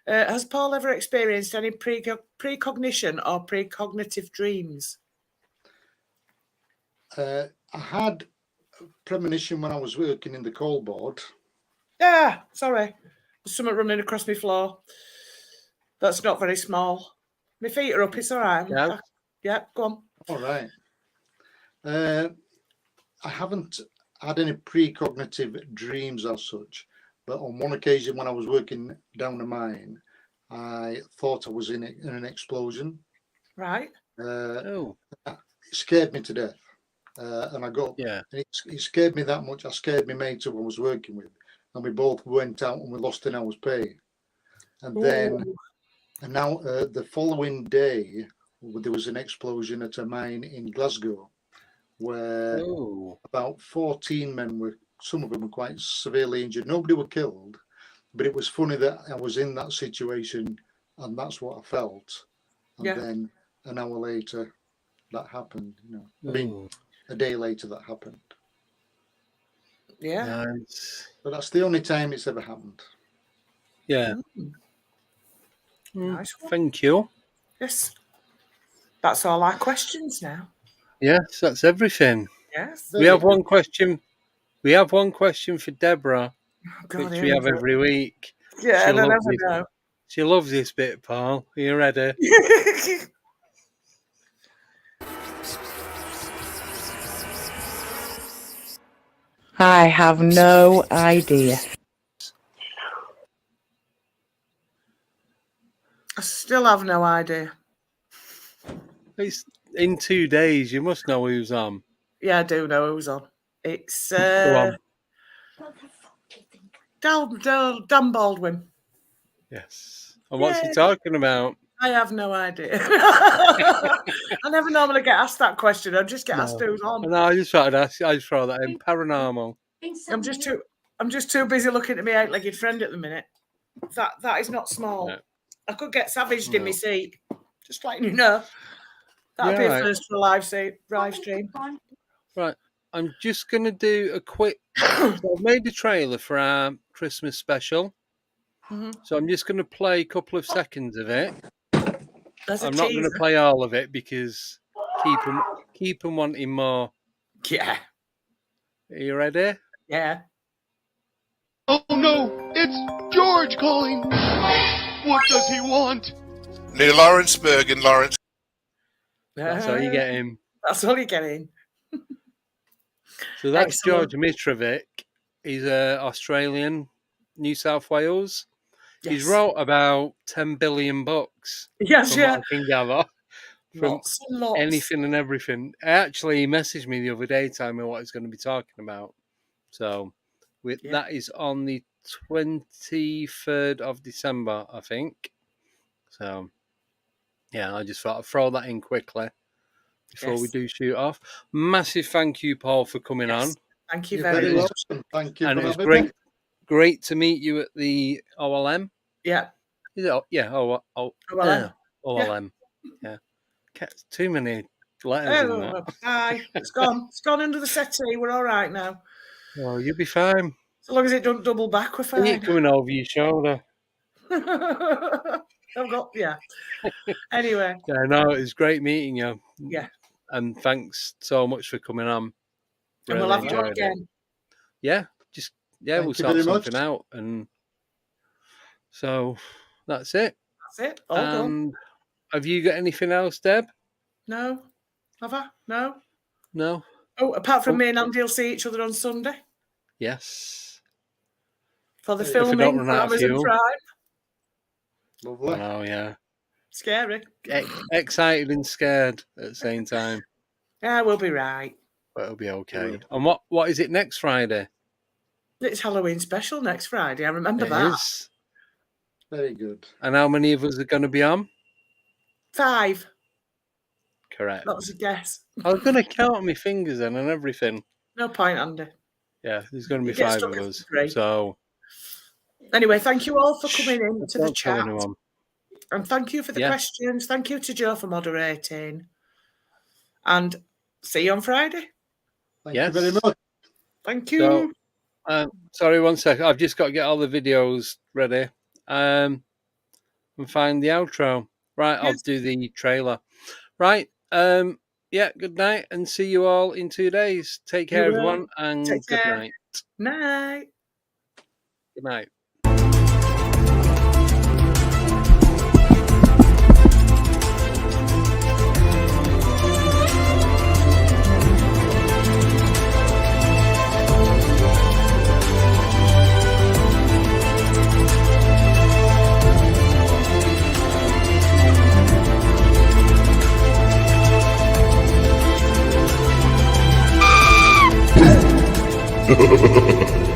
Speaker 2: Has Paul ever experienced any precognition or precognitive dreams?
Speaker 3: I had a premonition when I was working in the coal board
Speaker 2: Yeah, sorry. There's something running across my floor. That's not very small. My feet are up. It's all right.
Speaker 1: Yeah.
Speaker 2: Yeah, go on.
Speaker 3: All right. I haven't had any precognitive dreams as such, but on one occasion when I was working down a mine, I thought I was in an explosion.
Speaker 2: Right.
Speaker 1: Oh,
Speaker 3: It scared me to death. And I got,
Speaker 1: yeah.
Speaker 3: and it scared me that much. I scared my mate who I was working with, and we both went out and we lost an hour's pay. And then,
Speaker 2: Ooh.
Speaker 3: and now the following day, there was an explosion at a mine in Glasgow, where
Speaker 1: Oh,
Speaker 3: about 14 men were, some of them were quite severely injured. Nobody were killed, but it was funny that I was in that situation and that's what I felt. And
Speaker 2: Yeah.
Speaker 3: then an hour later, that happened. You know, I mean,
Speaker 1: oh,
Speaker 3: a day later that happened.
Speaker 2: Yeah.
Speaker 1: nice.
Speaker 3: But that's the only time it's ever happened.
Speaker 1: Yeah.
Speaker 2: Nice one.
Speaker 1: Thank you.
Speaker 2: Yes. That's all our questions now.
Speaker 1: Yes, that's everything.
Speaker 2: Yes.
Speaker 1: We have one question. We have one question for Deborah,
Speaker 2: Oh, God,
Speaker 1: which we have every week.
Speaker 2: Yeah,
Speaker 1: She
Speaker 2: and I
Speaker 1: loves
Speaker 2: never
Speaker 1: it.
Speaker 2: know.
Speaker 1: She loves this bit, Paul. Are you ready?
Speaker 2: I have no idea. I still have no idea.
Speaker 1: It's in 2 days. You must know who's on.
Speaker 2: Yeah, I do know who's on. It's
Speaker 1: Go on.
Speaker 5: What the fuck do you think?
Speaker 2: Dan Baldwin.
Speaker 1: Yes. And what's he
Speaker 2: Yay.
Speaker 1: talking about?
Speaker 2: I have no idea. I never normally get asked that question. I just get asked who's on.
Speaker 1: No, I just thought I'd ask. I just throw that in. Paranormal.
Speaker 2: I'm just too busy looking at my 8-legged friend at the minute. That is not small.
Speaker 1: Yeah.
Speaker 2: I could get savaged in my
Speaker 1: No.
Speaker 2: seat. Just letting you know. That'll be
Speaker 1: Yeah,
Speaker 2: a
Speaker 1: right.
Speaker 2: first for a live stream.
Speaker 1: Right. I'm just going to do a quick. So I've made a trailer for our Christmas special.
Speaker 2: Mhm.
Speaker 1: So I'm just going to play a couple of seconds of it.
Speaker 2: There's a
Speaker 1: I'm not going to
Speaker 2: teaser.
Speaker 1: play all of it because keep them wanting more.
Speaker 2: Yeah.
Speaker 1: Are you ready?
Speaker 2: Yeah.
Speaker 6: Oh no, it's George calling. What does he want?
Speaker 7: Near Lawrenceburg in Lawrence.
Speaker 1: That's how you get him.
Speaker 2: That's all you're getting.
Speaker 1: So that's
Speaker 2: Excellent.
Speaker 1: George Mitrovic. He's Australian, New South Wales.
Speaker 2: Yes.
Speaker 1: He's wrote about 10 billion books.
Speaker 2: Yes,
Speaker 1: From
Speaker 2: yeah.
Speaker 1: what I can gather. From
Speaker 2: Lots and lots.
Speaker 1: anything and everything. Actually, he messaged me the other day telling me what he's going to be talking about. So that is on the 23rd of December, I think. So, yeah, I just thought I'd throw that in quickly before we do shoot off. Massive thank you, Paul, for coming on.
Speaker 2: Thank you
Speaker 3: You're
Speaker 2: very much.
Speaker 3: welcome. Thank you
Speaker 1: And
Speaker 3: for
Speaker 1: it was
Speaker 3: having me.
Speaker 1: great to meet you at the OLM.
Speaker 2: Yeah.
Speaker 1: Is it? Yeah,
Speaker 2: OLM.
Speaker 1: OLM. Yeah. Too many letters in that.
Speaker 2: Bye. It's gone. It's gone under the settee. We're all right now.
Speaker 1: Well, you'll be fine.
Speaker 2: So long as it don't double back, we're
Speaker 1: See
Speaker 2: fine.
Speaker 1: it coming over your shoulder.
Speaker 2: Yeah. Anyway.
Speaker 1: Yeah, no, it was great meeting you.
Speaker 2: Yeah.
Speaker 1: And thanks so much for coming on.
Speaker 2: And we'll have you on again.
Speaker 1: Yeah, we'll
Speaker 3: Thank you
Speaker 1: sort
Speaker 3: very
Speaker 1: something
Speaker 3: much.
Speaker 1: out. And so that's it.
Speaker 2: That's it. All done.
Speaker 1: And have you got anything else, Deb?
Speaker 2: No. Have I? No.
Speaker 1: No?
Speaker 2: Oh, apart from me and Andy will see each other on Sunday
Speaker 1: Yes.
Speaker 2: for the
Speaker 3: If
Speaker 1: I
Speaker 2: filming
Speaker 1: don't
Speaker 2: for
Speaker 1: run out of
Speaker 2: Amazon
Speaker 1: fuel.
Speaker 2: Prime.
Speaker 3: Lovely.
Speaker 1: Oh, yeah.
Speaker 2: Scary.
Speaker 1: Excited and scared at the same time.
Speaker 2: Yeah, we'll be right.
Speaker 1: But it'll be okay. And what is it next Friday?
Speaker 2: It's Halloween special next Friday. I remember
Speaker 1: It
Speaker 2: that.
Speaker 1: is.
Speaker 3: Very good.
Speaker 1: And how many of us are going to be on?
Speaker 2: 5.
Speaker 1: Correct.
Speaker 2: That was a guess.
Speaker 1: I was going to count on my fingers then and everything.
Speaker 2: No point, Andy.
Speaker 1: Yeah, there's going to be
Speaker 2: You get
Speaker 1: 5
Speaker 2: stuck
Speaker 1: of
Speaker 2: at
Speaker 1: us.
Speaker 2: 3.
Speaker 1: So
Speaker 2: Anyway, thank you all for coming in to the
Speaker 1: don't tell
Speaker 2: chat.
Speaker 1: anyone.
Speaker 2: And thank you for the questions. Thank you to Joe for moderating. And see you on Friday.
Speaker 3: Thank you very much.
Speaker 2: Thank you.
Speaker 1: So, sorry, 1 second. I've just got to get all the videos ready and find the outro. Right, I'll do the trailer. Right, yeah, good night and see you all in 2 days. Take care, everyone, and good night.
Speaker 2: Night.
Speaker 1: night.
Speaker 6: Ha ha ha ha.